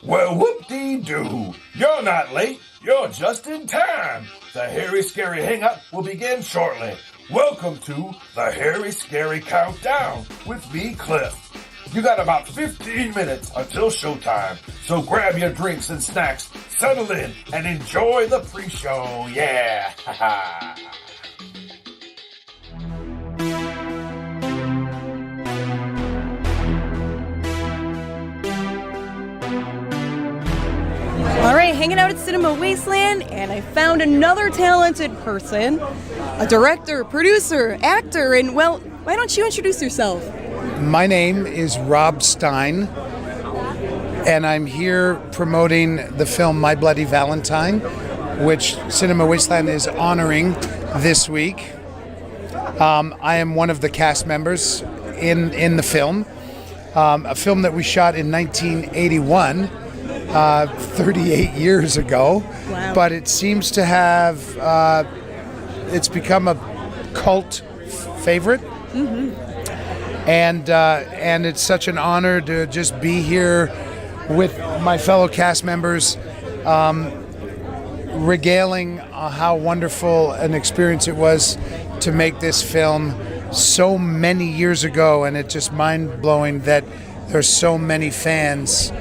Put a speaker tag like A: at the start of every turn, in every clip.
A: Well, whoop-dee-doo. You're not late. You're just in time. The Hairy Scary Hangout will begin shortly. Welcome to the Hairy Scary Countdown with me, Cliff. You got about 15 minutes until showtime, so grab your drinks and snacks, settle in, and enjoy the pre-show. Yeah!
B: All right, hanging out at Cinema Wasteland, and I found another talented person, a director, producer, actor, and well, why don't you introduce yourself?
C: My name is Rob Stein, and I'm here promoting the film My Bloody Valentine, which Cinema Wasteland is honoring this week. I am one of the cast members in the film, a film that we shot in 1981. 38 years ago.
B: Wow.
C: But it seems to have, it's become a cult favorite.
B: Mm-hmm.
C: And it's such an honor to just be here with my fellow cast members, regaling how wonderful an experience it was to make this film so many years ago, and it's just mind-blowing that there's so many fans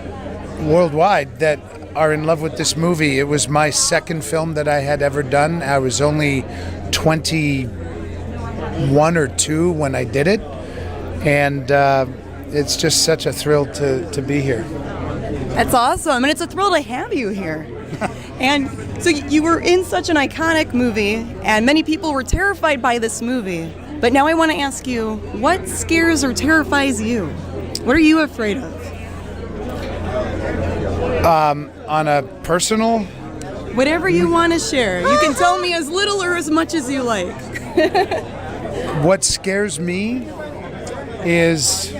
C: worldwide that are in love with this movie. It was my second film that I had ever done. I was only 21 or 2 when I did it, and it's just such a thrill to be here.
B: That's awesome, and it's a thrill to have you here. And so you were in such an iconic movie, and many people were terrified by this movie. But now I want to ask you, what scares or terrifies you? What are you afraid of?
C: On a personal?
B: Whatever you want to share. You can tell me as little or as much as you like.
C: What scares me is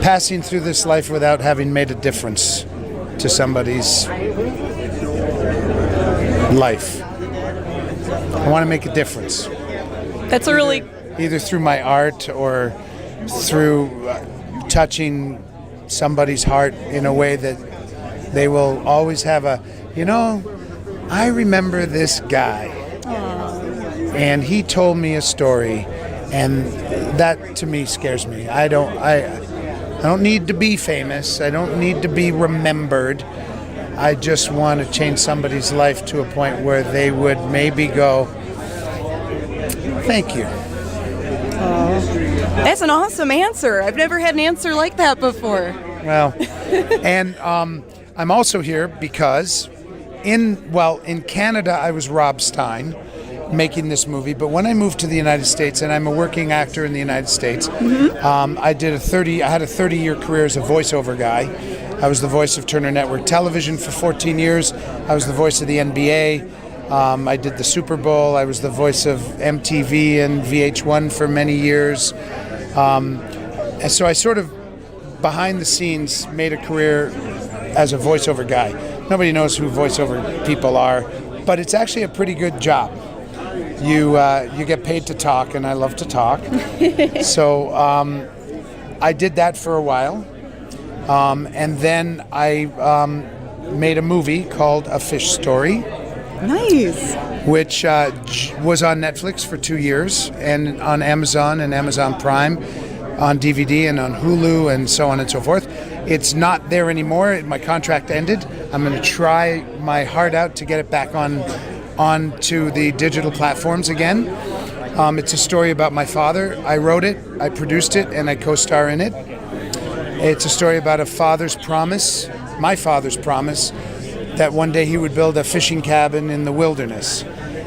C: passing through this life without having made a difference to somebody's life. I want to make a difference.
B: That's a really...
C: Either through my art or through touching somebody's heart in a way that they will always have I remember this guy.
B: Aww.
C: And he told me a story, and that to me scares me. I don't need to be famous. I don't need to be remembered. I just want to change somebody's life to a point where they would maybe go, thank you.
B: That's an awesome answer. I've never had an answer like that before.
C: Well, and I'm also here because in Canada I was Rob Stein making this movie, but when I moved to the United States, and I'm a working actor in the United States,
B: mm-hmm.
C: I had a 30-year career as a voiceover guy. I was the voice of Turner Network Television for 14 years. I was the voice of the NBA. I did the Super Bowl. I was the voice of MTV and VH1 for many years. And so I sort of, behind the scenes, made a career as a voiceover guy. Nobody knows who voiceover people are, but it's actually a pretty good job. You get paid to talk, and I love to talk. So I did that for a while. And then I made a movie called A Fish Story.
B: Nice.
C: Which was on Netflix for 2 years, and on Amazon and Amazon Prime, on DVD and on Hulu and so on and so forth. It's not there anymore. My contract ended. I'm going to try my heart out to get it back onto the digital platforms again. It's a story about my father. I wrote it, I produced it, and I co-star in it. It's a story about a father's promise, my father's promise, that one day he would build a fishing cabin in the wilderness.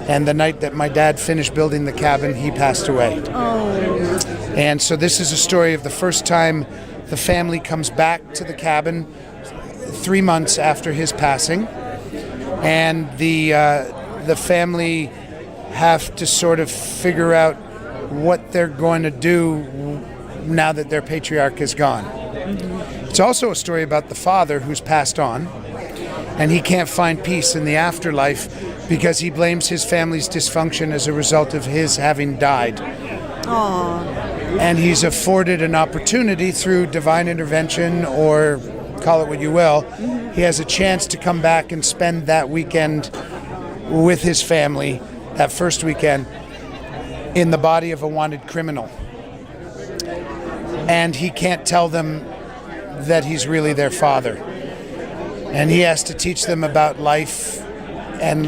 C: And the night that my dad finished building the cabin, he passed away.
B: Oh.
C: And so this is a story of the first time the family comes back to the cabin 3 months after his passing. And the family have to sort of figure out what they're going to do now that their patriarch is gone. Mm-hmm. It's also a story about the father who's passed on, and he can't find peace in the afterlife because he blames his family's dysfunction as a result of his having died.
B: Aww.
C: And he's afforded an opportunity through divine intervention or call it what you will, he has a chance to come back and spend that weekend with his family, that first weekend, in the body of a wanted criminal. And he can't tell them that he's really their father. And he has to teach them about life, and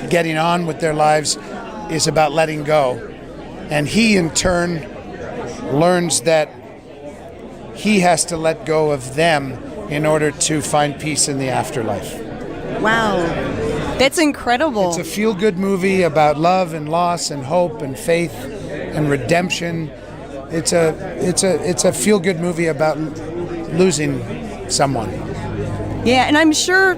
C: getting on with their lives is about letting go. And he, in turn, learns that he has to let go of them in order to find peace in the afterlife.
B: Wow. That's incredible.
C: It's a feel-good movie about love and loss and hope and faith and redemption. It's a feel-good movie about losing someone.
B: Yeah, and I'm sure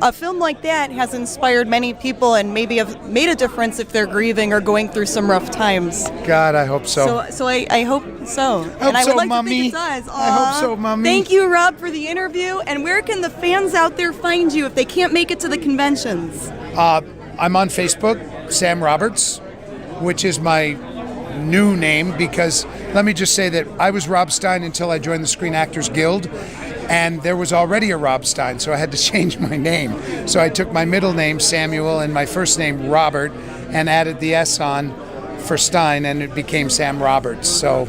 B: a film like that has inspired many people and maybe have made a difference if they're grieving or going through some rough times.
C: God, I hope so.
B: So I hope so.
C: And
B: I would like
C: Mummy.
B: to think it does.
C: I hope so, Mummy.
B: Thank you, Rob, for the interview. And where can the fans out there find you if they can't make it to the conventions?
C: I'm on Facebook, Sam Roberts, which is my new name, because let me just say that I was Rob Stein until I joined the Screen Actors Guild, and there was already a Rob Stein, so I had to change my name. So I took my middle name, Samuel, and my first name, Robert, and added the S on for Stein, and it became Sam Roberts. So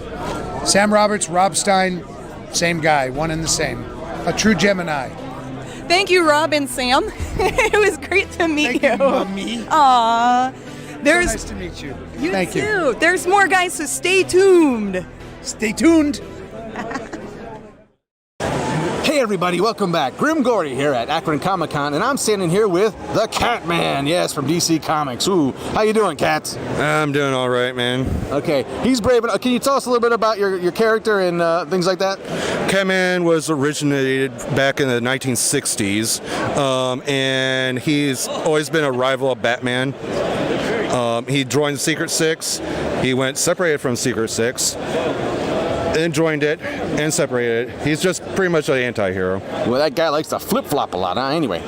C: Sam Roberts, Rob Stein, same guy, one and the same. A true Gemini.
B: Thank you, Rob and Sam. It was great to meet you.
C: Thank you, Mummy.
B: Aww. There's,
C: so nice to meet you.
B: You
C: Thank
B: too.
C: you.
B: There's more, guys, so stay tuned.
C: Stay tuned.
D: Hey everybody, welcome back. Grimm Gorri here at Akron Comic Con, and I'm standing here with the Catman, yes, from DC Comics. Ooh, how you doing, Cat?
E: I'm doing all right, man.
D: Okay, he's brave enough. Can you tell us a little bit about your character and things like that?
E: Catman was originated back in the 1960s, and he's always been a rival of Batman. He joined the Secret Six. He went separated from Secret Six, then joined it and separated it. He's just pretty much an anti-hero.
D: Well, that guy likes to flip-flop a lot, huh? Anyway,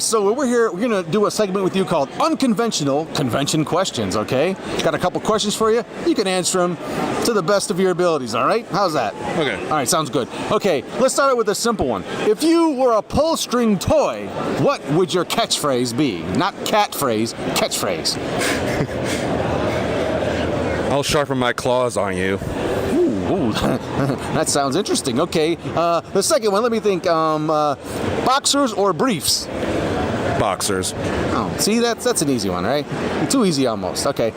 D: so we're here. We're going to do a segment with you called Unconventional Convention Questions, okay? Got a couple questions for you. You can answer them to the best of your abilities, all right? How's that?
E: Okay.
D: All right, sounds good. Okay, let's start with a simple one. If you were a pull-string toy, what would your catchphrase be? Not catphrase, catchphrase.
E: I'll sharpen my claws on you.
D: Ooh, that sounds interesting. Okay, the second one, let me think. Boxers or briefs?
E: Boxers.
D: Oh, see, that's an easy one, right? Too easy almost. Okay,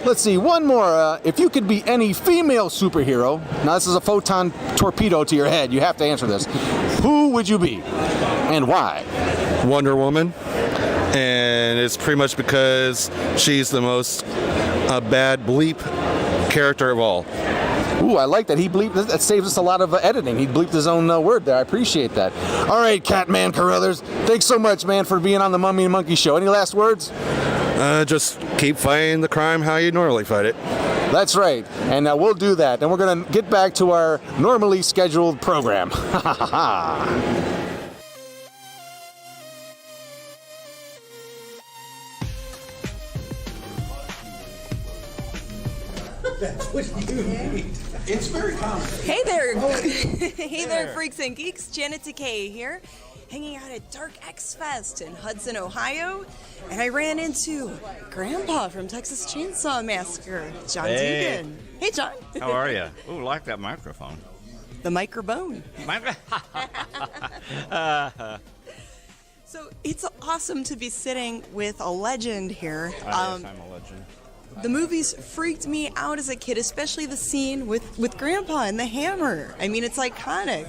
D: let's see. One more. If you could be any female superhero, now this is a photon torpedo to your head. You have to answer this. Who would you be, and why?
E: Wonder Woman. And it's pretty much because she's the most bad bleep character of all.
D: Ooh, I like that. He bleeped. That saves us a lot of editing. He bleeped his own word there. I appreciate that. All right, Catman Carruthers. Thanks so much, man, for being on the Mummy and Monkey Show. Any last words?
E: Just keep fighting the crime how you normally fight it.
D: That's right. And we'll do that. And we're going to get back to our normally scheduled program. Ha ha ha.
C: That's what you need. It's very common.
B: Hey there. Hey there, freaks and geeks. Janet Decay here, hanging out at Dark X Fest in Hudson, Ohio. And I ran into Grandpa from Texas Chainsaw Massacre, John Deegan. Hey, John.
F: How are you? Ooh, like that microphone.
B: The microphone. So it's awesome to be sitting with a legend here.
F: Yes, I'm a legend.
B: The movies freaked me out as a kid, especially the scene with Grandpa and the hammer. I mean, it's iconic.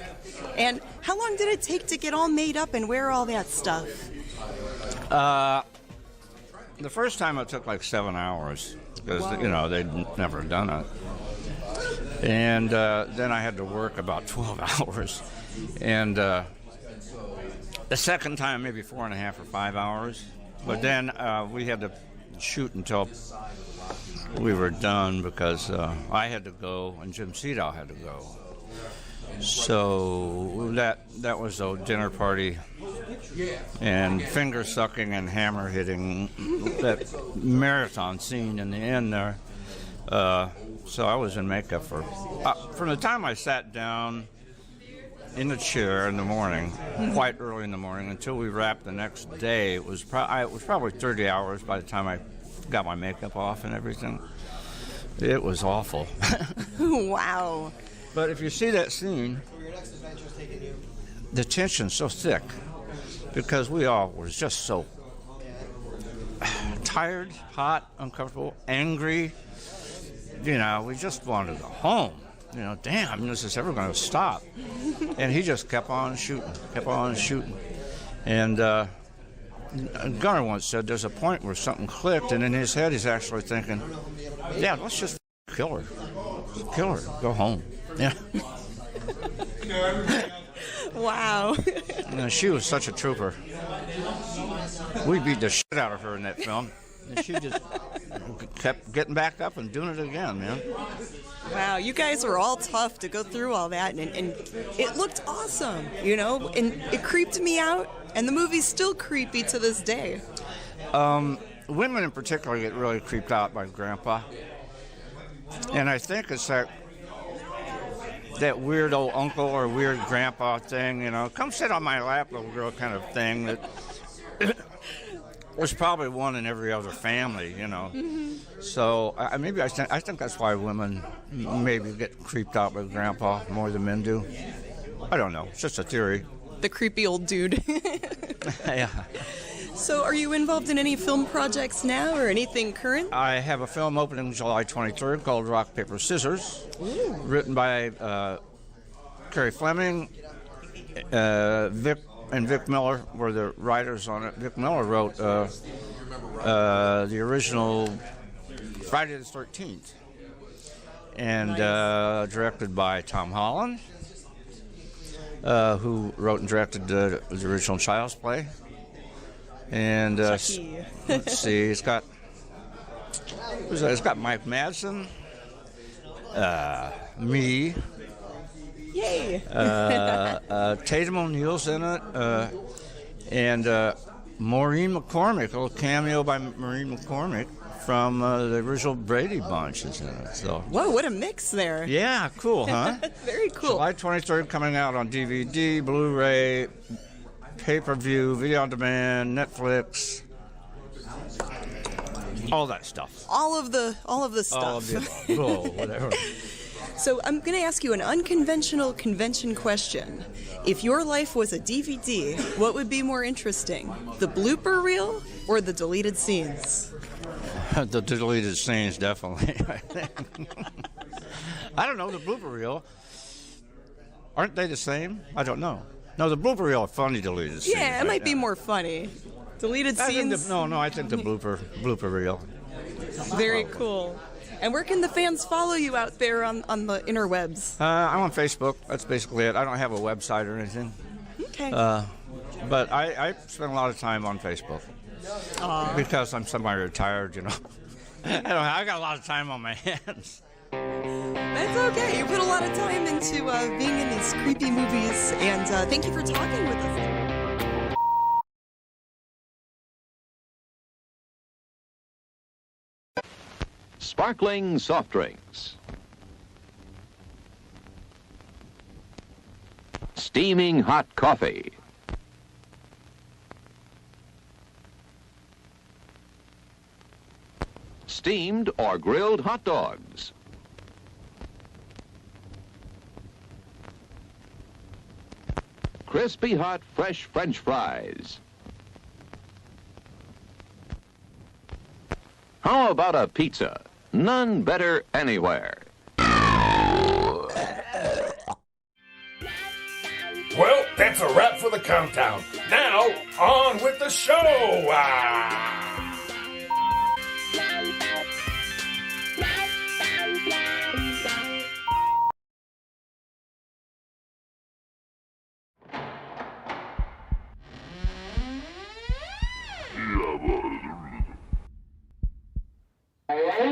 B: And how long did it take to get all made up and wear all that stuff?
F: The first time it took like 7 hours because, they'd never done it. And then I had to work about 12 hours. And the second time, maybe 4.5 or 5 hours. But then we had to shoot until we were done because I had to go and Jim Seedow had to go. So that was a dinner party and finger sucking and hammer hitting, that marathon scene in the end there. So I was in makeup from the time I sat down in the chair in the morning, quite early in the morning, until we wrapped the next day. It was probably 30 hours by the time I got my makeup off and everything. It was awful.
B: Wow.
F: But if you see that scene, the tension's so thick because we all were just so tired, hot, uncomfortable, angry. You know, we just wanted to go home. You know, damn, this is ever going to stop. And he just kept on shooting. And Gunnar once said there's a point where something clicked, and in his head he's actually thinking, yeah, let's just kill her. Kill her. Go home. Yeah.
B: Wow.
F: She was such a trooper. We beat the shit out of her in that film. And she just kept getting back up and doing it again, man.
B: Wow, you guys were all tough to go through all that, and it looked awesome, you know, and it creeped me out, and the movie's still creepy to this day.
F: Women in particular get really creeped out by Grandpa. And I think it's that weird old uncle or weird grandpa thing, you know, come sit on my lap, little girl kind of thing that was probably one in every other family, you know. Mm-hmm. So I think that's why women maybe get creeped out by Grandpa more than men do. I don't know. It's just a theory.
B: The creepy old dude.
F: Yeah.
B: So are you involved in any film projects now or anything current?
F: I have a film opening July 23rd called Rock, Paper, Scissors, written by Carrie Fleming, Vic and Vic Miller were the writers on it. Vic Miller wrote the original Friday the 13th, and directed by Tom Holland, who wrote and directed the original Child's Play. And let's see, it's got Mike Madsen, me.
B: Yay!
F: Tatum O'Neal's in it, and Maureen McCormick, a little cameo by Maureen McCormick from the original Brady Bunch is in it. So.
B: Whoa, what a mix there!
F: Yeah, cool, huh?
B: Very cool.
F: July 23rd, coming out on DVD, Blu-ray, pay-per-view, video on demand, Netflix, all that stuff.
B: All of the stuff.
F: All of the above. Whatever.
B: So I'm going to ask you an unconventional convention question. If your life was a DVD, what would be more interesting? The blooper reel or the deleted scenes?
F: The deleted scenes, definitely, I think. I don't know, the blooper reel. Aren't they the same? I don't know. No, the blooper reel are funny deleted scenes.
B: Yeah, it might be more funny. Deleted scenes?
F: I think the blooper reel.
B: Very cool. And where can the fans follow you out there on the interwebs?
F: I'm on Facebook. That's basically it. I don't have a website or anything.
B: Okay.
F: But I spend a lot of time on Facebook.
B: Aww.
F: Because I'm semi-retired, you know. I got a lot of time on my hands.
B: That's okay. You put a lot of time into being in these creepy movies, and thank you for talking with us.
G: Sparkling soft drinks. Steaming hot coffee. Steamed or grilled hot dogs. Crispy hot fresh French fries. How about a pizza? None better anywhere.
A: Well, that's a wrap for the countdown. Now, on with the show!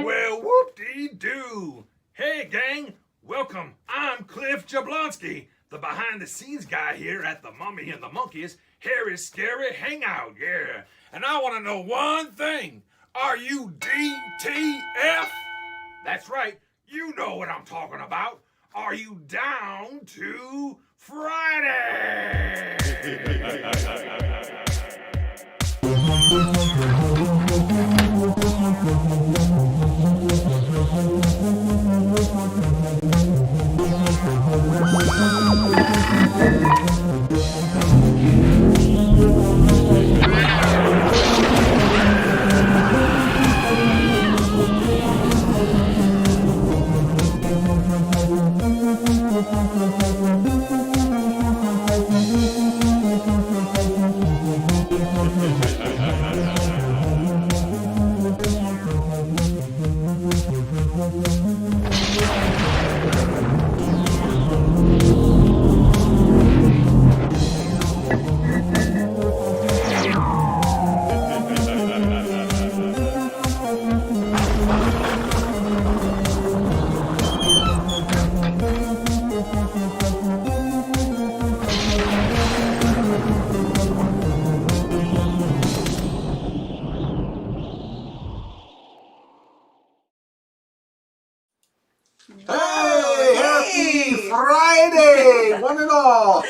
A: Well, whoop-dee-doo. Hey, gang. Welcome. I'm Cliff Jablonski, the behind-the-scenes guy here at the Mummy and the Monkey's Hairy Scary Hangout, yeah. And I want to know one thing. Are you DTF? That's right. You know what I'm talking about. Are you down to Friday?
D: Hey, happy Friday, one and all.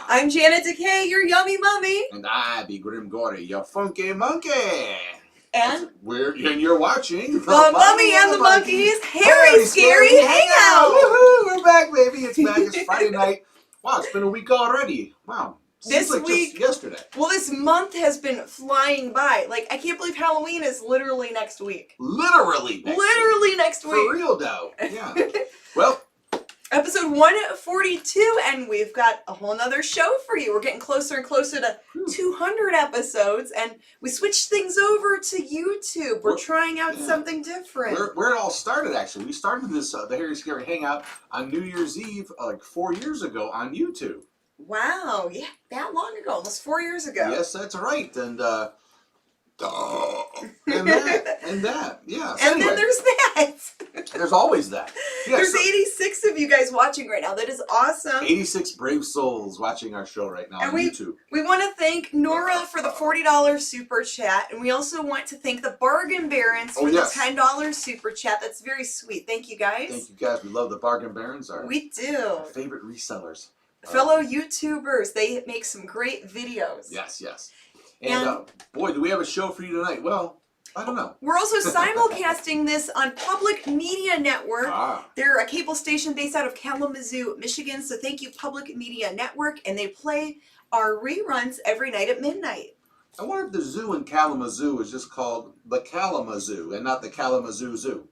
B: I'm Janet Decay, your yummy mummy.
D: And I be Grimm Gorri, your funky monkey.
B: And
D: you're watching
B: the Mummy and the Monkey's Hairy Scary Hangout.
D: Woohoo! We're back, baby. It's back. It's Friday night. Wow, it's been a week already. Wow.
B: This
D: like
B: week,
D: just yesterday.
B: Well, this month has been flying by. Like, I can't believe Halloween is literally next week.
D: Literally
B: next week.
D: For real, though. Yeah. Well,
B: episode 142, and we've got a whole nother show for you. We're getting closer and closer to 200 episodes, and we switched things over to YouTube. We're trying out something different.
D: Where it all started, actually. We started this, the Hairy Scary Hangout, on New Year's Eve, like 4 years ago on YouTube.
B: Wow, yeah, that long ago, almost 4 years ago.
D: Yes, that's right. And that, yeah. So
B: and then there's that.
D: There's always that. Yeah,
B: there's 86 of you guys watching right now. That is awesome.
D: 86 brave souls watching our show right now on YouTube.
B: We want to thank Nora for the $40 super chat, and we also want to thank the Bargain Barons for the $10 super chat. That's very sweet. Thank you, guys.
D: Thank you, guys. We love the Bargain Barons.
B: We do.
D: Our favorite resellers.
B: Fellow YouTubers. They make some great videos.
D: Yes, yes. And boy, do we have a show for you tonight. Well, I don't know.
B: We're also simulcasting this on Public Media Network. They're a cable station based out of Kalamazoo, Michigan. So thank you, Public Media Network. And they play our reruns every night at midnight.
D: I wonder if the zoo in Kalamazoo is just called the Kalamazoo and not the Kalamazoo Zoo.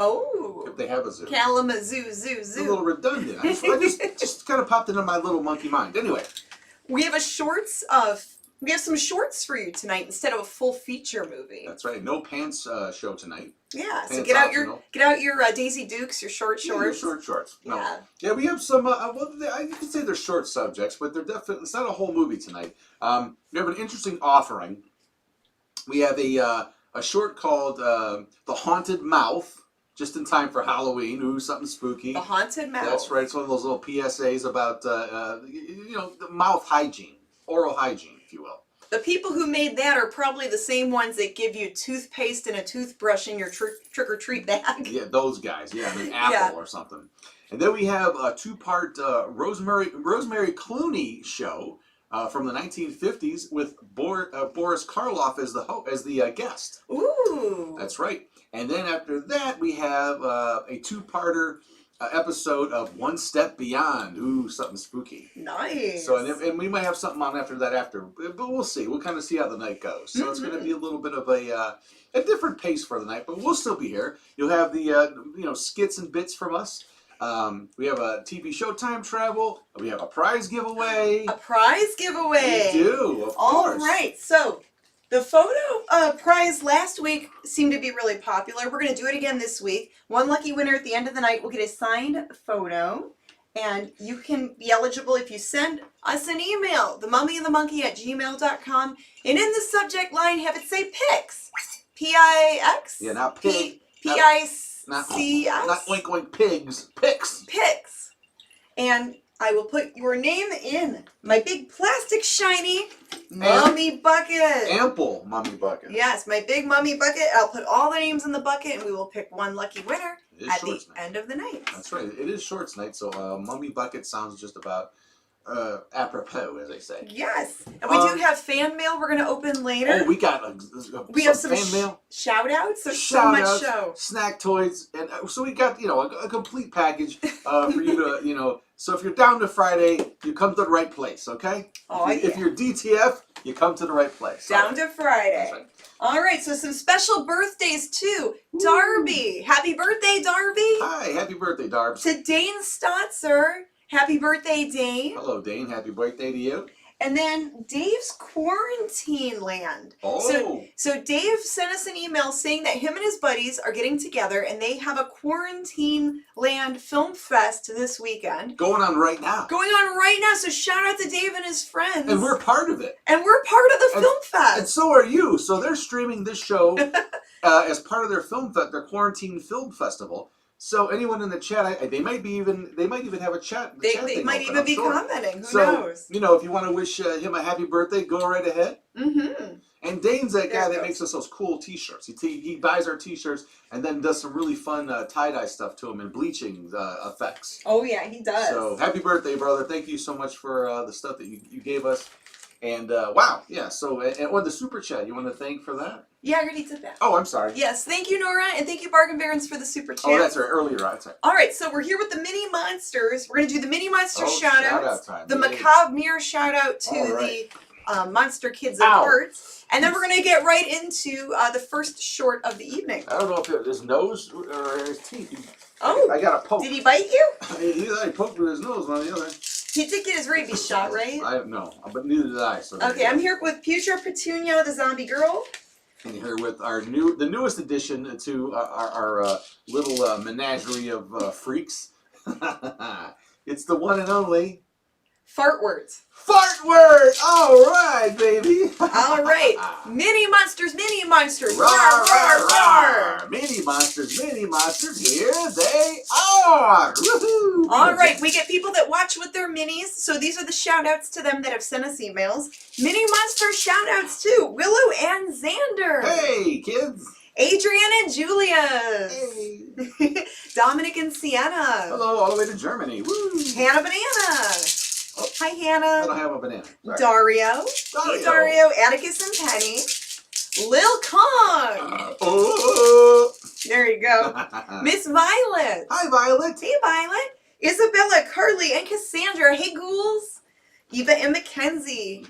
B: Oh.
D: If they have a zoo.
B: Kalamazoo Zoo.
D: It's a little redundant. I just kind of popped into my little monkey mind. Anyway.
B: We have some shorts for you tonight instead of a full feature movie.
D: That's right. No pants show tonight.
B: Yeah, so get out your Daisy Dukes, your short shorts.
D: Your short shorts. No.
B: Yeah.
D: Yeah, we have some. You could say they're short subjects, but they're definitely. It's not a whole movie tonight. We have an interesting offering. We have a short called "The Haunted Mouth." Just in time for Halloween. Ooh, something spooky.
B: The Haunted Mouth.
D: That's right. It's one of those little PSAs about the mouth hygiene, oral hygiene, if you will.
B: The people who made that are probably the same ones that give you toothpaste and a toothbrush in your trick-or-treat bag.
D: Yeah, those guys. Yeah, an apple or something. And then we have a two-part Rosemary Clooney show from the 1950s with Boris Karloff as the guest.
B: Ooh.
D: That's right. And then after that, we have a two-parter episode of One Step Beyond. Ooh, something spooky.
B: Nice.
D: So, and we might have something on after that but we'll see. We'll kind of see how the night goes. So it's going to be a little bit of a different pace for the night, but we'll still be here. You'll have the skits and bits from us. We have a TV show time travel. We have a prize giveaway.
B: A prize giveaway.
D: We do, of course.
B: All right. So the photo prize last week seemed to be really popular. We're going to do it again this week. One lucky winner at the end of the night will get a signed photo. And you can be eligible if you send us an email, themummyandthemonkey@gmail.com. And in the subject line, have it say PICS. P-I-X?
D: Yeah, not pig.
B: P-I-C-S?
D: Not oink oink pigs. PICS.
B: PICS. And I will put your name in my big plastic shiny mummy bucket.
D: Ample mummy bucket.
B: Yes, my big mummy bucket. I'll put all the names in the bucket and we will pick one lucky winner at the end of the night.
D: That's right. It is shorts night, so mummy bucket sounds just about apropos, as they say.
B: Yes. And we do have fan mail we're going to open later.
D: Oh, we got
B: we have some
D: fan mail.
B: Shout outs. There's so much show.
D: Snack toys. And so we got, a complete package for you to, so if you're down to Friday, you come to the right place, okay?
B: Oh,
D: if you're DTF, you come to the right place.
B: Down to Friday.
D: That's right.
B: All right, so some special birthdays too. Ooh. Darby. Happy birthday, Darby.
D: Hi, happy birthday, Darbs.
B: To Dane Stotzer. Happy birthday, Dane.
D: Hello, Dane. Happy birthday to you.
B: And then Dave's Quarantine Land.
D: Oh.
B: So Dave sent us an email saying that him and his buddies are getting together and they have a Quarantine Land Film Fest this weekend.
D: Going on right now.
B: So shout out to Dave and his friends.
D: And we're part of it.
B: And we're part of the film fest.
D: And so are you. So they're streaming this show as part of their their Quarantine Film Festival. So anyone in the chat, they might even have a chat.
B: They might even be commenting. Who knows?
D: If you want to wish him a happy birthday, go right ahead.
B: Mm-hmm.
D: And Dane's that guy that makes us those cool T-shirts. He buys our T-shirts and then does some really fun tie-dye stuff to them and bleaching effects.
B: Oh yeah, he does.
D: So happy birthday, brother! Thank you so much for the stuff that you gave us. And wow, yeah. So and on the super chat, you want to thank for that?
B: Yeah, I already did that.
D: Oh, I'm sorry.
B: Yes, thank you, Nora, and thank you, Bargain Barons, for the super chat.
D: Oh, that's right. Earlier, right? Sorry.
B: All right, so we're here with the Mini Monsters. We're going to do the Mini Monster shout-out
D: time.
B: The Macabre Mirror shout-out to the Monster Kids at Hearts. And then we're going to get right into the first short of the evening.
D: I don't know if it was his nose or his teeth.
B: Oh.
D: I got a poke.
B: Did he bite you?
D: He poked with his nose on the other.
B: He did get his rabies shot, right?
D: I don't know, but neither did I. So
B: okay, I'm here with Future Petunia, the zombie girl.
D: And here with the newest addition to our little menagerie of freaks. It's the one and only
B: Fartwords.
D: Fartword! All right, baby.
B: All right. Mini monsters.
D: Roar, roar, roar. Mini monsters. Here they are. Woohoo!
B: All right. We get people that watch with their minis. So these are the shout outs to them that have sent us emails. Mini monster shout outs to Willow and Xander.
D: Hey, kids.
B: Adrian and Julia.
D: Hey.
B: Dominic and Sienna.
D: Hello, all the way to Germany. Woo.
B: Hannah Banana. Oh, hi, Hannah.
D: I don't have a banana. Sorry.
B: Dario. Hey, Dario. Atticus and Penny. Lil Kong. There you go. Miss Violet.
D: Hi, Violet.
B: Hey, Violet. Isabella, Carly, and Cassandra. Hey, ghouls. Eva and Mackenzie.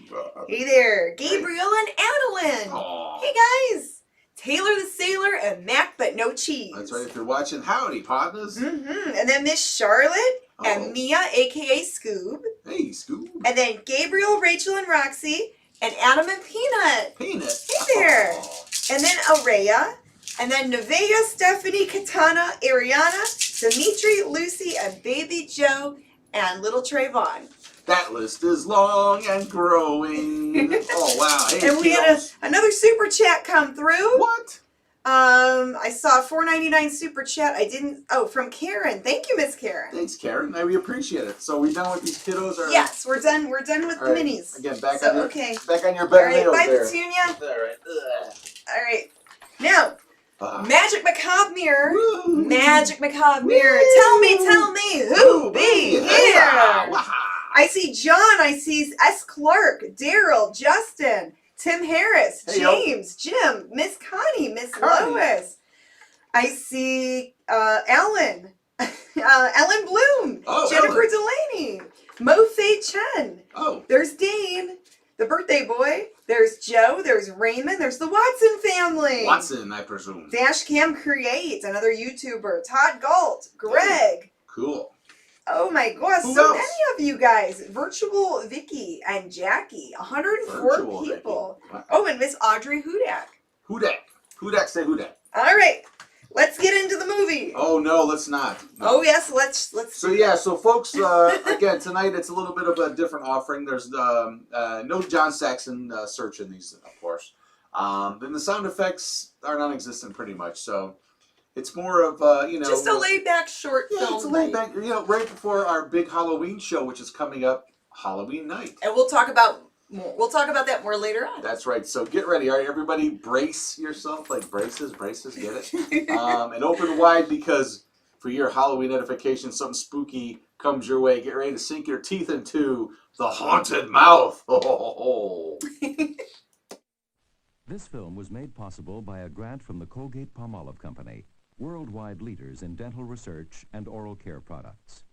B: Hey there. Gabriel and Adeline.
D: Aww.
B: Hey, guys. Taylor the Sailor and Mac But No Cheese.
D: That's right. If you're watching, howdy, partners.
B: Mm-hmm. And then Miss Charlotte and Mia, a.k.a. Scoob.
D: Hey, Scoob.
B: And then Gabriel, Rachel, and Roxy. And Adam and Peanut.
D: Peanut.
B: Hey there. And then Araya. And then Nevaeh, Stephanie, Katana, Ariana, Dimitri, Lucy, and Baby Joe, and little Trayvon.
D: That list is long and growing. Oh, wow. Hey,
B: and we had another super chat come through.
D: What?
B: I saw a $4.99 super chat. From Karen. Thank you, Miss Karen.
D: Thanks, Karen. We appreciate it. So we done with these kiddos?
B: Yes, we're done. We're done with the minis.
D: Again, back on your
B: All
D: bed.
B: right, bye,
D: there.
B: Petunia.
D: All right. Ugh.
B: All right. Now, Magic Macabre Mirror. Woo. Magic Macabre Mirror. Tell me, who be here? I see John. I see S. Clark, Daryl, Justin, Tim Harris, James, Jim, Miss Connie, Miss Lois. I see Ellen, Ellen Bloom, Jennifer Delaney, Mo Fei Chen.
D: Oh.
B: There's Dane, the birthday boy. There's Joe. There's Raymond. There's the Watson family.
D: Watson, I presume.
B: Dashcam Create, another YouTuber. Todd Galt, Greg.
D: Cool.
B: Oh my gosh, so many of you guys. Virtual Vicky and Jackie. 104 people. Wow. Oh, and Miss Audrey Hudak.
D: Hudak, say Hudak.
B: All right. Let's get into the movie.
D: Oh no, let's not. No.
B: Oh yes, let's.
D: So folks, again tonight it's a little bit of a different offering. There's no John Saxon search in these, of course. Then the sound effects are non-existent pretty much. So it's more of
B: just a laid-back short film.
D: It's a laid-back, right before our big Halloween show, which is coming up Halloween night.
B: And we'll talk about that more later on.
D: That's right. So get ready. All right, everybody, brace yourself. Like braces, get it. And open wide because for your Halloween edification, something spooky comes your way. Get ready to sink your teeth into the haunted mouth.
H: This film was made possible by a grant from the Colgate-Palmolive Company, worldwide leaders in dental research and oral care products.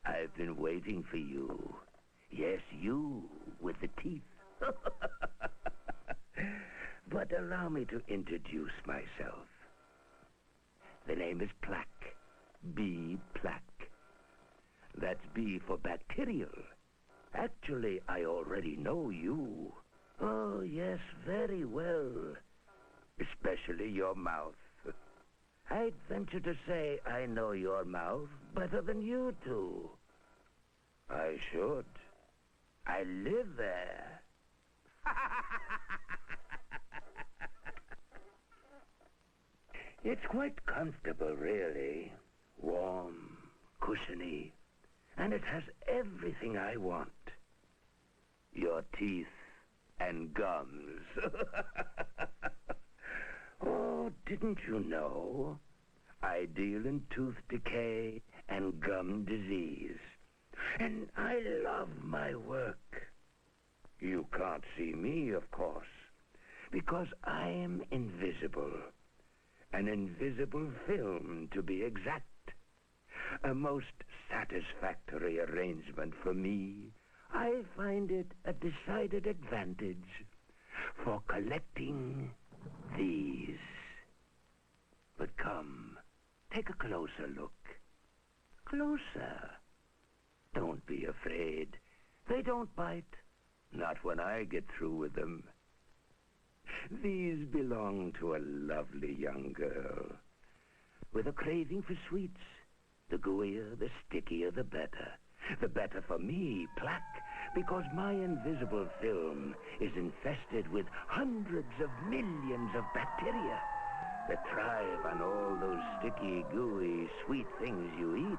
I: I've been waiting for you. Yes, you with the teeth. But allow me to introduce myself. The name is Plaque. B. Plaque. That's B for bacterial. Actually, I already know you. Oh, yes, very well. Especially your mouth. I'd venture to say I know your mouth better than you do. I should. I live there. It's quite comfortable, really. Warm, cushiony, and it has everything I want. Your teeth and gums. Oh, didn't you know? I deal in tooth decay and gum disease. And I love my work. You can't see me, of course, because I am invisible. An invisible film, to be exact. A most satisfactory arrangement for me. I find it a decided advantage for collecting these. But come, take a closer look. Closer. Don't be afraid. They don't bite. Not when I get through with them. These belong to a lovely young girl with a craving for sweets. The gooier, the stickier, the better. The better for me, Plaque, because my invisible film is infested with hundreds of millions of bacteria that thrive on all those sticky, gooey, sweet things you eat.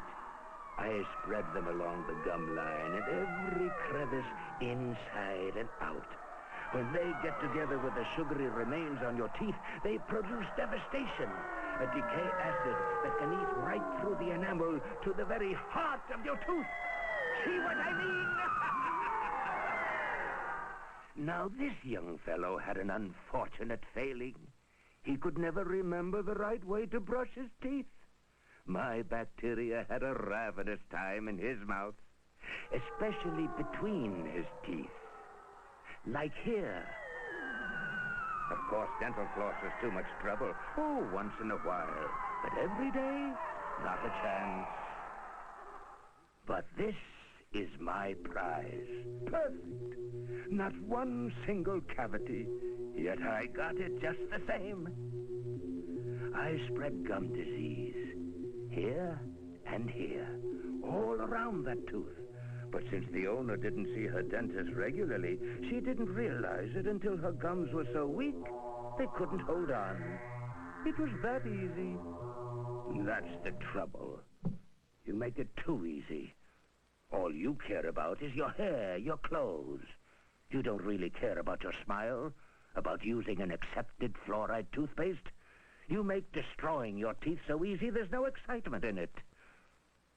I: I spread them along the gum line in every crevice, inside and out. When they get together with the sugary remains on your teeth, they produce devastation. A decay acid that can eat right through the enamel to the very heart of your tooth. See what I mean? Now, this young fellow had an unfortunate failing. He could never remember the right way to brush his teeth. My bacteria had a ravenous time in his mouth, especially between his teeth. Like here. Of course, dental floss was too much trouble. Oh, once in a while. But every day, not a chance. But this is my prize. Perfect. Not one single cavity. Yet I got it just the same. I spread gum disease. Here and here. All around that tooth. But since the owner didn't see her dentist regularly, she didn't realize it until her gums were so weak, they couldn't hold on. It was that easy. That's the trouble. You make it too easy. All you care about is your hair, your clothes. You don't really care about your smile, about using an accepted fluoride toothpaste. You make destroying your teeth so easy, there's no excitement in it.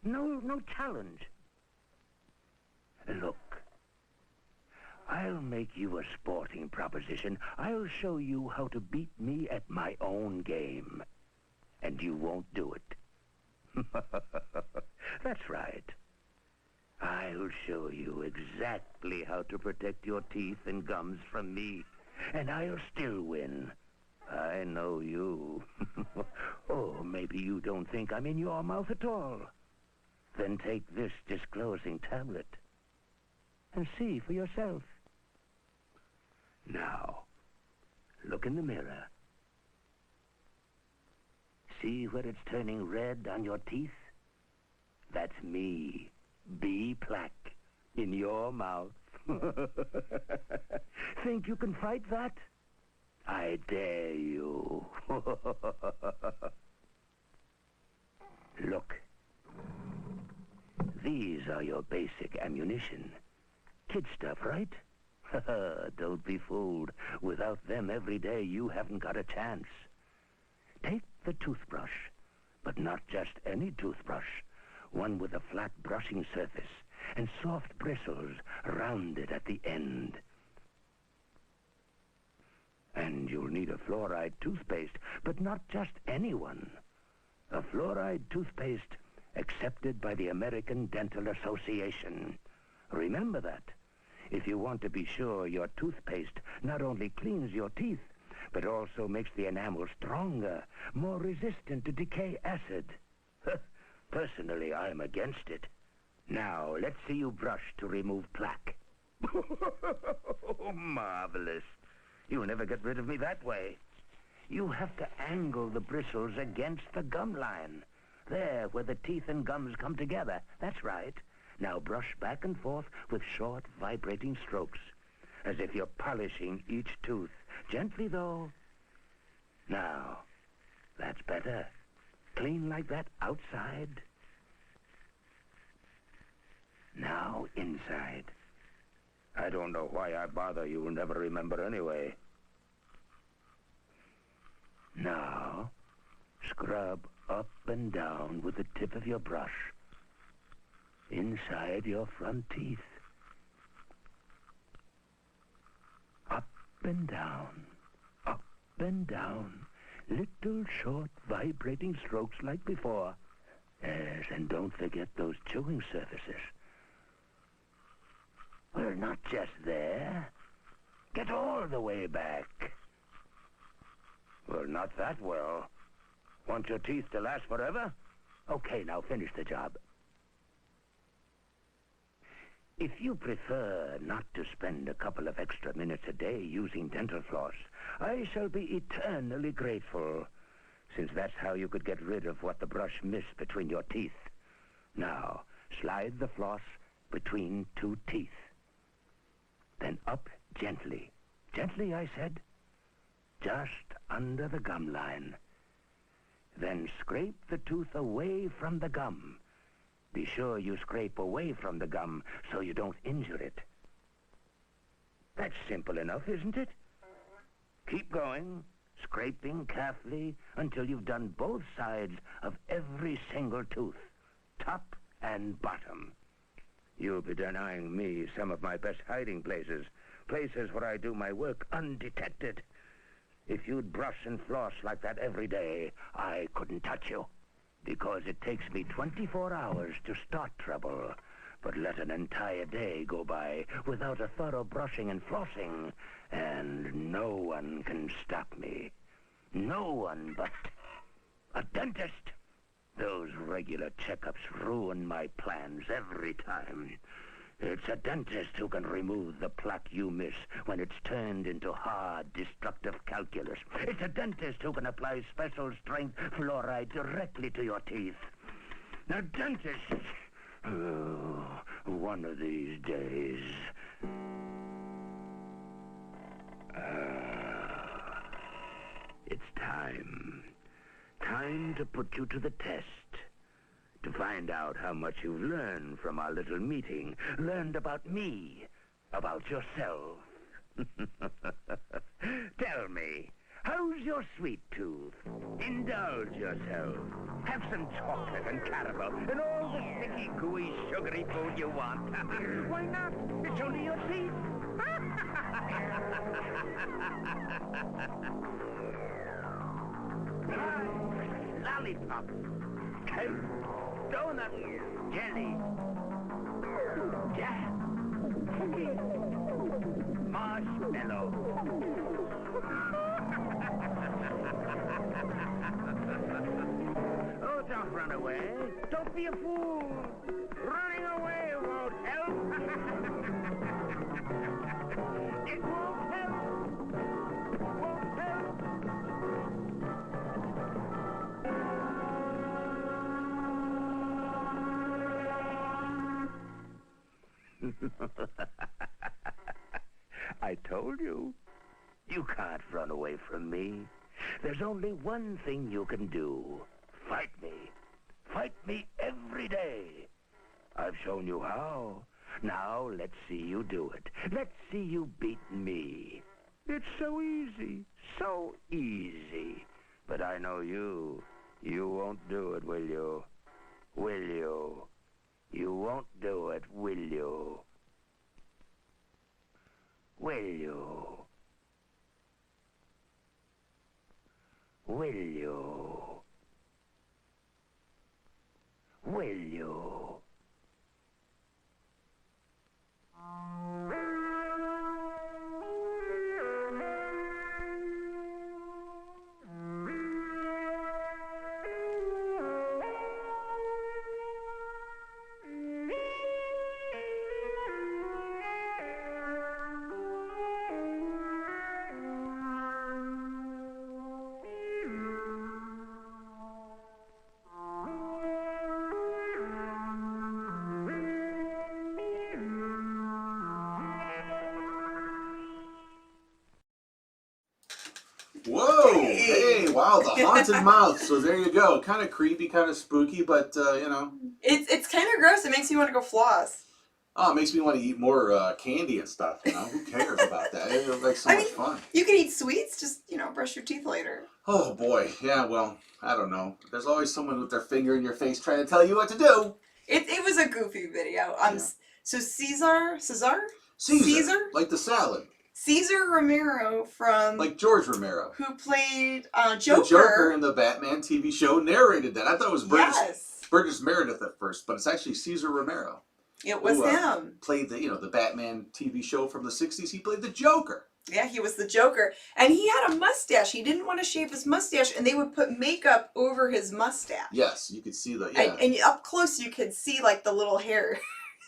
I: No challenge. Look, I'll make you a sporting proposition. I'll show you how to beat me at my own game. And you won't do it. That's right. I'll show you exactly how to protect your teeth and gums from me. And I'll still win. I know you. Oh, maybe you don't think I'm in your mouth at all. Then take this disclosing tablet and see for yourself. Now, look in the mirror. See where it's turning red on your teeth? That's me, B plaque, in your mouth. Think you can fight that? I dare you. Look. These are your basic ammunition. Kid stuff, right? Don't be fooled. Without them every day, you haven't got a chance. Take the toothbrush, but not just any toothbrush. One with a flat brushing surface and soft bristles rounded at the end. And you'll need a fluoride toothpaste, but not just any one. A fluoride toothpaste accepted by the American Dental Association. Remember that. If you want to be sure your toothpaste not only cleans your teeth, but also makes the enamel stronger, more resistant to decay acid. Personally, I'm against it. Now, let's see you brush to remove plaque. Oh, marvelous. You'll never get rid of me that way. You have to angle the bristles against the gum line. There, where the teeth and gums come together. That's right. Now brush back and forth with short, vibrating strokes, as if you're polishing each tooth. Gently, though. Now, that's better. Clean like that outside. Now inside. I don't know why I bother. You'll never remember anyway. Now, scrub up and down with the tip of your brush. Inside your front teeth. Up and down. Up and down. Little short vibrating strokes like before. Yes, and don't forget those chewing surfaces. Well, not just there. Get all the way back. Well, not that well. Want your teeth to last forever? Okay, now finish the job. If you prefer not to spend a couple of extra minutes a day using dental floss, I shall be eternally grateful, since that's how you could get rid of what the brush missed between your teeth. Now, slide the floss between two teeth. Then up gently. Gently, I said. Just under the gum line. Then scrape the tooth away from the gum. Be sure you scrape away from the gum so you don't injure it. That's simple enough, isn't it? Keep going, scraping carefully until you've done both sides of every single tooth, top and bottom. You'll be denying me some of my best hiding places places where I do my work undetected. If you'd brush and floss like that every day, I couldn't touch you. Because it takes me 24 hours to start trouble. But let an entire day go by without a thorough brushing and flossing, and no one can stop me. No one but a dentist. Those regular checkups ruin my plans every time. It's a dentist who can remove the plaque you miss when it's turned into hard, destructive calculus. It's a dentist who can apply special strength fluoride directly to your teeth. Now, dentists, one of these days. It's time. Time to put you to the test. To find out how much you've learned from our little meeting. Learned about me, about yourself. Tell me, how's your sweet tooth? Indulge yourself. Have some chocolate and caramel and all the sticky, gooey, sugary food you want. Why not? It's only your teeth. Lollipop. Cake. Donut, jelly, jam, marshmallow. Oh, don't run away. Don't be a fool. Running away won't help. It won't help. Won't help. I told you. You can't run away from me. There's only one thing you can do. Fight me. Fight me every day. I've shown you how. Now let's see you do it. Let's see you beat me. It's so easy. So easy. But I know you. You won't do it, will you? Will you? You won't do it, will you? Will you? Will you? Will you?
D: Whoa! Hey, wow, the haunted mouth. So there you go. Kind of creepy, kind of spooky, but you know.
B: It's kind of gross. It makes me want to go floss.
D: Oh, it makes me want to eat more candy and stuff. You know, who cares about that? It looks like so much fun.
B: You can eat sweets. Just brush your teeth later.
D: Oh boy, yeah. Well, I don't know. There's always someone with their finger in your face trying to tell you what to do.
B: It was a goofy video. Yeah. So Caesar,
D: like the salad.
B: Cesar Romero from...
D: Like George Romero.
B: Who played Joker.
D: The Joker in the Batman TV show narrated that. I thought it was Burgess Meredith at first, but it's actually Cesar Romero.
B: It was him.
D: Played the Batman TV show from the 60s. He played the Joker.
B: Yeah, he was the Joker. And he had a mustache. He didn't want to shave his mustache, and they would put makeup over his mustache.
D: Yes, you could see the...
B: Yeah. And up close, you could see, like, the little hair.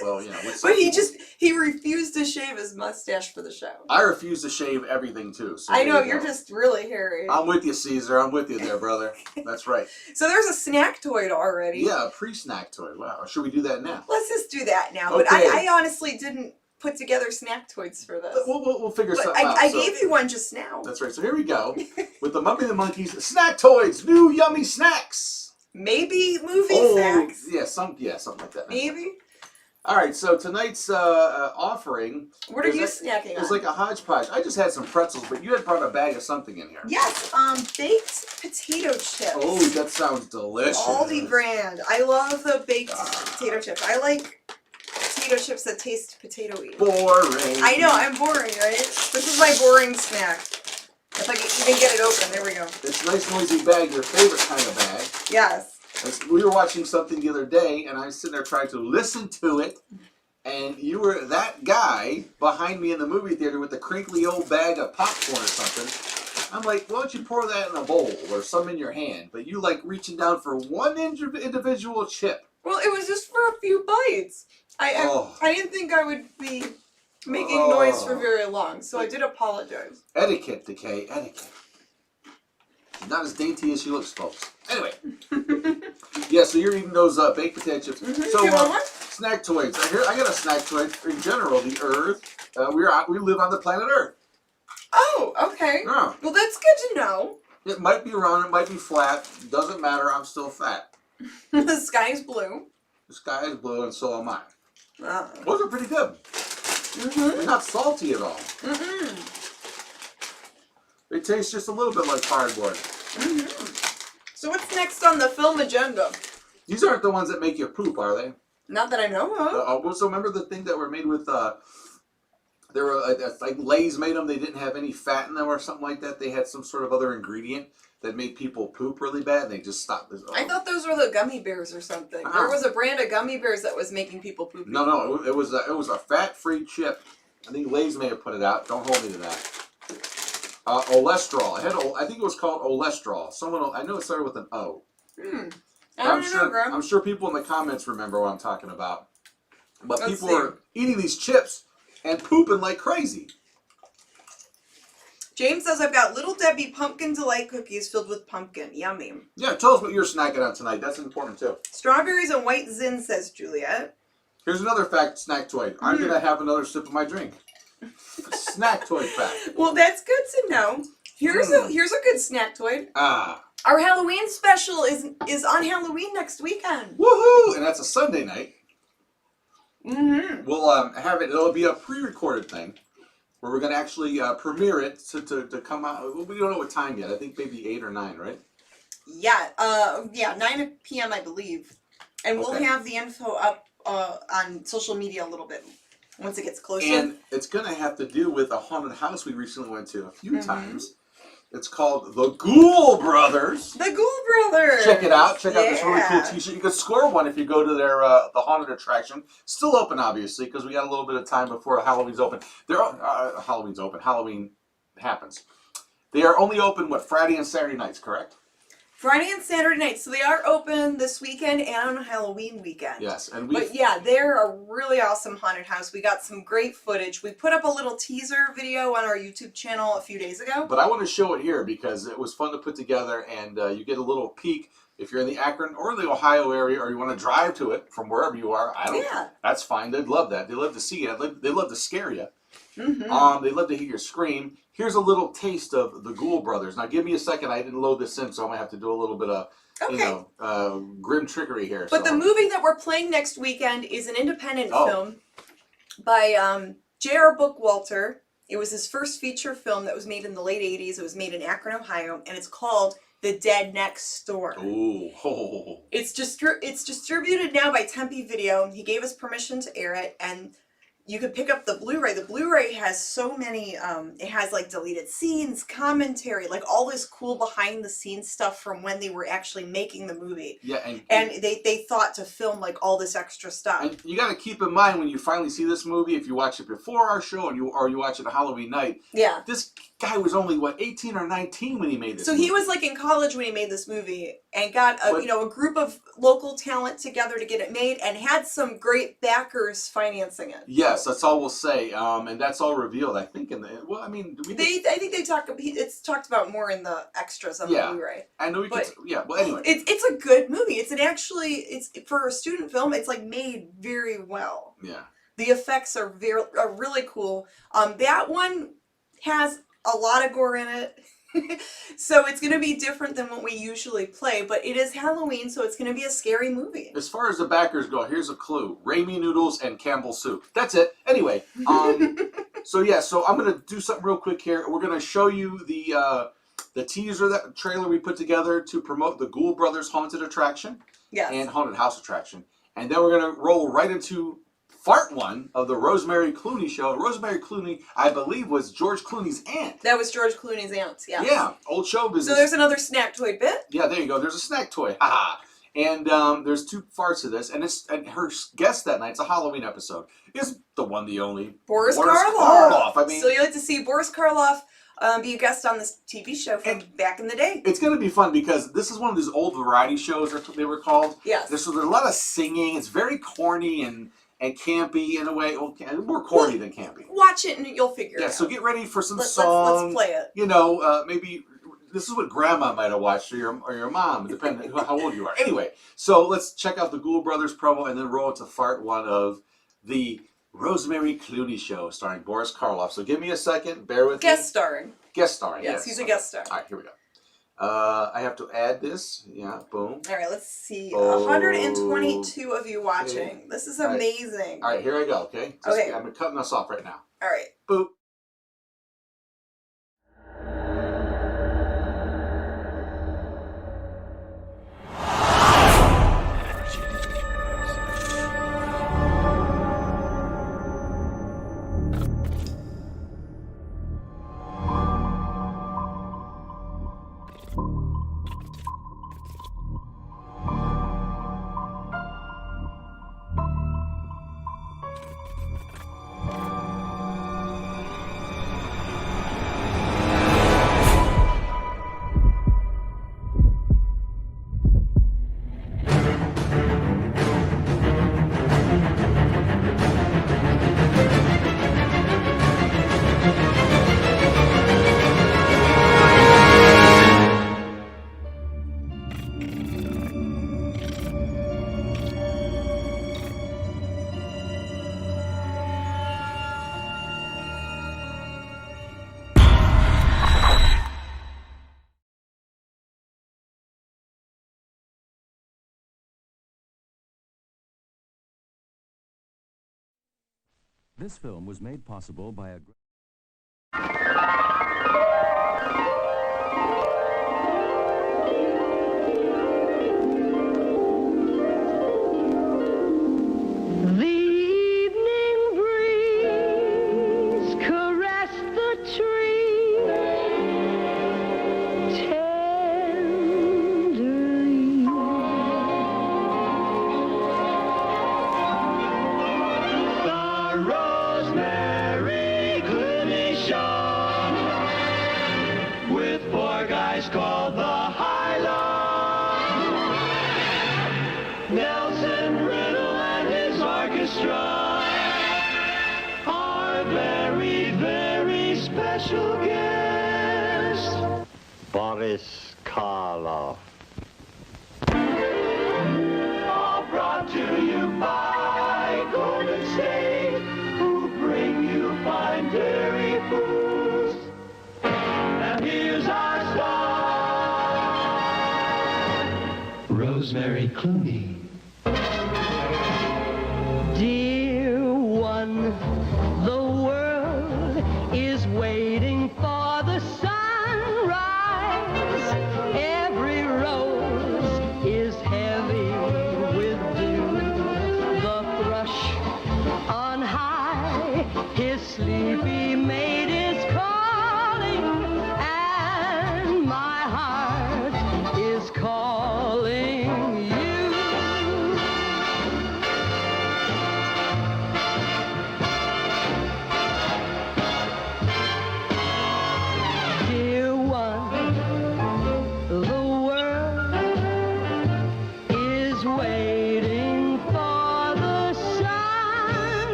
D: Well,
B: but he refused to shave his mustache for the show.
D: I refuse to shave everything too. So
B: I know, you're just really hairy.
D: I'm with you, Caesar. I'm with you there, brother. That's right.
B: So there's a snacktoid already.
D: Yeah, a pre-snacktoid. Wow. Should we do that now?
B: Let's just do that now.
D: Okay.
B: But I honestly didn't put together snacktoids for this.
D: We'll figure something out.
B: I gave you one just now.
D: That's right. So here we go with the Mummy and the Monkeys Snacktoids, new yummy snacks.
B: Maybe movie snacks.
D: Yeah, something like that.
B: Maybe.
D: All right, so tonight's offering...
B: What are you snacking on?
D: It's like a hodgepodge. I just had some pretzels, but you had brought a bag of something in here.
B: Yes, baked potato chips.
D: Oh, that sounds delicious.
B: Aldi brand. I love the baked potato chips. I like potato chips that taste potato-y.
D: Boring.
B: I know, I'm boring, right? This is my boring snack. If I can even get it open, there we go.
D: It's a nice noisy bag, your favorite kind of bag.
B: Yes.
D: We were watching something the other day, and I was sitting there trying to listen to it, and you were that guy behind me in the movie theater with the crinkly old bag of popcorn or something. I'm like, why don't you pour that in a bowl or some in your hand? But you like reaching down for one individual chip.
B: Well, it was just for a few bites. I didn't think I would be making noise for very long, so I did apologize.
D: Etiquette, Decay, etiquette. She's not as dainty as she looks, folks. Anyway. Yeah, so you're eating those baked potato chips. So, snack toys. I got a snack toy. In general, the Earth. We live on the planet Earth.
B: Oh, okay.
D: Yeah.
B: Well, that's good to know.
D: It might be round, it might be flat. Doesn't matter, I'm still fat.
B: The sky's blue.
D: The sky is blue, and so am I.
B: Oh.
D: Those are pretty good. They're not salty at all. They taste just a little bit like cardboard.
B: So what's next on the film agenda?
D: These aren't the ones that make you poop, are they?
B: Not that I know of.
D: So remember the thing that were made with, there were, like Lay's made them, they didn't have any fat in them or something like that. They had some sort of other ingredient that made people poop really bad, and they just stopped this.
B: I thought those were the gummy bears or something. There was a brand of gummy bears that was making people poop.
D: No, it was a fat-free chip. I think Lay's may have put it out. Don't hold me to that. Olestrol. I think it was called Olestrol. I know it started with an O. I'm sure people in the comments remember what I'm talking about. But people are eating these chips and pooping like crazy.
B: James says, I've got Little Debbie Pumpkin Delight cookies filled with pumpkin. Yummy.
D: Yeah, tell us what you're snacking on tonight. That's important, too.
B: Strawberries and white zin, says Juliet.
D: Here's another fact snack toy. I'm going to have another sip of my drink. Snack toy fact.
B: Well, that's good to know. Here's a good snack toy.
D: Our
B: Halloween special is on Halloween next weekend.
D: Woohoo! And that's a Sunday night. We'll have it. It'll be a pre-recorded thing where we're going to actually premiere it to come out. We don't know what time yet. I think maybe 8 or 9, right?
B: Yeah. 9 p.m. I believe, and we'll have the info up on social media a little bit once it gets closer.
D: And it's going to have to do with a haunted house we recently went to a few times. It's called The Ghoul Brothers.
B: The Ghoul Brothers.
D: Check it out. Check out this really cool t-shirt. You can score one if you go to their the haunted attraction. Still open, obviously, because we got a little bit of time before Halloween's open. Halloween's open. Halloween happens. They are only open, Friday and Saturday nights, correct?
B: Friday and Saturday nights. So they are open this weekend and on Halloween weekend.
D: Yes.
B: But yeah, they're a really awesome haunted house. We got some great footage. We put up a little teaser video on our YouTube channel a few days ago.
D: But I want to show it here because it was fun to put together, and you get a little peek if you're in the Akron or the Ohio area, or you want to drive to it from wherever you are. That's fine. They'd love that. They love to see it. They love to scare you. They love to hear you scream. Here's a little taste of the Ghoul Brothers. Now, give me a second. I didn't load this in, so I'm going to have to do a little bit of, grim trickery here.
B: But the movie that we're playing next weekend is an independent film by J.R. Bookwalter. It was his first feature film that was made in the late 80s. It was made in Akron, Ohio, and it's called The Dead Next Door.
D: Ooh.
B: It's distributed now by Tempe Video. He gave us permission to air it, and you could pick up the Blu-ray. The Blu-ray has so many, it has like deleted scenes, commentary, like all this cool behind the scenes stuff from when they were actually making the movie.
D: Yeah,
B: and they thought to film like all this extra stuff.
D: And you got to keep in mind when you finally see this movie, if you watch it before our show or you watch it on Halloween night.
B: Yeah.
D: This guy was only 18 or 19 when he made this.
B: So
D: movie.
B: he was like in college when he made this movie and got a group of local talent together to get it made and had some great backers financing it.
D: Yes, that's all we'll say, and that's all revealed. I think I think
B: it's talked about more in the extras on the Blu-ray.
D: I know Well, anyway,
B: it's a good movie. It's for a student film. It's like made very well.
D: Yeah.
B: The effects are really cool. That one has a lot of gore in it. So it's going to be different than what we usually play, but it is Halloween, so it's going to be a scary movie.
D: As far as the backers go, here's a clue. Raimi noodles and Campbell soup. That's it. Anyway, so I'm going to do something real quick here. We're going to show you the teaser, that trailer we put together to promote the Ghoul Brothers Haunted Attraction and Haunted House Attraction. And then we're going to roll right into Fart One of the Rosemary Clooney show. Rosemary Clooney, I believe, was George Clooney's aunt.
B: That was George Clooney's aunt, yes.
D: Yeah, old show business.
B: So there's another snack toy bit?
D: Yeah, there you go. There's a snack toy. Haha. And there's 2 farts of this, and her guest that night, it's a Halloween episode, is the one, the only
B: Boris Karloff.
D: I mean,
B: so you like to see Boris Karloff be a guest on this TV show from back in the day.
D: It's going to be fun because this is one of these old variety shows, they were called.
B: Yes.
D: There's a lot of singing. It's very corny and campy in a way. Well, more corny than campy.
B: Watch it and you'll figure it out.
D: Yeah, so get ready for some
B: Let's play it.
D: You know, maybe this is what Grandma might have watched, or your mom, depending on how old you are. Anyway, so let's check out the Ghoul Brothers promo and then roll to Fart One of the Rosemary Clooney show starring Boris Karloff. So give me a second. Bear with me.
B: Guest starring.
D: Guest starring,
B: yes. He's a guest star.
D: All right, here we go. I have to add this. Yeah, boom.
B: All right, let's see. 122 of you watching. Okay. This is amazing.
D: All right, here I go, okay?
B: Okay.
D: I'm cutting us off right now.
B: All right.
D: Boop.
H: This film was made possible by a...
I: Boris Karloff.
J: All brought to you by Golden State, who bring you fine dairy foods. And here's our star, Rosemary Clooney.
K: Dear one, the world is waiting for the sunrise. Every rose is heavy with dew. The thrush on high, his sleepy mate is calling, and my heart is calling you.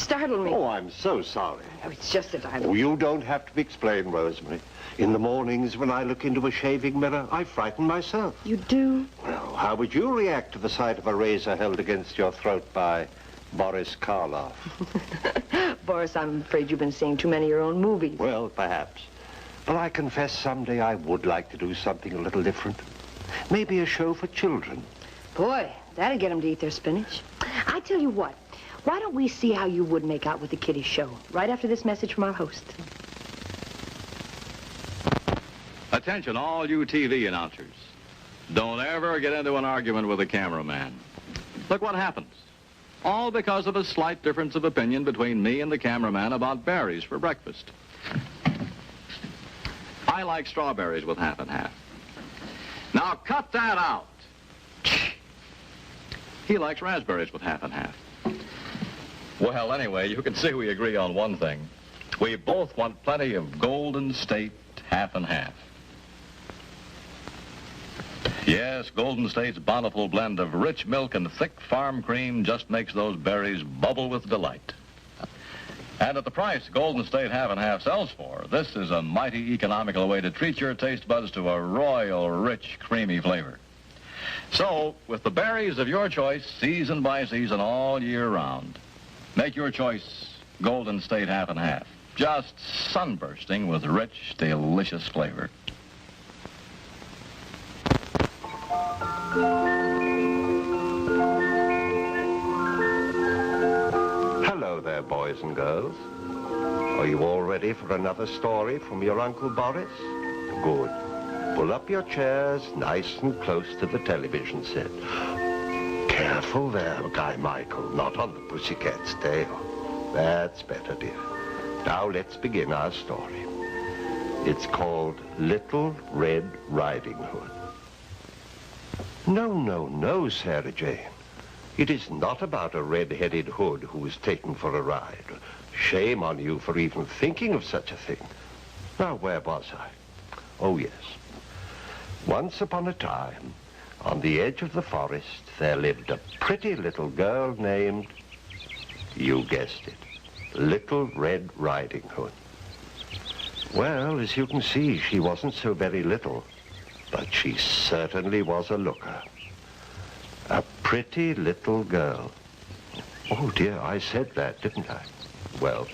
L: startled me.
M: Oh, I'm so sorry.
L: Oh, it's just that I'm...
M: Oh, you don't have to explain, Rosemary. In the mornings when I look into a shaving mirror, I frighten myself.
L: You do?
M: Well, how would you react to the sight of a razor held against your throat by Boris Karloff?
L: Boris, I'm afraid you've been seeing too many of your own movies.
M: Well, perhaps. But I confess someday I would like to do something a little different. Maybe a show for children.
L: Boy, that'd get them to eat their spinach. I tell you what, why don't we see how you would make out with the kiddies show right after this message from our host?
N: Attention, all you TV announcers. Don't ever get into an argument with a cameraman. Look what happens. All because of a slight difference of opinion between me and the cameraman about berries for breakfast. I like strawberries with half and half. Now cut that out. He likes raspberries with half and half. Well, anyway, you can see we agree on one thing. We both want plenty of Golden State half and half. Yes, Golden State's bountiful blend of rich milk and thick farm cream just makes those berries bubble with delight. And at the price Golden State half and half sells for, this is a mighty economical way to treat your taste buds to a royal, rich, creamy flavor. So, with the berries of your choice, season by season, all year round, make your choice Golden State half and half. Just sunbursting with rich, delicious flavor.
M: Hello there, boys and girls. Are you all ready for another story from your Uncle Boris? Good. Pull up your chairs nice and close to the television set. Careful there, Guy Michael, not on the pussycat's tail. That's better, dear. Now let's begin our story. It's called Little Red Riding Hood. No, no, no, Sarah Jane. It is not about a red-headed hood who is taken for a ride. Shame on you for even thinking of such a thing. Now, where was I? Oh, yes. Once upon a time, on the edge of the forest, there lived a pretty little girl named, you guessed it, Little Red Riding Hood. Well, as you can see, she wasn't so very little, but she certainly was a looker. A pretty little girl. Oh, dear, I said that, didn't I? Well,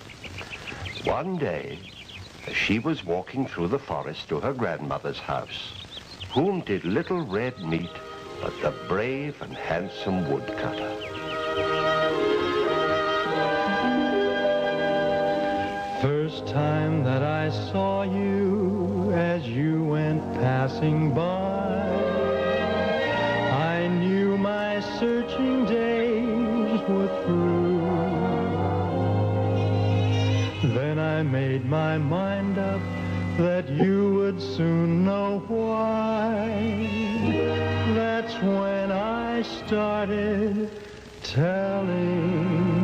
M: one day, as she was walking through the forest to her grandmother's house, whom did Little Red meet but the brave and handsome woodcutter?
J: First time that I saw you as you went passing by, I knew my searching days were through. Then I made my mind up that you would soon know why. That's when I started telling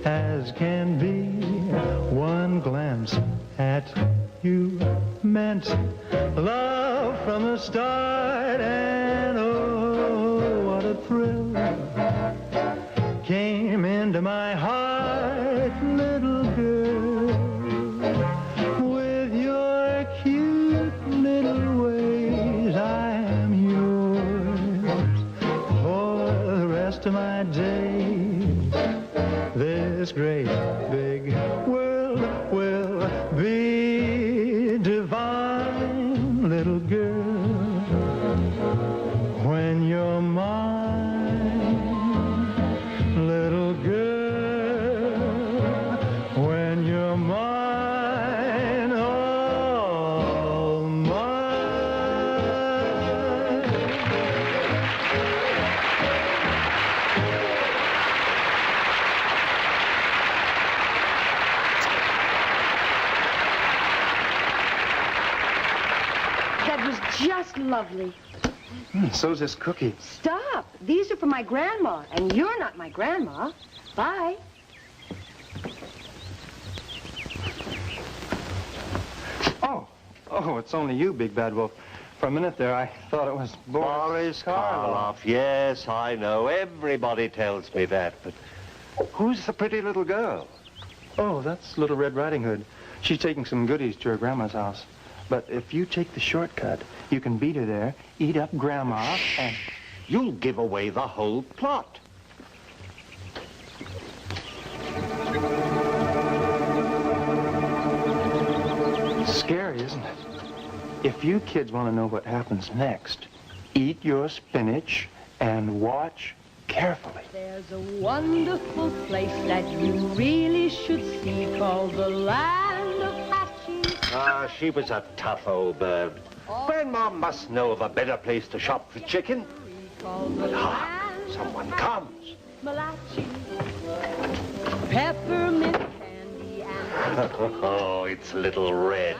J: as can be. One glance at you meant love from the start, and oh, what a thrill came into my heart, little girl, with your cute little ways. I am yours for the rest of my days. This great big world will be divine, little girl, when you're mine, little girl, when you're mine, all mine.
L: That was just lovely.
O: So's this cookie.
L: Stop. up. These are for my grandma, and you're not my grandma. Bye.
O: Oh, it's only you, Big Bad Wolf. For a minute there, I thought it was
M: Boris Karloff. Yes, I know. Everybody tells me that. But who's the pretty little girl?
O: Oh, that's Little Red Riding Hood. She's taking some goodies to her grandma's house. But if you take the shortcut, you can beat her there, eat up Grandma, and...
M: You'll give away the whole plot.
O: Scary, isn't it? If you kids want to know what happens next, eat your spinach and watch carefully.
K: There's a wonderful place that you really should see called the land of hatching.
M: Ah, she was a tough old bird. Grandma must know of a better place to shop for chicken. But hark, someone comes.
K: Malachi, peppermint candy and...
M: Oh, it's Little Red.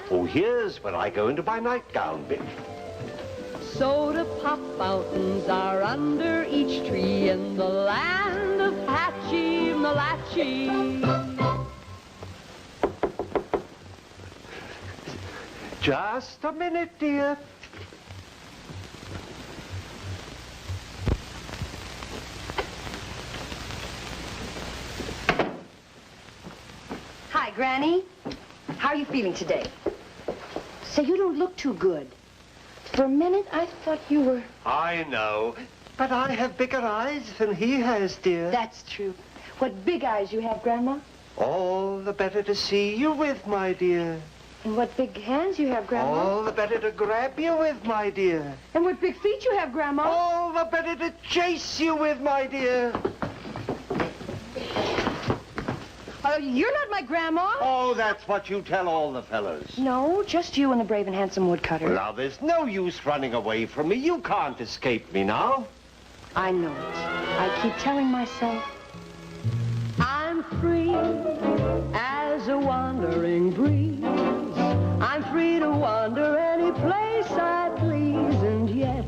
M: Oh, here's where I go into my nightgown bin.
K: soda pop fountains are under each tree in the land of Hatchie Malachi.
M: Just a minute, dear.
L: Hi, Granny. How are you feeling today? Say, you don't look too good. For a minute, I thought you were...
M: I know, but I have bigger eyes than he has, dear.
L: That's true. What big eyes you have, Grandma.
M: All the better to see you with, my dear.
L: And what big hands you have, Grandma.
M: All the better to grab you with, my dear.
L: And what big feet you have, Grandma.
M: All the better to chase you with, my dear.
L: You're not my grandma.
M: Oh, that's what you tell all the fellas.
L: No, just you and the brave and handsome woodcutter.
M: Well, now, there's no use running away from me. You can't escape me now.
L: I know it. I keep telling myself.
K: I'm free as a wandering breeze. I'm free to wander any place I please, and yet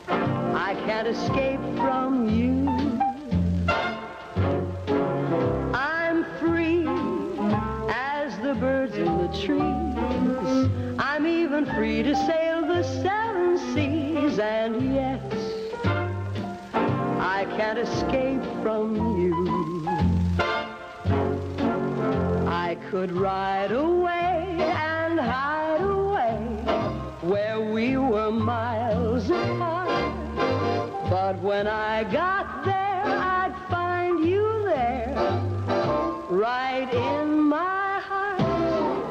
K: I can't escape from you. I'm free as the birds in the trees. I'm even free to sail the seven seas, and yet I can't escape from you. I could ride away and hide away where we were miles apart, but when I got there, I'd find you there, right in my heart.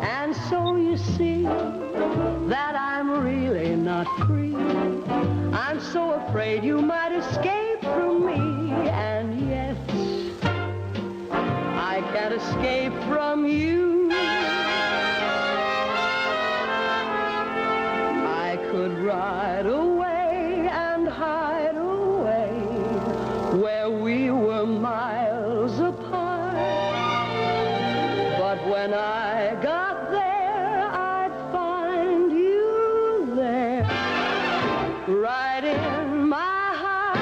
K: And so you see that I'm really not free. I'm so afraid you might escape from me, and yet I can't escape from you. I could ride away and hide away where we were miles apart, but when I got there, I'd find you there, right in my heart.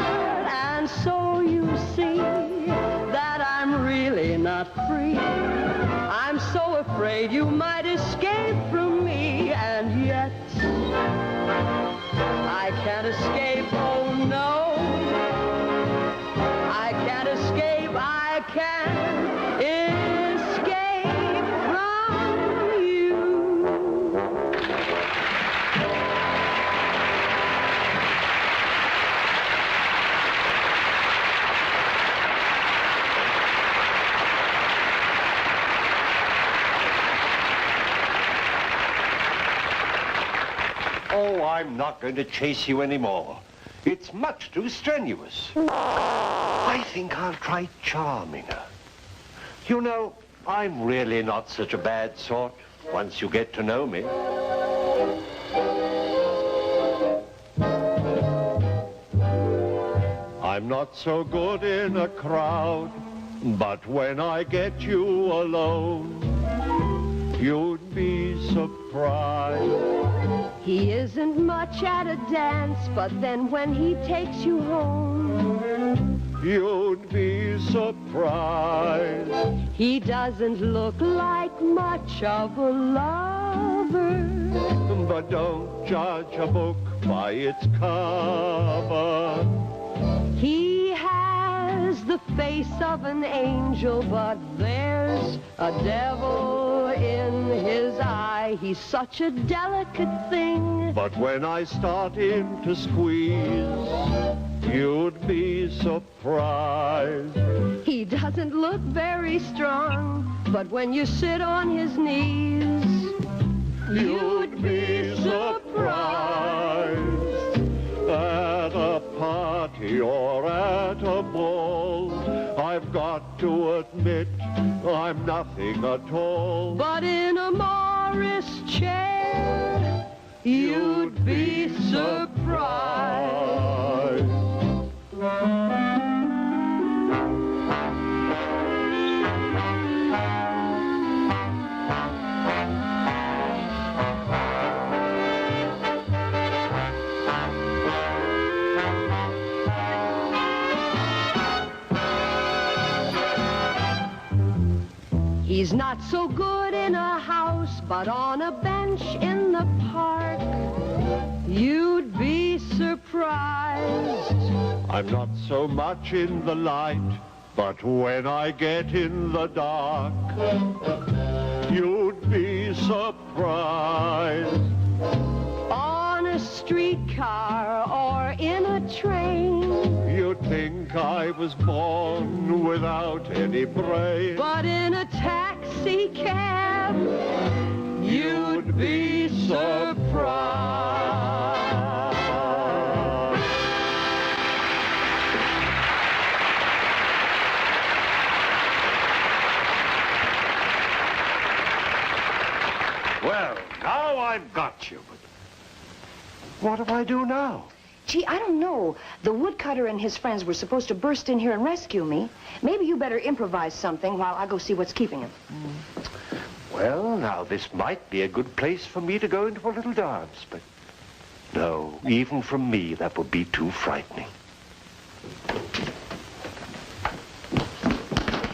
K: And so you see that I'm really not free. I'm so afraid you might escape from me, and yet I can't escape, oh no. I can't escape, I can't escape from you.
M: Oh, I'm not going to chase you anymore. It's much too strenuous. I think I'll try charming her. You know, I'm really not such a bad sort once you get to know me. I'm not so good in a crowd, but when I get you alone,
J: You'd be surprised.
K: He isn't much at a dance, but then when he takes you home,
J: You'd be surprised.
K: he doesn't look like much of a lover.
J: But don't judge a book by its cover.
K: He has the face of an angel, but there's a devil in his eye. He's such a delicate thing.
J: But when I start in to squeeze, you'd be surprised.
K: He doesn't look very strong, but when you sit on his knees,
J: You'd be surprised. At a party or at a ball, I've got to admit I'm nothing at all.
K: but in a Morris chair, you'd be surprised. He's not so good in a house, but on a bench in the park, you'd be surprised.
J: I'm not so much in the light, but when I get in the dark, you'd be surprised.
K: On a streetcar or in a train,
J: You'd think I was born without any brain.
K: but in a taxi cab,
J: You'd be surprised. Well, now I've got you, but what do I do now?
L: Gee, I don't know. The woodcutter and his friends were supposed to burst in here and rescue me. Maybe you better improvise something while I go see what's keeping him.
M: Well, now, this might be a good place for me to go into a little dance, but no, even from me, that would be too frightening.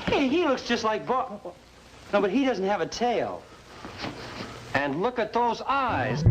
P: Hey, he looks just like Bob. No, but he doesn't have a tail. And look at those eyes.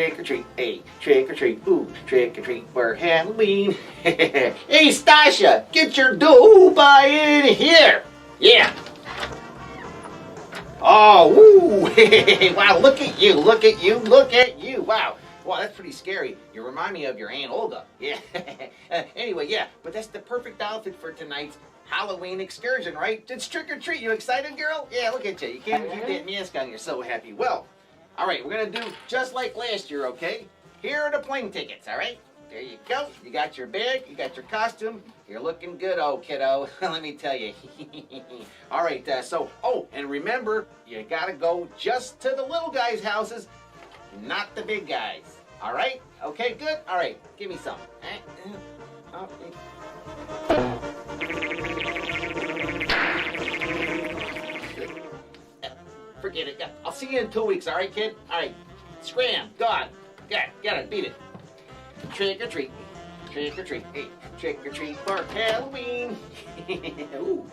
D: Trick or treat, hey, trick or treat, ooh, trick or treat for Halloween. Hey, Stasha, get your dough by in here. Yeah. Oh, woo. Wow, look at you, look at you, look at you. Wow. Wow, that's pretty scary. You remind me of your Aunt Olga. Yeah. Anyway, yeah, but that's the perfect outfit for tonight's Halloween excursion, right? It's trick or treat. You excited, girl? Yeah, look at you. You can't keep that mask on. You're so happy. Well, all right, we're going to do just like last year, okay? Here are the plane tickets, all right? There you go. You got your bag. You got your costume. You're looking good, oh, kiddo. Let me tell you. All right, oh, and remember, you got to go just to the little guys' houses, not the big guys. All right? Okay, good? All right, give me some. Forget it. I'll see you in 2 weeks, all right, kid? All right. Scram. Gone. Got it. Beat it. Trick or treat. Trick or treat. Hey, trick or treat for Halloween. Ooh.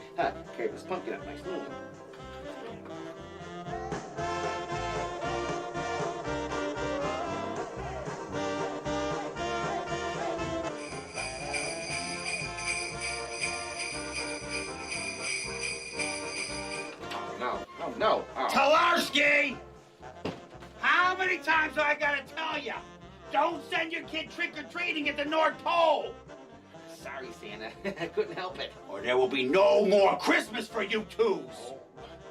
D: Carry this pumpkin up my sleeve. No. Oh.
Q: Talarski! How many times do I gotta tell you? Don't send your kid trick-or-treating at the North Pole!
D: Sorry, Santa. I couldn't help it.
Q: Or there will be no more Christmas for you twos.
D: Oh.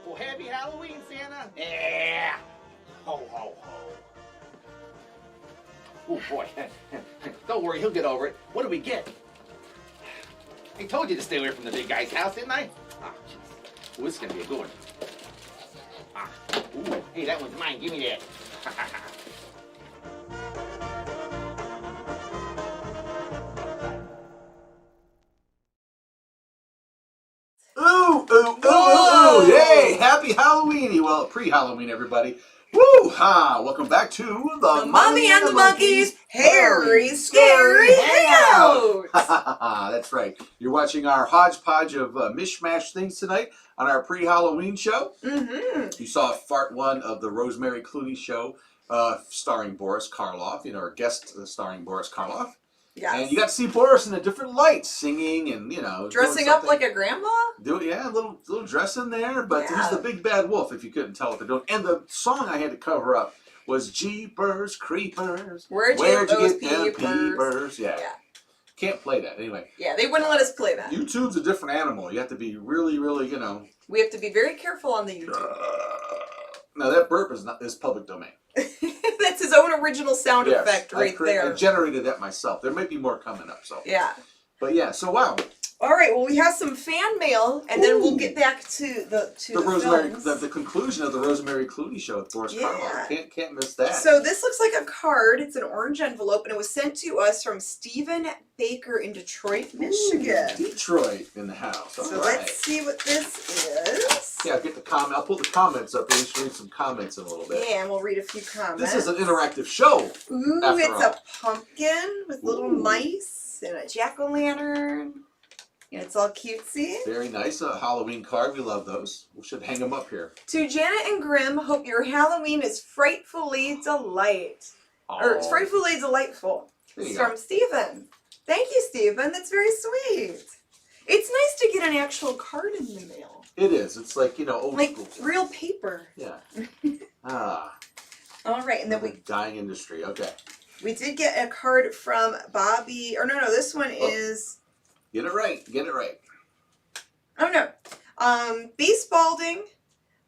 D: Well, happy Halloween, Santa.
Q: Yeah. Ho, ho, ho.
D: Oh, boy. Don't worry, he'll get over it. What do we get? I told you to stay away from the big guy's house, didn't I? Oh, jeez. Ooh, this is going to be a good one. Ooh, hey, that one's mine. Give me that.
R: Ooh. Yay, happy Halloweeny. Well, pre-Halloween, everybody. Woo! Ha! Welcome back to the
B: Mummy and the Monkey's Hairy Scary Hangout.
R: That's right. You're watching our hodgepodge of mishmash things tonight on our pre-Halloween show.
B: Mm-hmm.
R: You saw part one of the Rosemary Clooney show starring Boris Karloff, our guest starring Boris Karloff.
B: Yes.
R: And you got to see Boris in a different light, singing and,
B: dressing up like a grandma?
R: A little dress in there, but he's the big bad wolf, if you couldn't tell what they're doing. And the song I had to cover up was Jeepers Creepers.
B: Where'd you get
R: them peepers? Yeah. Can't play that, anyway.
B: Yeah, they wouldn't let us play that.
R: YouTube's a different animal. You have to be really, really,
B: We have to be very careful on the YouTube.
R: Now, that burp is public domain.
B: That's his own original sound effect there.
R: I generated that myself. There might be more coming up, so.
B: Yeah.
R: But yeah, so wow.
B: All right, well, we have some fan mail, and then we'll get back to the
R: Rosemary,
B: films.
R: the conclusion of the Rosemary Clooney show with Boris Karloff. Can't miss that.
B: So this looks like a card. It's an orange envelope, and it was sent to us from Stephen Baker in Detroit, Michigan.
R: Detroit in the house.
B: So let's see what this is.
R: Yeah, I'll get the comment. I'll pull the comments up. We'll read some comments in a little bit.
B: Yeah, and we'll read a few comments.
R: This is an interactive show.
B: Ooh, it's a pumpkin with little mice and a jack-o'-lantern. Yeah, it's all cutesy.
R: Very nice. A Halloween card. We love those. We should hang them up here.
B: To Janet and Grimm, hope your Halloween is frightfully frightfully delightful. It's from Stephen. Thank you, Stephen. That's very sweet. It's nice to get an actual card in the mail.
R: It is. It's like, old school.
B: Real paper.
R: Yeah.
B: All right, and then
R: dying industry. Okay.
B: We did get a card from Bobby. Or no, this one is...
R: Get it right. Get it right.
B: Oh, no. B. Spalding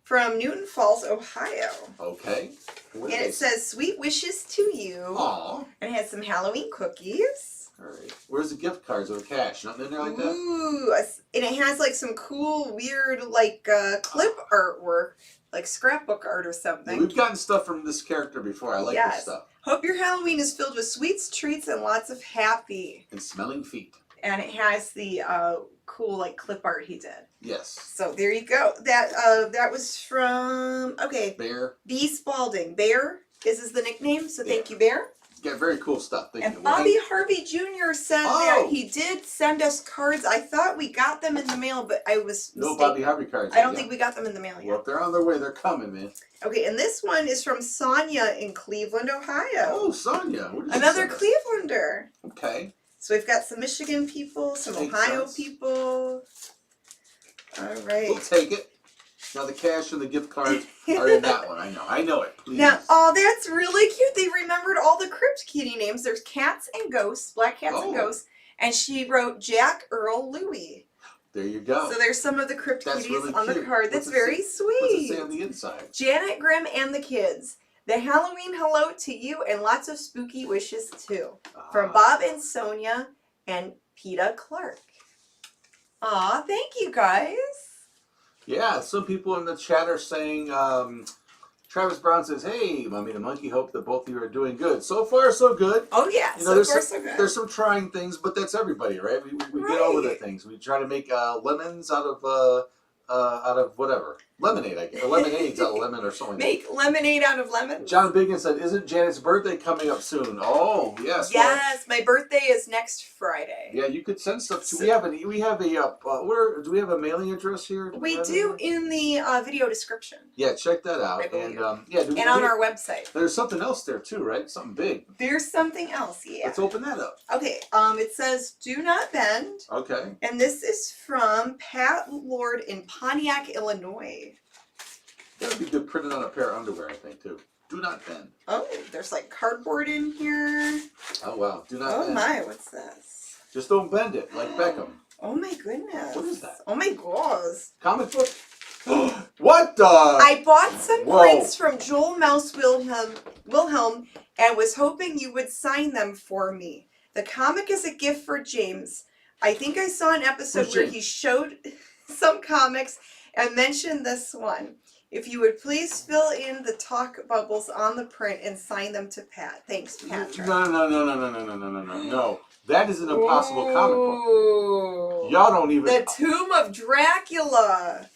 B: from Newton Falls, Ohio.
R: Okay.
B: And it says, sweet wishes to you.
R: Aww.
B: And it has some Halloween cookies.
R: All right. Where's the gift cards or the cash? Nothing in there like that?
B: Ooh. And it has like some cool, weird, clip artwork. Like scrapbook art or something.
R: Yeah, we've gotten stuff from this character before. I like this stuff.
B: Hope your Halloween is filled with sweets, treats, and lots of happy.
R: And smelling feet.
B: And it has the cool clip art he did.
R: Yes.
B: So there you go. That was from Bear. B. Spalding. Bear is the nickname. So thank you, Bear.
R: Yeah, very cool stuff. Thank you.
B: And Bobby Harvey Jr. said that he did send us cards. I thought we got them in the mail, but I was mistaken.
R: No Bobby Harvey cards.
B: I don't think we got them in the mail yet.
R: Well, if they're on their way, they're coming, man.
B: Okay, and this one is from Sonia in Cleveland, Ohio.
R: Oh, Sonia.
B: Another Clevelander.
R: Okay.
B: So we've got some Michigan people, some Ohio people. All right.
R: We'll take it. Now the cash and the gift cards are in that one. I know it. Please.
B: Now, oh, that's really cute. They remembered all the Crypt Kitty names. There's cats and ghosts, black cats and ghosts, and she wrote Jack, Earl, Louie.
R: There you go.
B: So there's some of the Crypt Kitties
R: really
B: on the
R: cute.
B: card. That's very sweet.
R: What's it say on the inside?
B: Janet Grimm and the kids. The Halloween hello to you and lots of spooky wishes too. From Bob and Sonia and PETA Clark. Aw, thank you guys.
R: Yeah, some people in the chat are saying, Travis Brown says, hey, Mummy and the Monkey, hope that both of you are doing good. So far, so good.
B: Oh, yeah,
R: so
B: good.
R: There's some trying things, but that's everybody, right? We get over the things. We try to make lemons out of whatever. Lemonade, I guess. Or lemonades out of lemon or something.
B: Make lemonade out of lemon.
R: John Biggin said, isn't Janet's birthday coming up soon? Oh, yes.
B: Yes, my birthday is next Friday.
R: Yeah, you could send stuff to. We have a do we have a mailing address here?
B: We do in the video description.
R: Yeah, check that out. And
B: and on our website.
R: There's something else there too, right? Something big.
B: There's something else, yeah.
R: Let's open that up.
B: Okay, it says "Do not bend."
R: Okay.
B: And this is from Pat Lord in Pontiac, Illinois.
R: That would be good printed on a pair of underwear, I think, too. Do not bend.
B: Oh, there's like cardboard in here.
R: Oh, wow. Do not bend.
B: Oh, my. What's this?
R: Just don't bend it, like Beckham.
B: Oh, my goodness.
R: What is that?
B: Oh, my gosh.
R: Comic book? What the?
B: I bought some prints from Joel Mouse Wilhelm and was hoping you would sign them for me. The comic is a gift for James. I think I saw an episode where he showed some comics and mentioned this one. If you would please fill in the talk bubbles on the print and sign them to Pat. Thanks, Patrick.
R: No. That is an impossible comic book. Y'all don't even...
B: The Tomb of Dracula.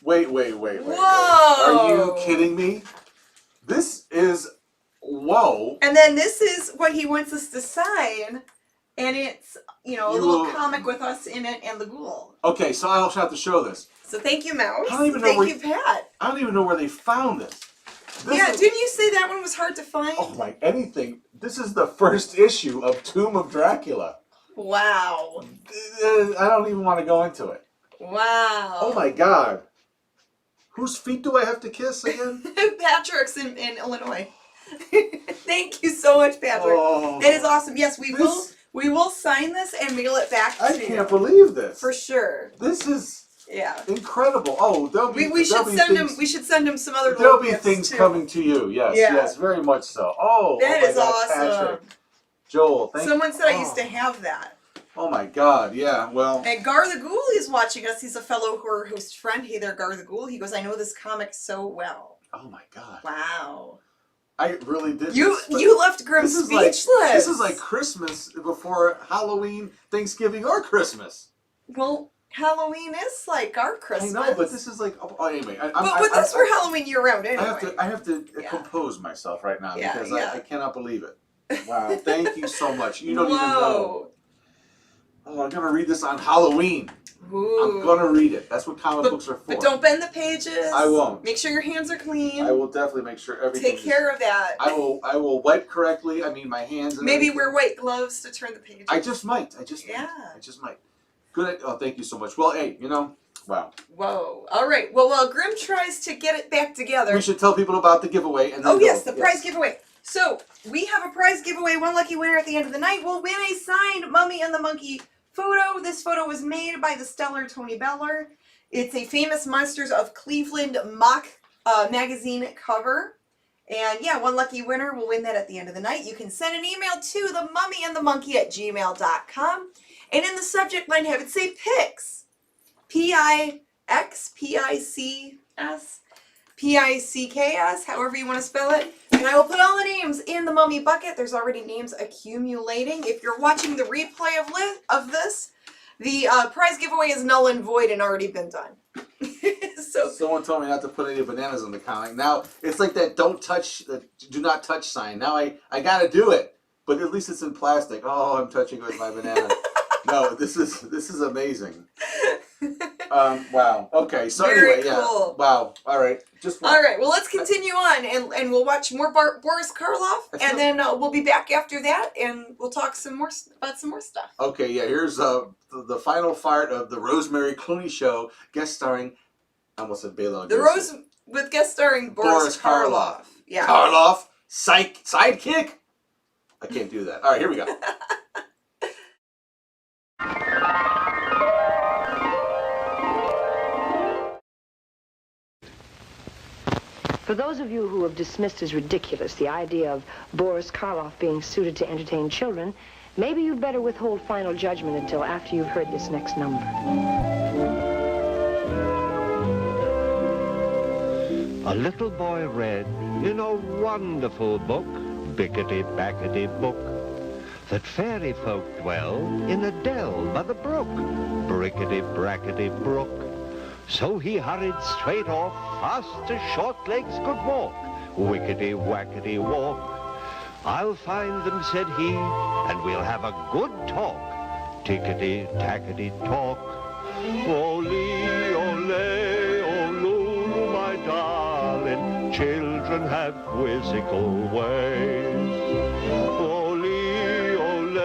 R: Wait.
B: Whoa.
R: Are you kidding me? This is... Whoa.
B: And then this is what he wants us to sign. And it's, a little comic with us in it and the ghoul.
R: Okay, so I'll have to show this.
B: So thank you, Mouse.
R: Thank
B: you, Pat.
R: I don't even know where they found this.
B: Didn't you say that one was hard to find?
R: Oh my, anything. This is the first issue of Tomb of Dracula.
B: Wow.
R: I don't even want to go into it.
B: Wow.
R: Oh my God. Whose feet do I have to kiss again?
B: Patrick's in Illinois. Thank you so much, Patrick. Oh, that is awesome. Yes, we will sign this and mail it back to you.
R: I can't believe this.
B: For sure.
R: This is incredible. Oh,
B: we should send him some other.
R: There'll be things coming to you. Yes, very much so. Oh,
B: that is awesome.
R: Patrick. Joel, thank you.
B: Someone said I used to have that.
R: Oh my God, yeah, well.
B: And Gar the Ghoul is watching us. He's a fellow horror host friend. Hey there, Gar the Ghoul. He goes, I know this comic so well.
R: Oh my God.
B: Wow.
R: I really did.
B: You left Grimm speechless.
R: This is like Christmas before Halloween, Thanksgiving, or Christmas.
B: Well, Halloween is like our Christmas.
R: I know, but this is like anyway.
B: But that's for Halloween year round anyway.
R: I have to compose myself right now because I cannot believe it. Wow, thank you so much. You don't even know. Oh, I'm gonna read this on Halloween. Ooh. I'm gonna read it. That's what comic books are for.
B: But don't bend the pages.
R: I won't.
B: Make sure your hands are clean.
R: I will definitely make sure everything.
B: Take care of that.
R: I will wipe correctly. I mean, my hands. And
B: maybe wear white gloves to turn the pages.
R: I just might. I just might. Good. Oh, thank you so much. Well, hey, wow.
B: Whoa. All right. Well, while Grimm tries to get it back together,
R: we should tell people about the giveaway. And then
B: yes, the prize giveaway. So we have a prize giveaway. One lucky winner at the end of the night will win a signed Mummy and the Monkey photo. This photo was made by the stellar Tony Beller. It's a famous Monsters of Cleveland mock magazine cover. And yeah, one lucky winner will win that at the end of the night. You can send an email to themummyandthemonkey@gmail.com. And in the subject line, have it say Pics. P-I-X, P-I-C-S, P-I-C-K-S, however you want to spell it. And I will put all the names in the mummy bucket. There's already names accumulating. If you're watching the replay of this, the prize giveaway is null and void and already been done. So
R: Someone told me not to put any bananas in the comic. Now it's like that do not touch sign. Now I gotta do it, but at least it's in plastic. Oh, I'm touching it with my banana. No, this is amazing. Wow. Okay. So
B: Very
R: anyway,
B: cool.
R: yeah. Wow. All right.
B: All right. Well, let's continue on, and we'll watch more Boris Karloff, and then we'll be back after that, and we'll talk about some more stuff.
R: Okay. Yeah. Here's the final part of the Rosemary Clooney Show, guest starring. I almost said Bela.
B: With guest starring Boris Karloff. Yeah.
R: Karloff, sidekick. I can't do that. All right. Here we go.
L: For those of you who have dismissed as ridiculous the idea of Boris Karloff being suited to entertain children, maybe you'd better withhold final judgment until after you've heard this next number.
M: A little boy read in a wonderful book, bickety-backety book, that fairy folk dwell in a dell by the brook, brickety-brackety brook. So he hurried straight off, fast as short legs could walk, wickety-wackety walk. I'll find them, said he, and we'll have a good talk, tickety-tackety talk. Ole, ole, ole, my darling, children have quizzical ways. Ole, ole,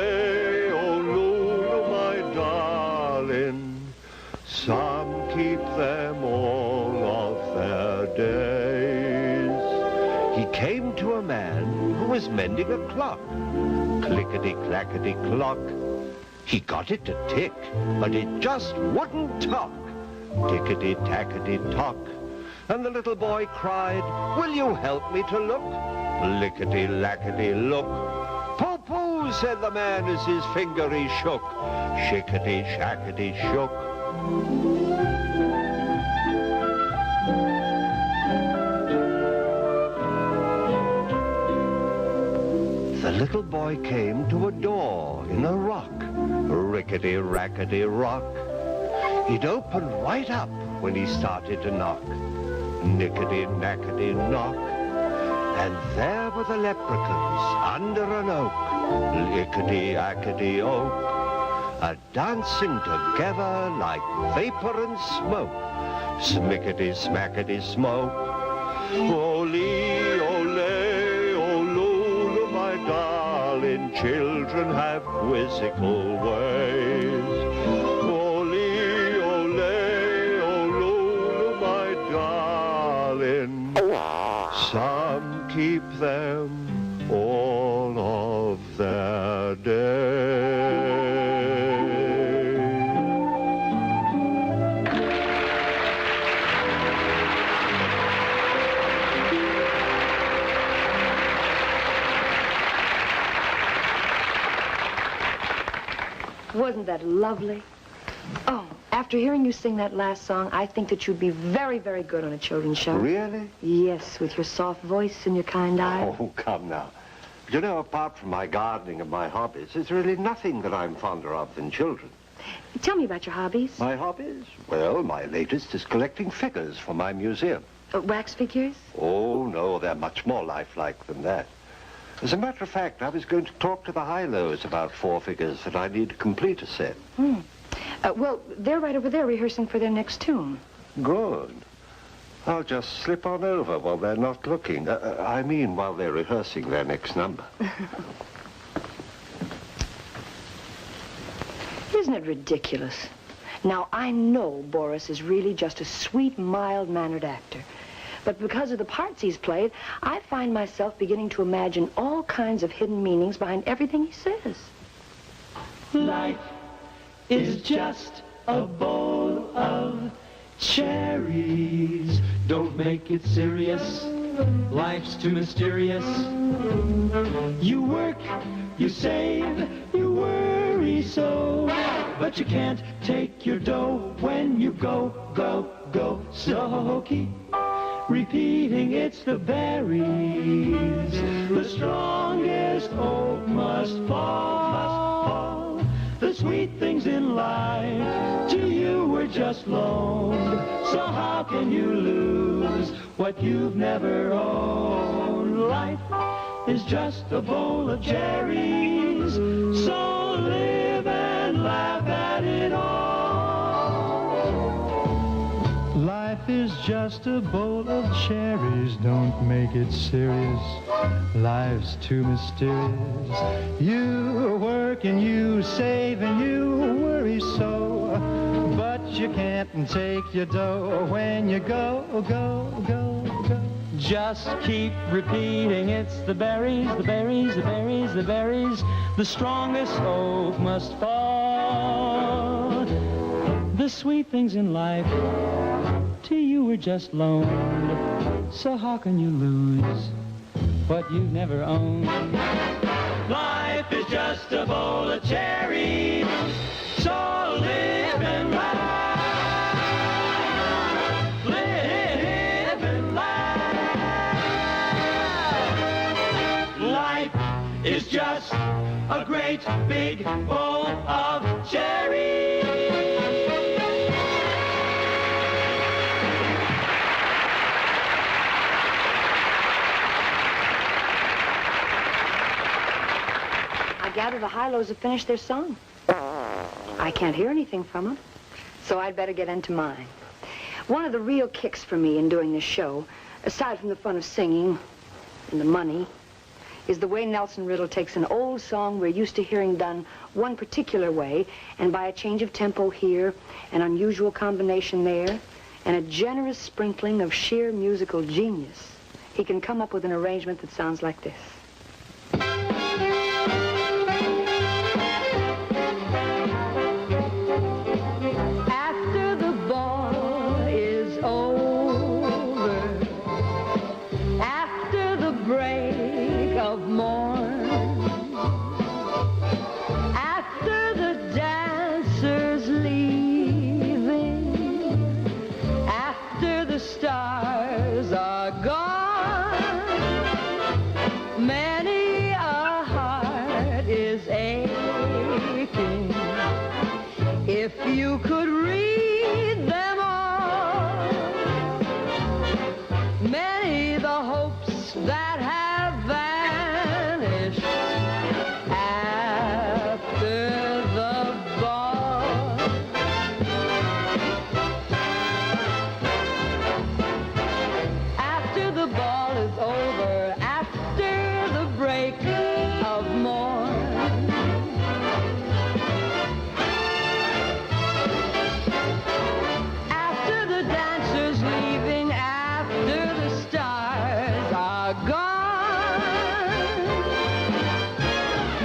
M: ole, my darling, some keep them all of their days. He came to a man who was mending a clock, clickety-clackety clock. He got it to tick, but it just wouldn't talk, tickety-tackety talk. And the little boy cried, will you help me to look? Lickety-lackety look. Pooh-pooh, said the man as his finger he shook, shickety-shackety shook. The little boy came to a door in a rock, rickety-rackety rock. He'd open right up when he started to knock, nickety-nackety knock. And there were the leprechauns under an oak, lickety-ackety oak, a-dancing together like vapor and smoke, smickety-smackety smoke. Ole, ole, ole, my darling, children have quizzical ways. Ole, ole, ole, my darling, some keep them all of their days.
L: Wasn't that lovely? Oh, after hearing you sing that last song, I think that you'd be very, very good on a children's show.
M: Really?
L: Yes, with your soft voice and your kind eyes.
M: Oh, come now. You know, apart from my gardening and my hobbies, there's really nothing that I'm fonder of than children.
L: Tell me about your hobbies.
M: My hobbies? Well, my latest is collecting figures for my museum.
L: Wax figures?
M: Oh, no, they're much more lifelike than that. As a matter of fact, I was going to talk to the high-lows about 4 figures that I need to complete a set.
L: Well, they're right over there rehearsing for their next tune.
M: Good. I'll just slip on over while they're not looking. I mean, while they're rehearsing their next number.
L: Isn't it ridiculous? Now, I know Boris is really just a sweet, mild-mannered actor. But because of the parts he's played, I find myself beginning to imagine all kinds of hidden meanings behind everything he says.
J: Life is just a bowl of cherries. Don't make it serious. Life's too mysterious. You work, you save, you worry so. But you can't take your dough when you go, go, go. So keep repeating, it's the berries. The strongest oak must fall. The sweet things in life to you were just loaned. So how can you lose what you've never owned? Life is just a bowl of cherries, so live and laugh at it all.
O: Life is just a bowl of cherries, don't make it serious. Life's too mysterious. You work and you save and you worry so, but you can't take your dough when you go, go, go, go.
J: Just keep repeating, it's the berries, the berries, the berries, the berries. The strongest oak must fall. The sweet things in life to you were just loaned. So how can you lose what you've never owned? Life is just a bowl of cherries, so live and laugh. Live and laugh. Life is just a great big bowl of cherries.
L: I gather the Hi-Los have finished their song. I can't hear anything from them, so I'd better get into mine. One of the real kicks for me in doing this show, aside from the fun of singing and the money, is the way Nelson Riddle takes an old song we're used to hearing done one particular way, and by a change of tempo here, an unusual combination there, and a generous sprinkling of sheer musical genius, he can come up with an arrangement that sounds like this.
K: After the ball is over, after the break of morn, after the dancers leaving, after the stars are gone, many a heart is aching. If you could read them all, many the hopes that have vanished after the ball. After the ball is over, after the break of morn, after the dancers leaving, after the stars are gone,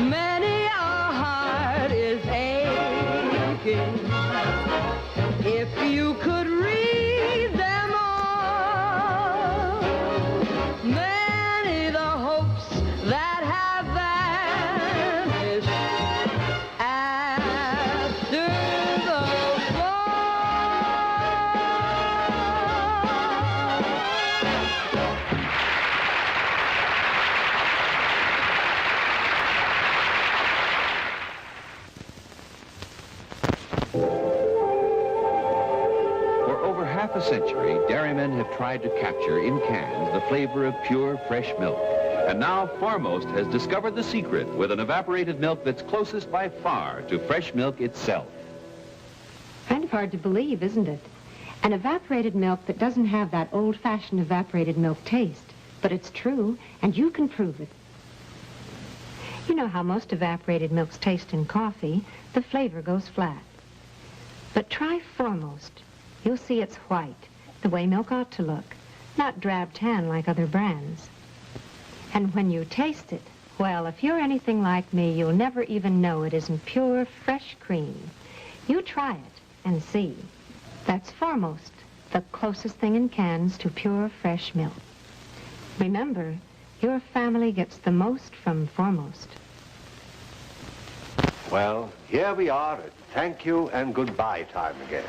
K: many a heart is aching. If you could read them all, many the hopes that have vanished after the
G: For over half a century, dairymen have tried to capture in cans the flavor of pure, fresh milk. And now Foremost has discovered the secret with an evaporated milk that's closest by far to fresh milk itself.
S: Kind of hard to believe, isn't it? An evaporated milk that doesn't have that old-fashioned evaporated milk taste. But it's true, and you can prove it. You know how most evaporated milks taste in coffee. The flavor goes flat. But try Foremost. You'll see it's white, the way milk ought to look, not drab tan like other brands. And when you taste it, well, if you're anything like me, you'll never even know it isn't pure, fresh cream. You try it and see. That's Foremost, the closest thing in cans to pure, fresh milk. Remember, your family gets the most from Foremost.
M: Well, here we are at thank you and goodbye time again.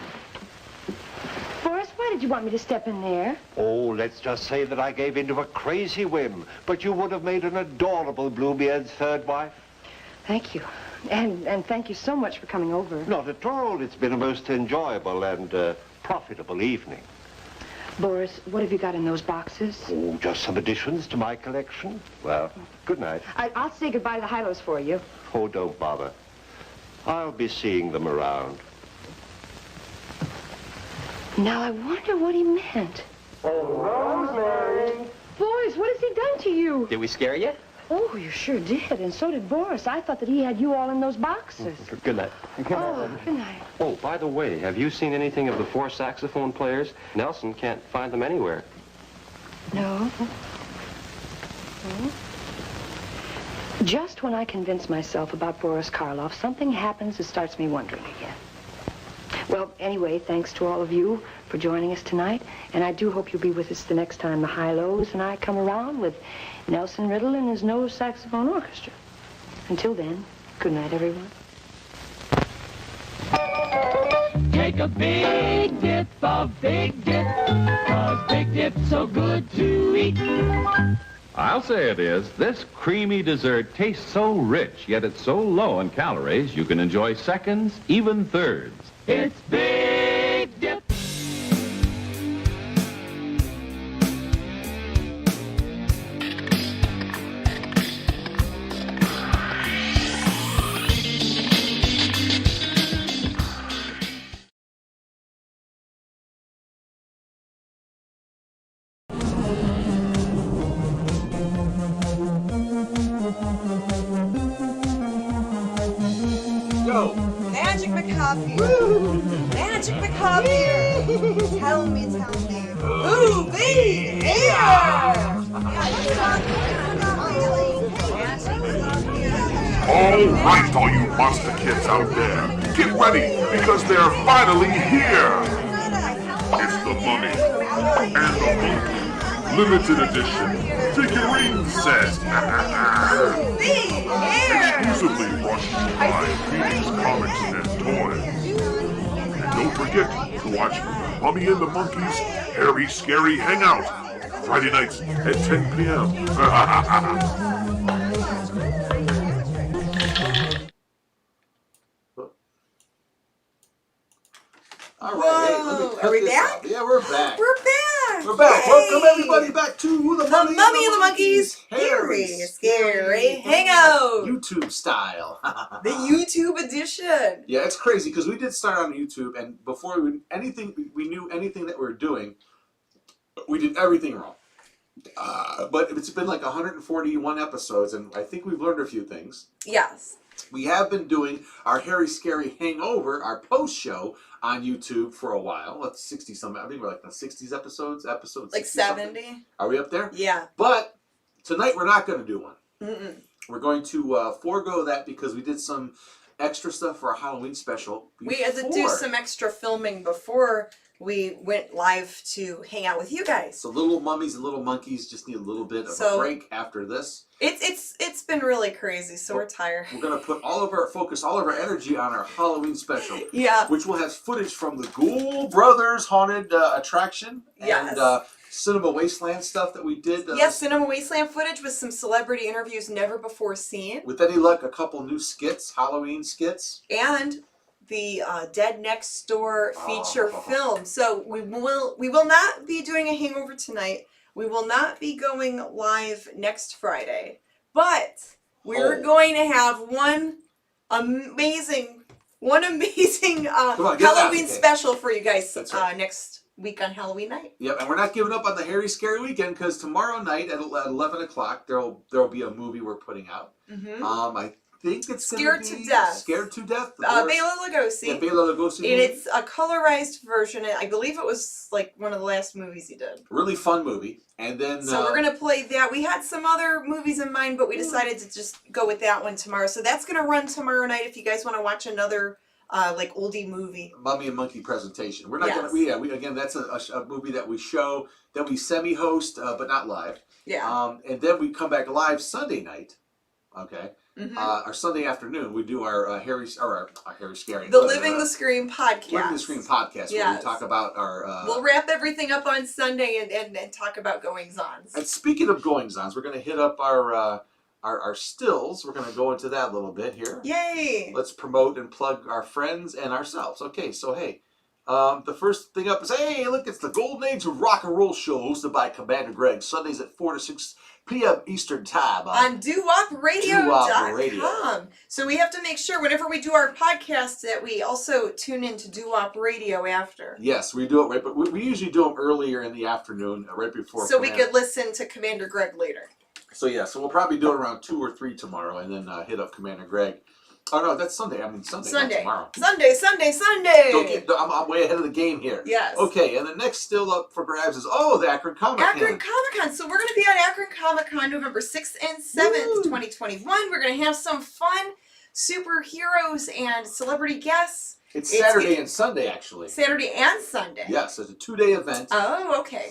L: Boris, why did you want me to step in there?
M: Oh, let's just say that I gave in to a crazy whim, but you would have made an adorable Bluebeard's third wife.
L: Thank you. And thank you so much for coming over.
M: Not at all. It's been a most enjoyable and profitable evening.
L: Boris, what have you got in those boxes?
M: Oh, just some additions to my collection. Well, good night.
L: I'll say goodbye to the Hilos for you.
M: Oh, don't bother. I'll be seeing them around.
L: Now, I wonder what he meant.
M: Oh, Rosemary!
L: Boys, what has he done to you?
P: Did we scare you?
L: Oh, you sure did, and so did Boris. I thought that he had you all in those boxes.
P: Good night.
L: Oh, good night.
P: Oh, by the way, have you seen anything of the 4 saxophone players? Nelson can't find them anywhere.
L: No. No. Just when I convince myself about Boris Karloff, something happens that starts me wondering again. Well, anyway, thanks to all of you for joining us tonight, and I do hope you'll be with us the next time the High-Lows and I come around with Nelson Riddle and his no saxophone orchestra. Until then, good night, everyone.
J: Take a big dip, 'cause big dip's so good to eat.
N: I'll say it is. This creamy dessert tastes so rich, yet it's so low in calories, you can enjoy seconds, even thirds.
J: It's Big Dip.
B: Magic McCopier. Magic McCopier. Tell me. Ooh, be here.
T: All right, all you monster kids out there, get ready because they're finally here. It's the Mummy and the Monkey limited edition figurine set. Exclusively brought to you by Phoenix Comics and Toys. And don't forget to watch Mummy and the Monkey's Hairy Scary Hangout Friday nights at 10 p.m.
R: All right, hey, let me cut
B: Are we
R: this
B: back?
R: off. Yeah, we're back.
B: We're back.
R: We're back.
B: Hey.
R: Welcome everybody back to the Mummy
B: and the Monkey's Hairy Scary Hangout.
R: YouTube style.
B: The YouTube edition.
R: Yeah, it's crazy because we did start on YouTube, and before we knew anything that we were doing, we did everything wrong. But it's been like 141 episodes, and I think we've learned a few things.
B: Yes.
R: We have been doing our Hairy Scary Hangover, our post show on YouTube for a while. That's 60 something. I think we're like the 60s episodes.
B: Like 70.
R: Something. Are we up there?
B: Yeah.
R: But tonight we're not going to do one.
B: Mm-mm.
R: We're going to forego that because we did some extra stuff for our Halloween special.
B: We had to do some extra filming before we went live to hang out with you guys.
R: So little mummies and little monkeys just need a little bit of a break after this.
B: It's been really crazy, so we're tired.
R: We're gonna put all of our energy on our Halloween special.
B: Yeah.
R: Which will have footage from the Ghoul Brothers haunted attraction and Cinema Wasteland stuff that we did.
B: Yes, Cinema Wasteland footage with some celebrity interviews never before seen.
R: With any luck, a couple new skits, Halloween skits.
B: And the Dead Next Door feature film. So we will not be doing a hangover tonight. We will not be going live next Friday. But we're going to have one amazing Halloween special for you guys next week on Halloween night.
R: Yep, and we're not giving up on the Hairy Scary Weekend because tomorrow night at 11 o'clock there'll be a movie we're putting out.
B: Mm-hmm.
R: I think it's
B: Scared to Death.
R: Scared to Death.
B: Bela Lugosi.
R: Yeah, Bela Lugosi.
B: And it's a colorized version. I believe it was like one of the last movies he did.
R: Really fun movie. And then
B: so we're gonna play that. We had some other movies in mind, but we decided to just go with that one tomorrow. So that's gonna run tomorrow night. If you guys want to watch another like oldie movie,
R: Mummy and Monkey presentation. We're not gonna. We again. That's a movie that we show, that we semi-host, but not live.
B: Yeah.
R: And then we come back live Sunday night. Okay.
B: Mm-hmm.
R: Our Sunday afternoon, we do our Hairy Scary.
B: The Living the Scream podcast.
R: Living the Scream podcast, where we talk about our.
B: We'll wrap everything up on Sunday and talk about goings-ons.
R: And speaking of goings-ons, we're going to hit up our our stills. We're going to go into that a little bit here.
B: Yay!
R: Let's promote and plug our friends and ourselves. Okay, so hey, the first thing up is, hey, look, it's the Golden Age of Rock and Roll show hosted by Commander Greg, Sundays at 4 to 6 p.m. Eastern Time.
B: On doowopradio.com.
R: Radio.
B: So we have to make sure whenever we do our podcast that we also tune into Doo-Wop Radio after.
R: Yes, we do it right, but we usually do them earlier in the afternoon, right before.
B: So we could listen to Commander Greg later.
R: So yeah, so we'll probably do it around 2 or 3 tomorrow, and then hit up Commander Greg. Oh no, that's Sunday. I mean Sunday. Not tomorrow.
B: Sunday.
R: I'm way ahead of the game here.
B: Yes.
R: Okay, and the next still up for grabs is the Akron Comic Con.
B: Akron Comic Con. So we're going to be at Akron Comic Con November 6th and 7th, 2021. We're going to have some fun superheroes and celebrity guests.
R: It's Saturday and Sunday, actually.
B: Saturday and Sunday.
R: Yes, it's a 2-day event.
B: Oh, okay.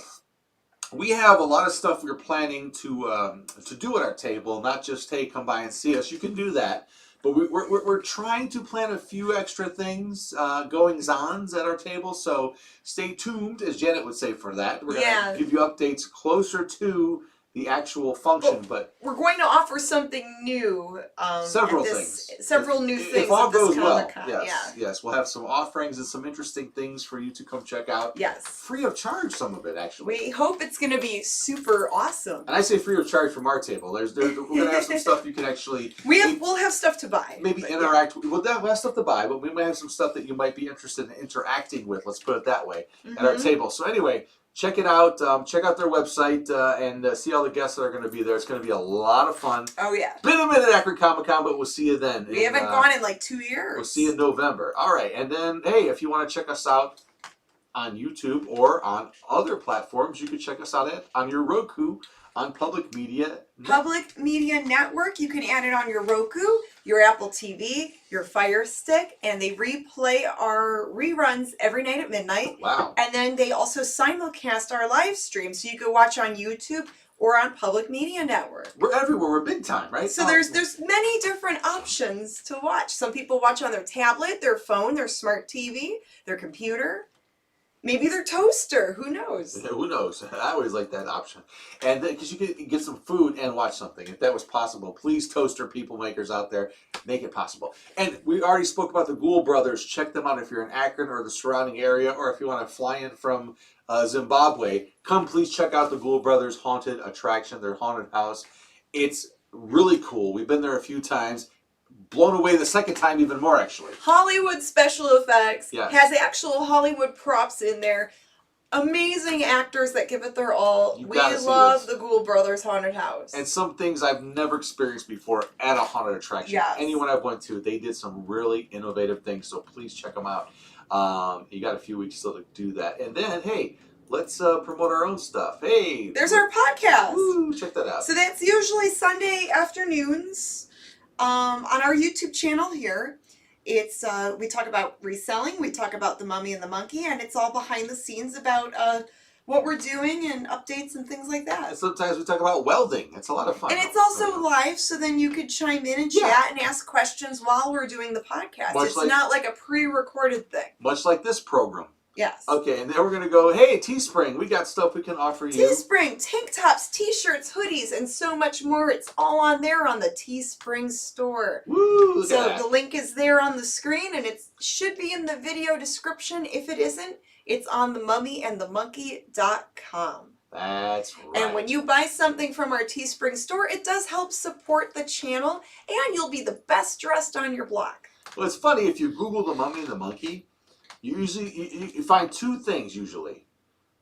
R: We have a lot of stuff we're planning to do at our table. Not just, hey, come by and see us. You can do that. But we're trying to plan a few extra things, goings-ons at our table, so stay tuned, as Janet would say, for that. We're going to give you updates closer to the actual function, but
B: we're going to offer something new.
R: Several things.
B: Several new things.
R: If all goes well,
B: yes,
R: yes, we'll have some offerings and some interesting things for you to come check out.
B: Yes,
R: free of charge, some of it actually.
B: We hope it's going to be super awesome.
R: And I say free of charge from our table. We're going to have some stuff you can actually.
B: We'll have stuff to buy.
R: Maybe interact. We'll have stuff to buy, but we might have some stuff that you might be interested in interacting with. Let's put it that way at our table. So anyway. Check it out. Check out their website and see all the guests that are going to be there. It's going to be a lot of fun.
B: Oh, yeah.
R: Been a minute at Akron Comic Con, but we'll see you then.
B: We haven't gone in like 2 years.
R: We'll see you in November. All right. And then, hey, if you want to check us out on YouTube or on other platforms, you can check us out on your Roku on Public Media.
B: Public Media Network. You can add it on your Roku, your Apple TV, your Fire Stick, and they replay our reruns every night at midnight.
R: Wow.
B: And then they also simulcast our live stream, so you can watch on YouTube or on Public Media Network.
R: We're everywhere. We're big time, right?
B: So there's many different options to watch. Some people watch on their tablet, their phone, their smart TV, their computer. Maybe their toaster. Who knows?
R: Yeah, who knows? I always like that option. And because you can get some food and watch something. If that was possible, please, toaster people makers out there, make it possible. And we already spoke about the Ghoul Brothers. Check them out if you're in Akron or the surrounding area, or if you want to fly in from Zimbabwe. Come, please check out the Ghoul Brothers haunted attraction, their haunted house. It's really cool. We've been there a few times. Blown away the second time even more, actually.
B: Hollywood special effects.
R: Yes.
B: Has actual Hollywood props in there. Amazing actors that give it their all. We love the Ghoul Brothers Haunted House.
R: And some things I've never experienced before at a haunted attraction.
B: Yes.
R: Anyone I've went to, they did some really innovative things, so please check them out. You got a few weeks still to do that. And then, hey, let's promote our own stuff. Hey!
B: There's our podcast.
R: Woo, check that out.
B: So that's usually Sunday afternoons. On our YouTube channel here, it's we talk about reselling, we talk about the Mummy and the Monkey, and it's all behind the scenes about what we're doing and updates and things like that.
R: And sometimes we talk about welding. It's a lot of fun.
B: And it's also live, so then you could chime in and chat and ask questions while we're doing the podcast. It's not like a pre-recorded thing.
R: Much like this program.
B: Yes.
R: Okay, and then we're going to go, hey, Teespring, we got stuff we can offer you.
B: Teespring, tank tops, t-shirts, hoodies, and so much more. It's all on there on the Teespring store.
R: Woo, look
B: so
R: at that.
B: The link is there on the screen, and it should be in the video description. If it isn't, it's on the MummyAndMonkey.com.
R: That's right.
B: And when you buy something from our Teespring store, it does help support the channel, and you'll be the best dressed on your block.
R: Well, it's funny, if you Google the Mummy and the Monkey, you find two things usually.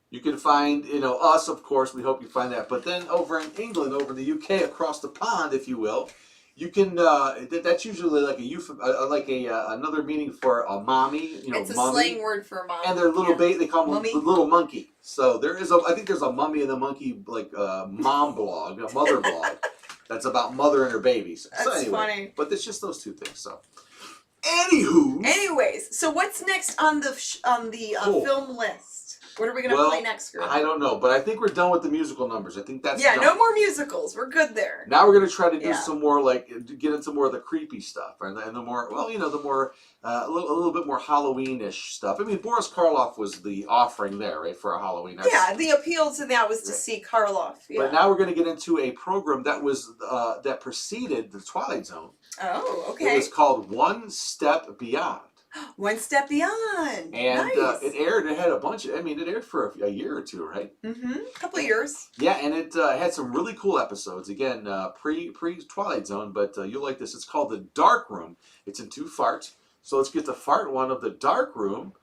R: You can find, us, of course. We hope you find that. But then over in England, over in the UK, across the pond, if you will, you can. That's usually like another meaning for a mommy.
B: It's a
R: mummy.
B: slang word for mommy.
R: And their little baby, they call them the little monkey. So I think there's a Mummy and the Monkey mom blog, a mother blog, that's about mother and her babies.
B: That's funny.
R: But it's just those two things. So. Anyways,
B: so what's next on the film list? What are we going to play next, girl?
R: I don't know, but I think we're done with the musical numbers. I think that's
B: Yeah,
R: done.
B: no more musicals. We're good there.
R: Now we're going to try to do some more, get into more of the creepy stuff, and the more, the more, a little bit more Halloween-ish stuff. I mean, Boris Karloff was the offering there, right, for a Halloween.
B: Yeah, the appeal to that was to see Karloff. Yeah.
R: But now we're going to get into a program that was that preceded the Twilight Zone.
B: Oh, okay.
R: It was called One Step Beyond.
B: One Step Beyond.
R: And
B: nice.
R: it had a bunch of, it aired for a year or two, right?
B: Mm-hmm. A couple of years.
R: Yeah, and it had some really cool episodes. Again, pre-Twilight Zone, but you'll like this. It's called The Dark Room. It's in 2 farts. So let's get the fart one of The Dark Room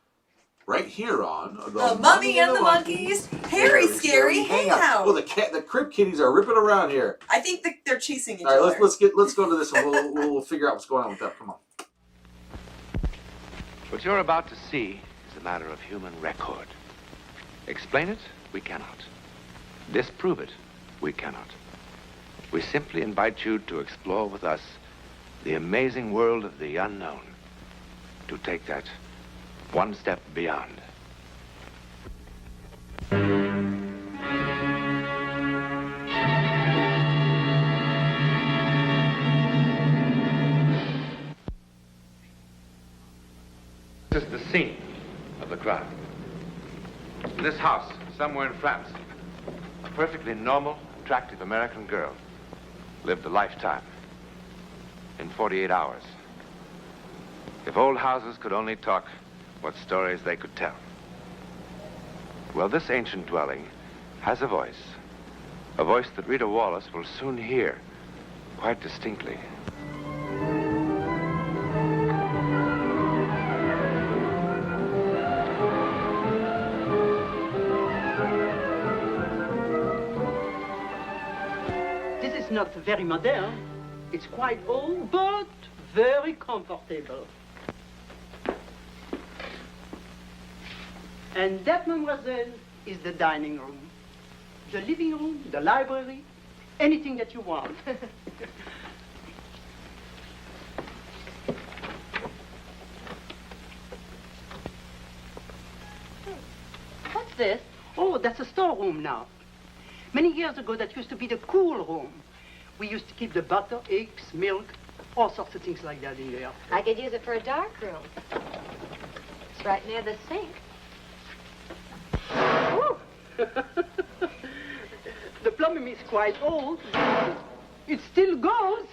R: right here on
B: the Mummy and the Monkeys Hairy Scary Hangout.
R: Well, the crib kitties are ripping around here.
B: I think they're chasing each other.
R: All right, let's go to this one. We'll figure out what's going on with that. Come on.
U: What you're about to see is a matter of human record. Explain it? We cannot. Disprove it? We cannot. We simply invite you to explore with us the amazing world of the unknown, to take that one step beyond. This is the scene of the crime. In this house, somewhere in France, a perfectly normal, attractive American girl lived a lifetime in 48 hours. If old houses could only talk, what stories they could tell. Well, this ancient dwelling has a voice that Rita Wallace will soon hear quite distinctly.
V: Not very modern. It's quite old, but very comfortable. And that, mademoiselle, is the dining room. The living room, the library, anything that you want. What's this? Oh, that's a storeroom now. Many years ago, that used to be the cool room. We used to keep the butter, eggs, milk, all sorts of things like that in there.
S: I could use it for a dark room. It's right near the sink.
V: The plumbing is quite old. It still goes.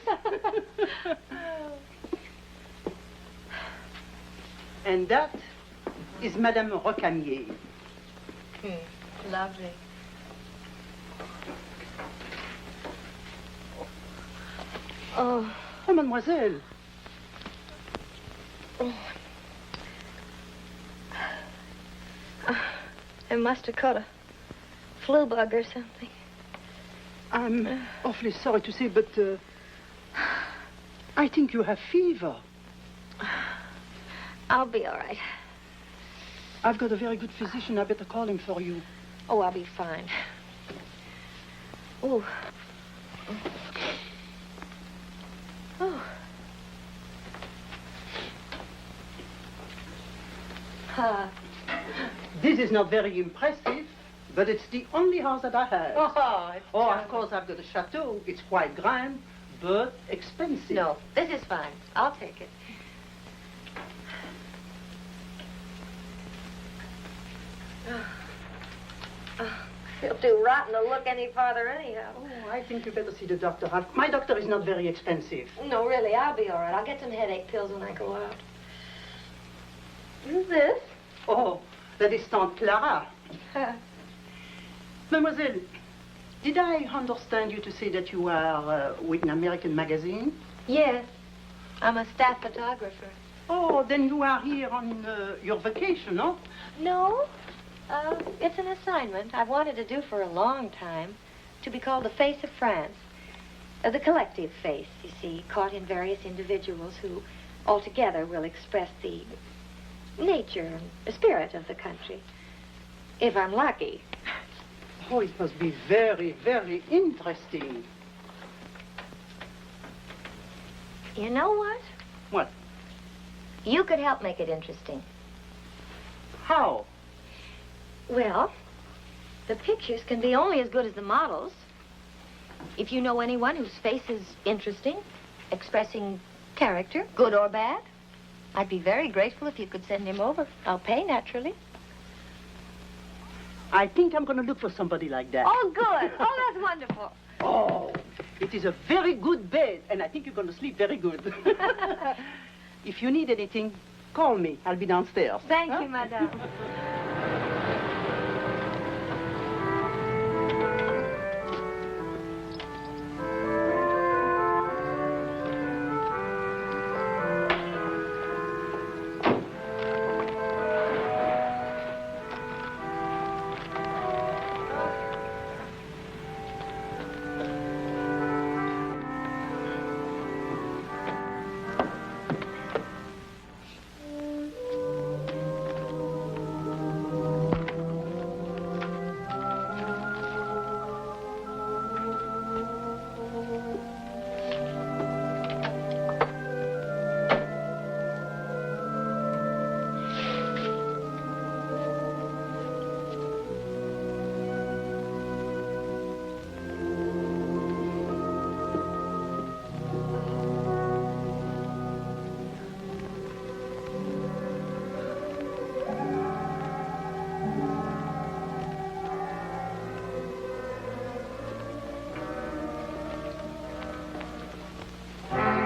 V: And that is Madame Rocamier.
S: Lovely.
V: Oh, mademoiselle.
L: Oh. I must have caught a flu bug or something.
V: I'm awfully sorry to say, but I think you have fever.
L: I'll be all right.
V: I've got a very good physician. I better call him for you.
L: Oh, I'll be fine. Ooh. Oh.
V: This is not very impressive, but it's the only house that I have. Oh, of course, I've got a chateau. It's quite grand, but expensive.
S: No, this is fine. I'll take it.
L: It'll do rotten to look any farther anyhow.
V: Oh, I think you better see the doctor. My doctor is not very expensive.
L: No, really, I'll be all right. I'll get some headache pills when I go out. Who's this?
V: Oh, that is Tante Clara. Mademoiselle, did I understand you to say that you are with an American magazine?
S: Yes. I'm a staff photographer.
V: Oh, then you are here on your vacation, no?
S: No. It's an assignment I've wanted to do for a long time, to be called the Face of France. The collective face, you see, caught in various individuals who altogether will express the nature and the spirit of the country. If I'm lucky.
V: Oh, it must be very, very interesting.
S: You know what?
V: What?
S: You could help make it interesting.
V: How?
S: Well, the pictures can be only as good as the models. If you know anyone whose face is interesting, expressing character, good or bad, I'd be very grateful if you could send him over. I'll pay, naturally.
V: I think I'm going to look for somebody like that.
S: Oh, good. Oh, that's wonderful.
V: Oh, it is a very good bed, and I think you're going to sleep very good. If you need anything, call me. I'll be downstairs.
S: Thank you, madame.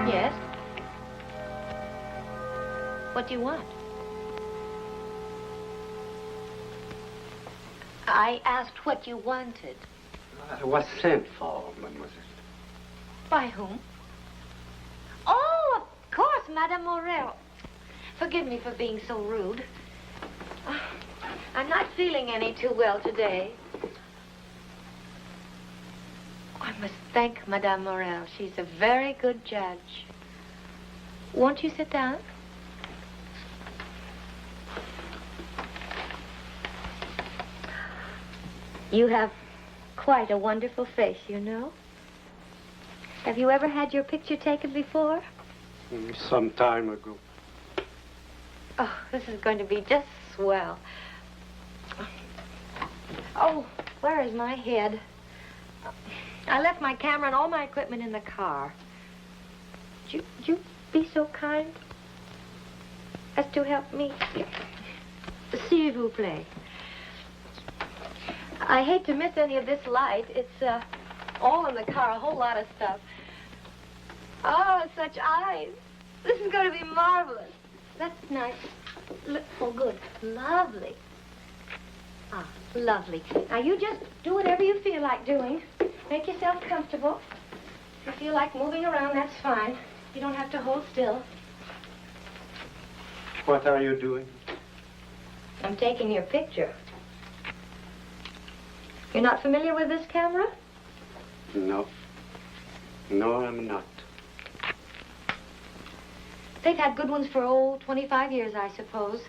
S: Yes? What do you want? I asked what you wanted.
P: I was sent for, mademoiselle.
S: By whom? Oh, of course, Madame Morel. Forgive me for being so rude. I'm not feeling any too well today. I must thank Madame Morel. She's a very good judge. Won't you sit down? You have quite a wonderful face, you know. Have you ever had your picture taken before?
P: Some time ago.
S: Oh, this is going to be just swell. Oh, where is my head? I left my camera and all my equipment in the car. Would you be so kind as to help me? S'il vous plaît. I hate to miss any of this light. It's all in the car, a whole lot of stuff. Oh, such eyes. This is going to be marvelous. That's nice. Oh, good. Lovely. Ah, lovely. Now, you just do whatever you feel like doing. Make yourself comfortable. If you feel like moving around, that's fine. You don't have to hold still.
P: What are you doing?
S: I'm taking your picture. You're not familiar with this camera?
P: No. No, I'm not.
S: They've had good ones for, 25 years, I suppose.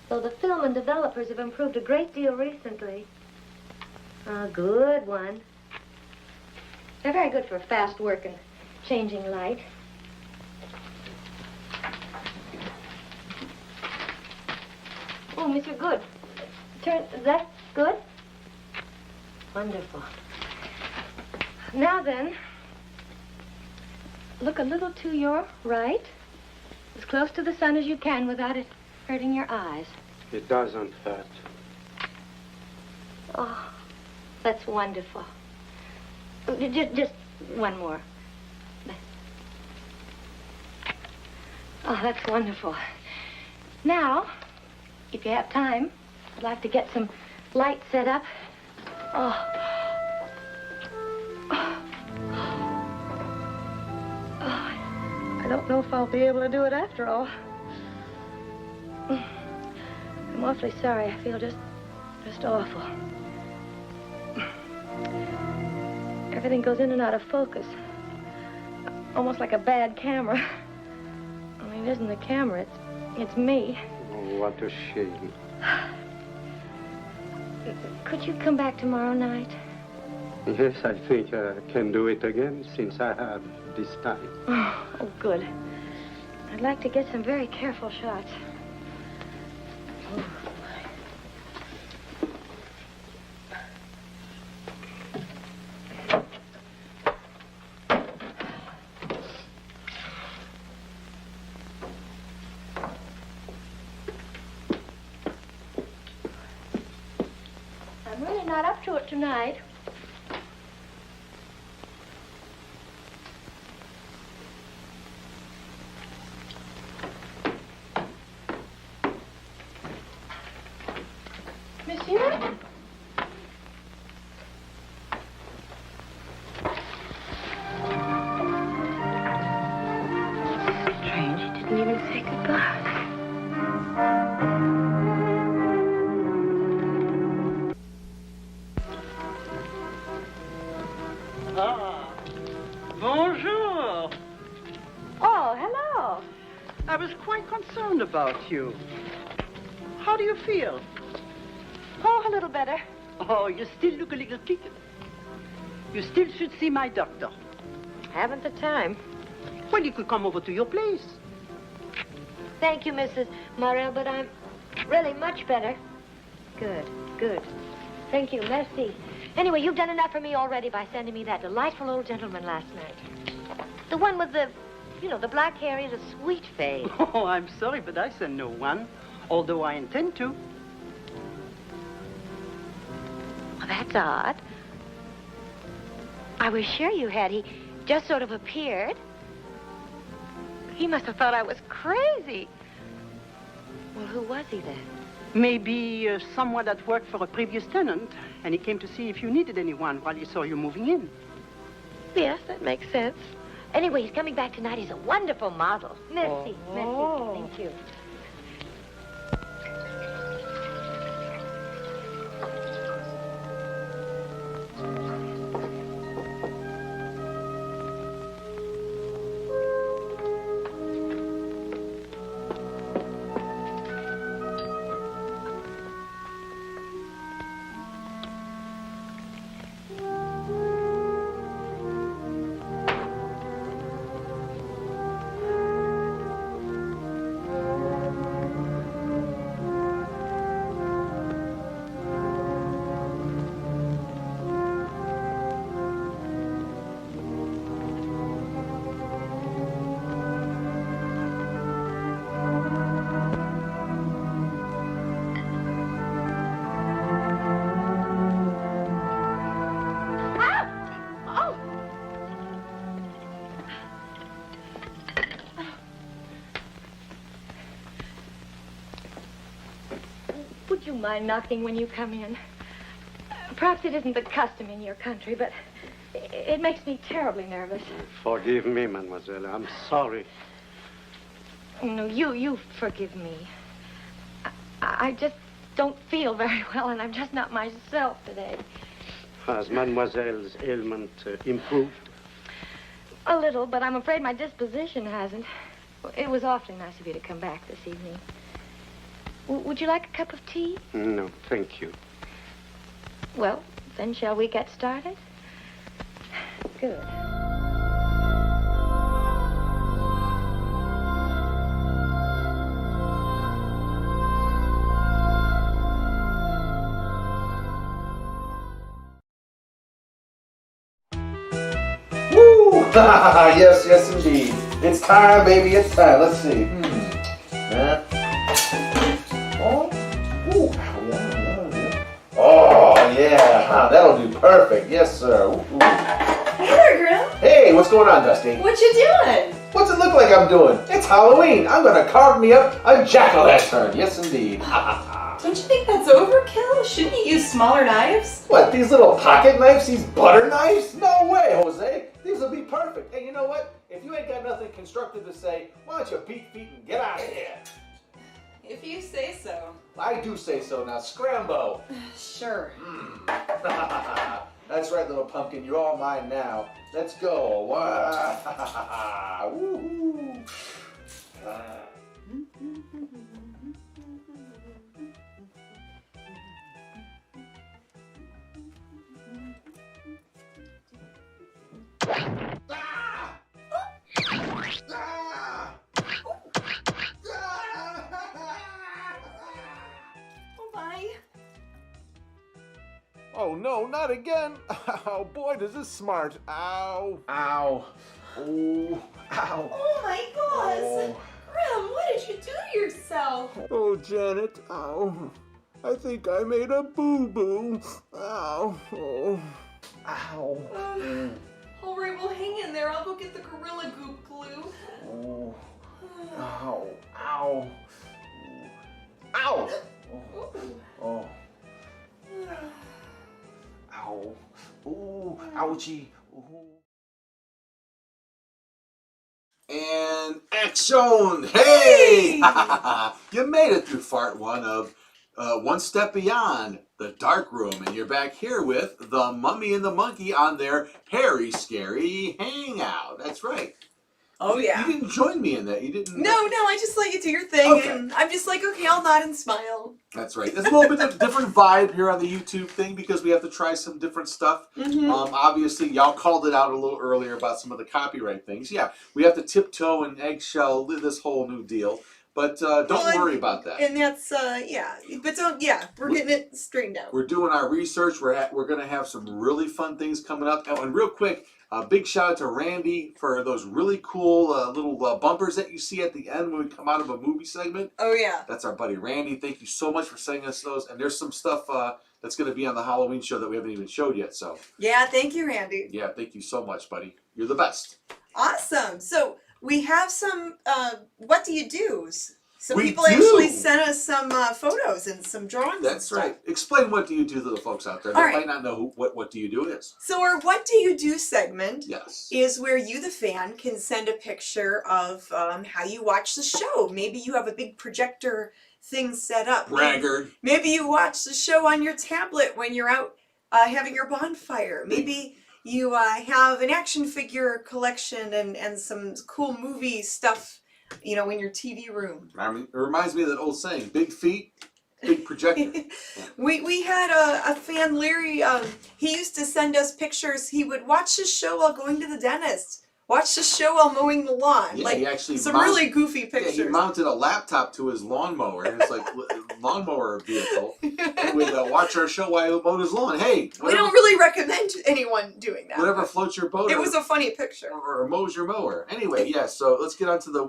S: Though the film and developers have improved a great deal recently. A good one. They're very good for fast work and changing light. Oh, Monsieur Good. That's good? Wonderful. Now then, look a little to your right. As close to the sun as you can without it hurting your eyes.
P: It doesn't hurt.
S: Oh, that's wonderful. Just one more. Oh, that's wonderful. Now, if you have time, I'd like to get some light set up. Oh. I don't know if I'll be able to do it after all. I'm awfully sorry. I feel just awful. Everything goes in and out of focus. Almost like a bad camera. I mean, it isn't the camera, it's me.
P: Oh, what a shame.
S: Could you come back tomorrow night?
P: Yes, I think I can do it again since I have this time.
S: Oh, good. I'd like to get some very careful shots.
L: not up to it tonight. Monsieur? Strange, he didn't even say goodbye.
V: Ah, bonjour.
L: Oh, hello.
V: I was quite concerned about you. How do you feel?
L: Oh, a little better.
V: Oh, you still look a little ticked. You still should see my doctor.
L: Haven't the time.
V: Well, you could come over to your place.
L: Thank you, Mrs. Morel, but I'm really much better. Good, good. Thank you, merci. Anyway, you've done enough for me already by sending me that delightful old gentleman last night. The one with the, you know, the black hair. He's a sweet face.
V: Oh, I'm sorry, but I send no one, although I intend to.
L: Well, that's odd. I was sure you had. He just sort of appeared. He must have thought I was crazy. Well, who was he then?
V: Maybe someone that worked for a previous tenant, and he came to see if you needed anyone while he saw you moving in.
L: Yes, that makes sense. Anyway, he's coming back tonight. He's a wonderful model. Merci, merci. Thank you. Would you mind knocking when you come in? Perhaps it isn't the custom in your country, but it makes me terribly nervous.
C: Forgive me, mademoiselle. I'm sorry.
L: No, you forgive me. I just don't feel very well, and I'm just not myself today.
C: Has mademoiselle's ailment improved?
L: A little, but I'm afraid my disposition hasn't. It was awfully nice of you to come back this evening. Would you like a cup of tea?
C: No, thank you.
L: Well, then shall we get started? Good.
D: Woo! Yes, yes, indeed. It's time, baby. It's time. Let's see. Oh, yeah. That'll do perfect. Yes, sir. Ooh.
B: Hey there, Grimm.
D: Hey, what's going on, Dusty?
B: What you doing?
D: What's it look like I'm doing? It's Halloween. I'm going to carve me up a jack-o'-lantern. Yes, indeed.
B: Don't you think that's overkill? Shouldn't you use smaller knives?
D: What, these little pocket knives? These butter knives? No way, Jose. These will be perfect. Hey, you know what? If you ain't got nothing constructive to say, why don't you beat feet and get out of here?
B: If you say so.
D: I do say so. Now, scrambo.
B: Sure.
D: That's right, little pumpkin. You're all mine now. Let's go. Woo-hoo. Oh no, not again! Oh boy, does this smart. Ow. Ow. Oh. Ow.
B: Oh my gosh!
D: Oh.
B: Grimm, what did you do to yourself?
D: Oh, Janet. Ow. I think I made a boo-boo. Ow. Oh. Ow.
B: All right, well, hang in there. I'll go get the Gorilla Goop glue.
D: Oh. Ow. Ow. Ow. Oh. Ow. Ooh. Ouchie. Ooh. And action! Hey! You made it through Fart 1 of One Step Beyond the Dark Room, and you're back here with the Mummy and the Monkey on their Hairy Scary Hangout. That's right.
B: Oh, yeah.
D: You didn't join me in that. You didn't.
B: No, I just let you do your thing, and I'm just like, okay, I'll nod and smile.
D: That's right. There's a little bit of different vibe here on the YouTube thing because we have to try some different stuff. Obviously, y'all called it out a little earlier about some of the copyright things. Yeah, we have to tiptoe and eggshell this whole new deal. But don't worry about that.
B: And that's, yeah. But we're getting it straightened out.
D: We're doing our research. We're going to have some really fun things coming up. Oh, and real quick, a big shout out to Randy for those really cool little bumpers that you see at the end when we come out of a movie segment.
B: Oh, yeah.
D: That's our buddy Randy. Thank you so much for sending us those. And there's some stuff that's going to be on the Halloween show that we haven't even showed yet. So
B: yeah, thank you, Randy.
D: Yeah, thank you so much, buddy. You're the best.
B: Awesome. So we have some what do you do's. Some
D: We
B: people
D: do.
B: actually sent us some photos and some drawings.
D: That's right. Explain what do you do to the folks out there that might not know what do you do is.
B: So our What Do You Do segment
D: Yes.
B: is where you, the fan, can send a picture of how you watch the show. Maybe you have a big projector thing set up.
D: Braggart.
B: Maybe you watch the show on your tablet when you're out having your bonfire. Maybe you have an action figure collection and some cool movie stuff, you know, in your TV room.
D: I mean, it reminds me of that old saying, big feet, big projector.
B: We had a fan, Larry, he used to send us pictures. He would watch the show while going to the dentist. Watch the show while mowing the lawn.
D: Yeah,
B: like
D: he actually
B: some really goofy pictures.
D: Yeah, he mounted a laptop to his lawnmower. It's like lawnmower vehicle. And we'd watch our show while he mowed his lawn. Hey,
B: we don't really recommend anyone doing that.
D: Whatever floats your boat.
B: It was a funny picture.
D: Or mows your mower. Anyway, yeah. So let's get on to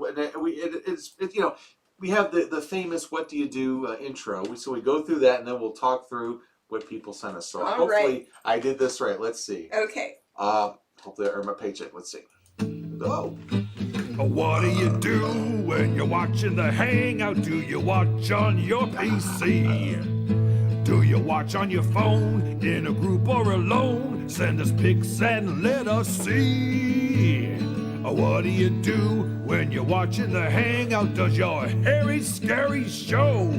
D: we have the famous "What Do You Do" intro. So we go through that and then we'll talk through what people sent us. So hopefully I did this right. Let's see.
B: Okay.
D: Hopefully I earned my paycheck. Let's see. Oh.
A: What do you do when you're watching the Hangout? Do you watch on your PC? Do you watch on your phone, in a group or alone? Send us pics and let us see. What do you do when you're watching the Hangout? Does your Hairy Scary show?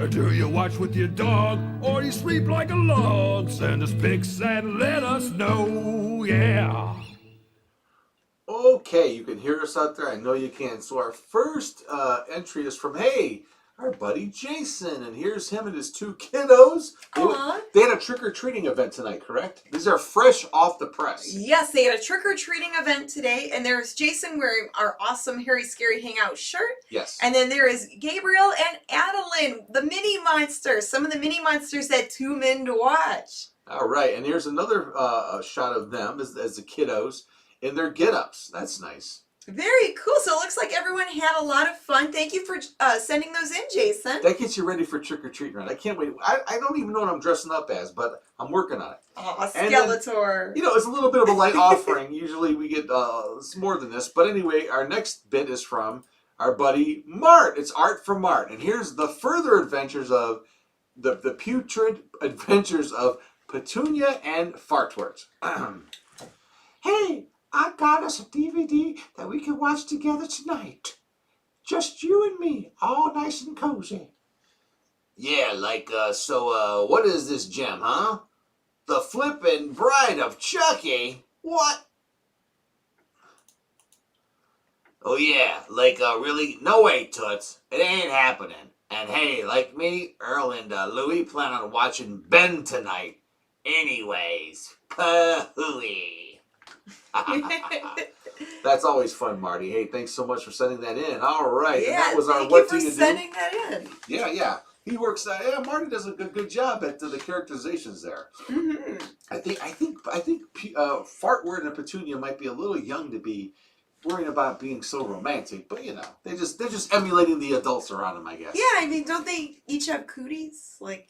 A: Do you watch with your dog or you sleep like a log? Send us pics and let us know, yeah.
D: Okay, you can hear us out there. I know you can. So our first entry is from, our buddy Jason. And here's him and his two kiddos. They had a trick-or-treating event tonight, correct? These are fresh off the press.
B: Yes, they had a trick-or-treating event today. And there's Jason wearing our awesome Hairy Scary Hangout shirt.
D: Yes.
B: And then there is Gabriel and Adeline, the mini monsters. Some of the mini monsters that tune in to watch.
D: All right, and here's another shot of them as the kiddos in their get-ups. That's nice.
B: Very cool. So it looks like everyone had a lot of fun. Thank you for sending those in, Jason.
D: That gets you ready for trick-or-treating, right? I can't wait. I don't even know what I'm dressing up as, but I'm working on it.
B: Oh, Skeletor.
D: Then, it's a little bit of a light offering. Usually we get more than this. But anyway, our next bit is from our buddy Mart. It's art from Mart. And here's the further adventures of the putrid adventures of Petunia and Fartwort. Hey, I got us a DVD that we can watch together tonight. Just you and me, all nice and cozy. Yeah, so what is this gem, huh? The Flippin' Bride of Chucky? What? Oh yeah, really? No way, Toots. It ain't happening. And hey, like me, Earl and Louie plan on watching Ben tonight. Anyways, pahooey. That's always fun, Marty. Hey, thanks so much for sending that in. All right.
B: Yeah,
D: and that was our
B: thank
D: What
B: you for
D: Do You Do?
B: sending that in.
D: Yeah. He works. Marty does a good job at the characterizations there.
B: Mm-hmm.
D: I think Fartwort and Petunia might be a little young to be
R: worrying about being so romantic, but you know, they're just emulating the adults around them, I guess.
B: Yeah, I mean, don't they each have cooties? Like,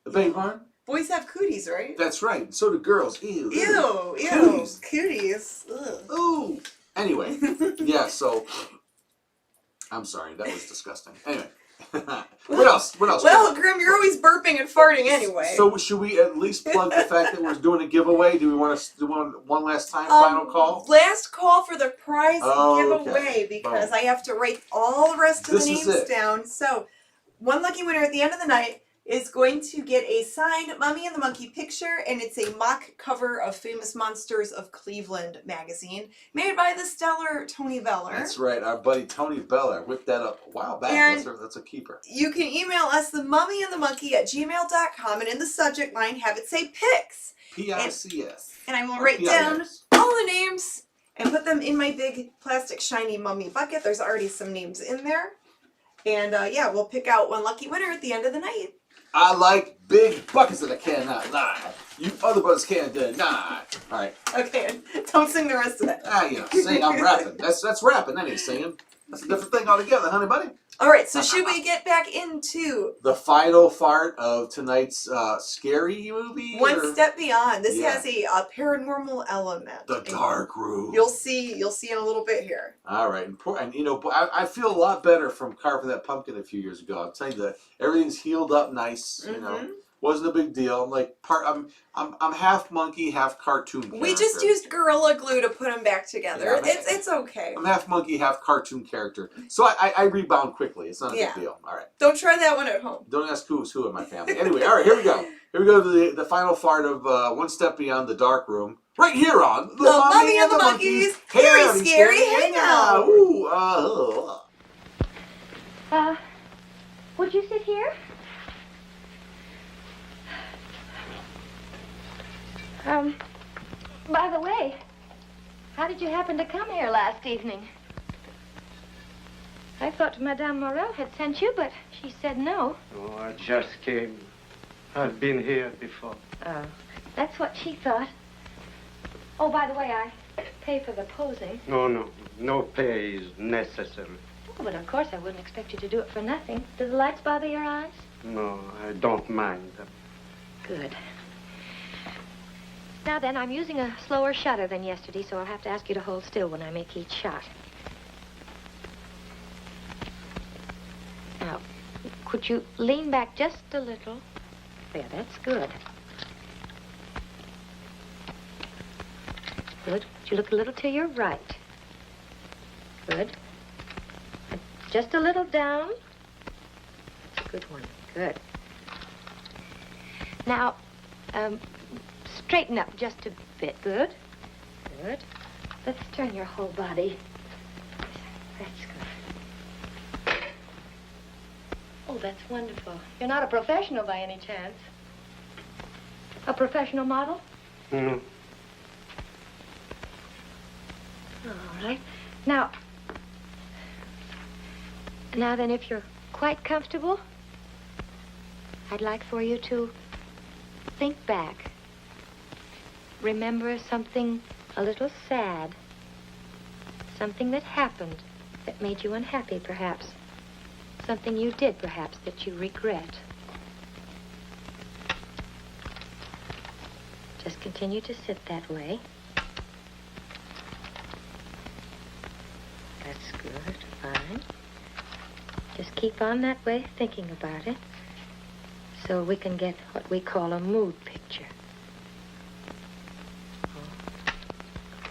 R: The big one?
B: boys have cooties, right?
R: That's right. So do girls. Ew.
B: Ew, ew.
R: Cooties.
B: Cooties. Ugh.
R: Ooh. Anyway, yeah. So, I'm sorry, that was disgusting. Anyway, what else? What else?
B: Well, Grimm, you're always burping and farting anyway.
R: So should we at least plug the fact that we're doing a giveaway? Do we want to do one last time? Final call.
B: Last call for the prize
R: Oh,
B: giveaway
R: okay.
B: because
R: Boom.
B: I have to write all the rest of
R: This
B: the
R: is
B: names
R: it.
B: down. So, one lucky winner at the end of the night is going to get a signed Mummy and the Monkey picture, and it's a mock cover of Famous Monsters of Cleveland magazine, made by the stellar Tony Beller.
R: That's right. Our buddy Tony Beller whipped that up a while back.
B: And
R: That's a keeper.
B: you can email us themummyandthemonkey@gmail.com, and in the subject line have it say pics.
R: PICS.
B: And I will
R: Or
B: write down
R: PIS.
B: all the names and put them in my big plastic shiny mummy bucket. There's already some names in there. And yeah, we'll pick out one lucky winner at the end of the night.
R: I like big buckets that I cannot lie. You other brothers can't deny. All right.
B: Okay, don't sing the rest of it.
R: You know, sing. I'm rapping. That's rapping. That ain't singing. That's a different thing altogether, honey buddy.
B: All right, so should we get back into
R: The final fart of tonight's scary movie?
B: One
R: or-
B: Step Beyond? This
R: Yeah.
B: has a paranormal element.
R: The dark room.
B: You'll see in a little bit here.
R: All right, and you know, I feel a lot better from carving that pumpkin a few years ago. I'll tell you that everything's healed up nice. You know, wasn't a big deal. I'm like I'm half monkey, half cartoon character.
B: We just used Gorilla Glue to put them back together.
R: Yeah,
B: it's okay.
R: I'm half monkey, half cartoon character, so I rebound quickly. It's not a
B: Yeah.
R: big deal. All right.
B: Don't try that one at home.
R: Don't ask who's who in my family. Anyway, all right, here we go. Here we go to the final fart of One Step Beyond the Dark Room. Right here on
B: The Mummy and the Monkeys Hairy Scary Hangout.
R: Ooh,
S: Would you sit here? By the way, how did you happen to come here last evening? I thought Madame Morel had sent you, but she said no.
C: Oh, I just came. I've been here before.
S: Oh, that's what she thought. Oh, by the way, I pay for the posing.
C: No pay is necessary.
S: Oh, but of course I wouldn't expect you to do it for nothing. Do the lights bother your eyes?
C: No, I don't mind them.
S: Good. Now then, I'm using a slower shutter than yesterday, so I'll have to ask you to hold still when I make each shot. Now, could you lean back just a little? There, that's good. Good. Would you look a little to your right? Good. And just a little down. That's a good one. Good. Now, straighten up just a bit. Good. Good. Let's turn your whole body. That's good. Oh, that's wonderful. You're not a professional by any chance? A professional model?
C: No.
S: All right. Now then, if you're quite comfortable, I'd like for you to think back. Remember something a little sad. Something that happened that made you unhappy, perhaps. Something you did, perhaps, that you regret. Just continue to sit that way. That's good, fine. Just keep on that way, thinking about it, so we can get what we call a mood picture.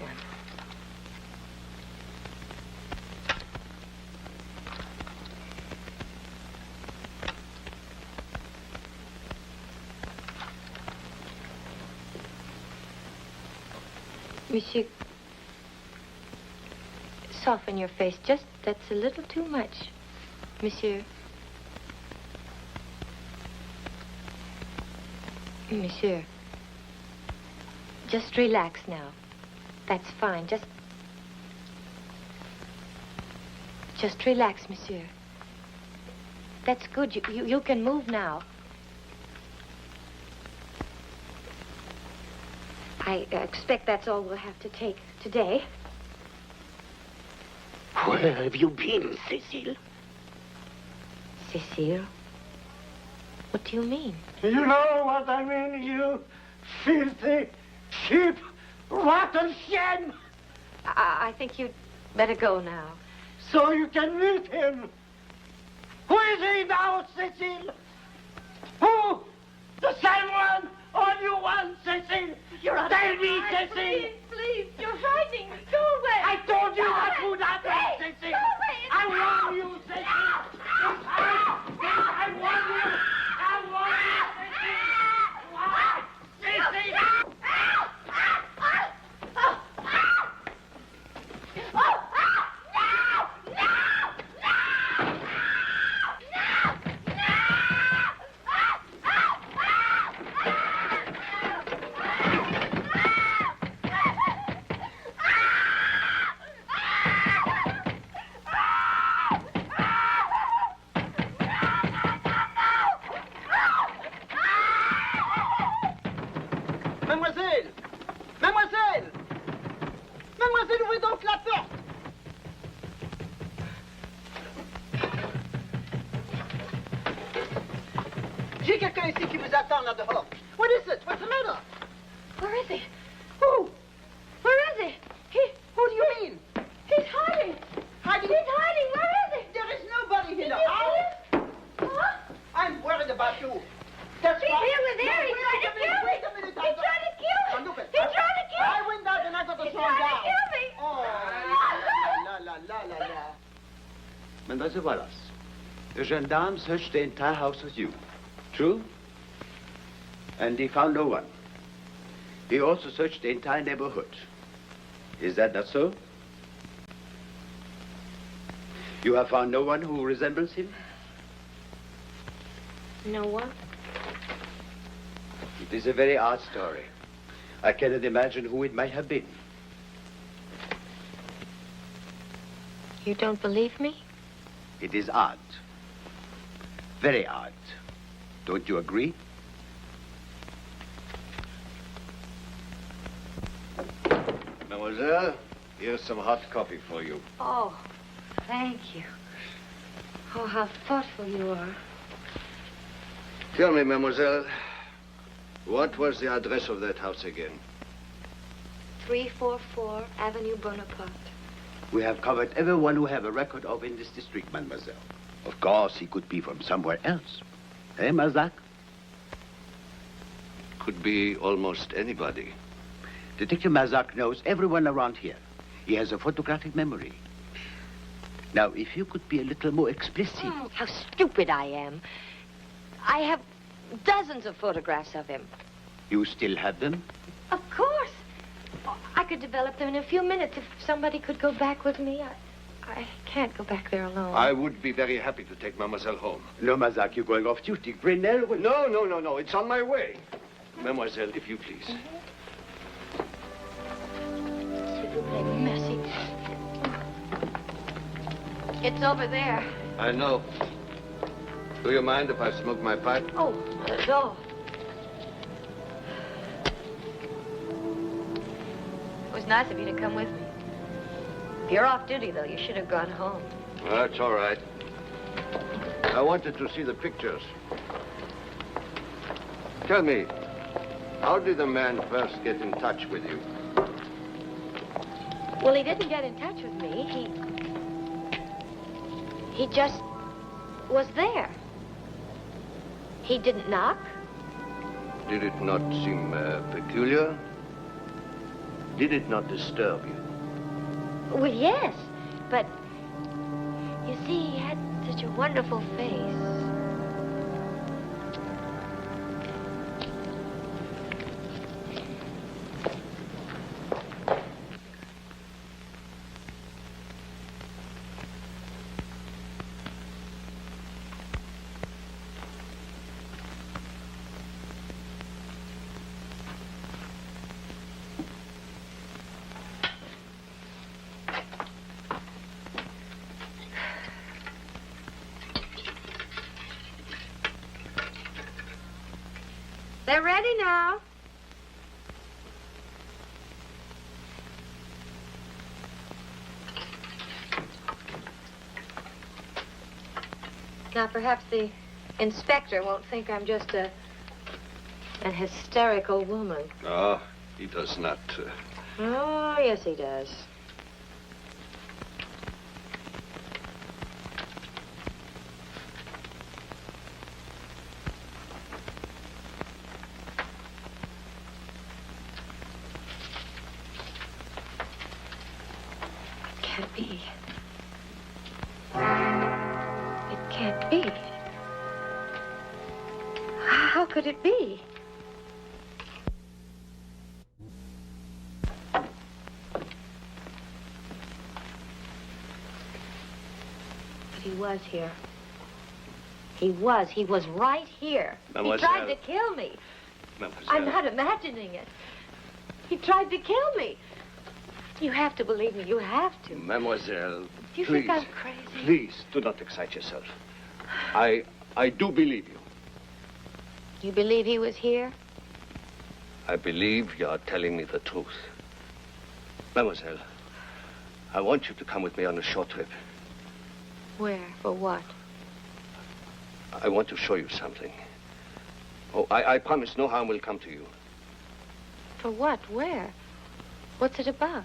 S: One. Monsieur, soften your face. Just, that's a little too much. Monsieur. Monsieur. Just relax now. That's fine. Just relax, monsieur. That's good. You can move now. I expect that's all we'll have to take today.
I: Where have you been, Cecile?
S: Cecile? What do you mean?
I: You know what I mean, you filthy, cheap, rotten sham!
S: I think you'd better go now.
I: So you can meet him. Who is he now, Cecile? Who? The same one? Or new one, Cecile?
S: You're out of
I: Tell
S: your
I: me,
S: mind.
I: Cecile.
S: Please, you're frightening me. Go away.
I: I told you
S: Go
I: what
S: away.
I: would happen,
S: Please,
I: Cecile.
S: go away.
I: I warn you, Cecile. I warn you. I warn you, Cecile. Cecile.
Q: Mademoiselle! Mademoiselle! Mademoiselle, ouvrez donc la porte! J'ai quelqu'un ici qui vous attend là dehors. What is it? What's the matter?
S: Where is he?
Q: Who?
S: Where is he?
Q: Who do you mean?
S: He's hiding.
Q: Hiding?
S: He's hiding. Where is he?
Q: There is nobody here.
S: Did you see him? Huh?
Q: I'm worried about you. That's
S: He's
Q: why.
S: here with
Q: No,
S: Harry. He's
Q: wait
S: trying
Q: a
S: to
Q: minute,
S: kill me.
Q: wait a minute.
S: He's trying to kill me.
Q: Look at-
S: He's trying to kill me.
Q: I went out and I got the
S: He's
Q: song
S: trying to
Q: down.
S: kill me.
Q: Oh, la la la la la.
P: Mademoiselle Wallace, the gendarme searched the entire house with you. True? And he found no one. He also searched the entire neighborhood. Is that not so? You have found no one who resembles him?
S: No one?
P: It is a very odd story. I cannot imagine who it might have been.
S: You don't believe me?
P: It is odd. Very odd. Don't you agree?
M: Mademoiselle, here's some hot coffee for you.
S: Oh, thank you. Oh, how thoughtful you are.
M: Tell me, mademoiselle, what was the address of that house again?
S: 344 Avenue Bonaparte.
P: We have covered everyone who have a record of in this district, mademoiselle. Of course, he could be from somewhere else. Eh, Mazak?
M: Could be almost anybody.
P: Detective Mazak knows everyone around here. He has a photographic memory. Now, if you could be a little more explicit.
S: How stupid I am. I have dozens of photographs of him.
P: You still have them?
S: Of course. I could develop them in a few minutes if somebody could go back with me. I can't go back there alone.
M: I would be very happy to take mademoiselle home.
P: No, Mazak, you're going off duty. Brunel will...
M: No. It's on my way. Mademoiselle, if you please.
S: S'il vous plaît, merci. It's over there.
M: I know. Do you mind if I smoke my pipe?
S: Oh, no. It was nice of you to come with me. If you're off duty, though, you should have gone home.
M: Well, that's all right. I wanted to see the pictures. Tell me, how did the man first get in touch with you?
S: Well, he didn't get in touch with me. He just was there. He didn't knock.
M: Did it not seem peculiar? Did it not disturb you?
S: Well, yes, but you see, he had such a wonderful face. They're ready now. Now, perhaps the inspector won't think I'm just an hysterical woman.
E: Oh, he does not.
S: Oh, yes, he does. Can't be. It can't be. How could it be? But he was here. He was right here.
E: Mademoiselle.
S: He tried to kill me.
E: Mademoiselle.
S: I'm not imagining it. He tried to kill me. You have to believe me. You have to.
E: Mademoiselle,
S: Do you
E: please.
S: think I'm crazy?
E: Please, do not excite yourself. I do believe you.
S: You believe he was here?
E: I believe you are telling me the truth. Mademoiselle, I want you to come with me on a short trip.
S: Where? For what?
E: I want to show you something. Oh, I promise no harm will come to you.
S: For what? Where? What's it about?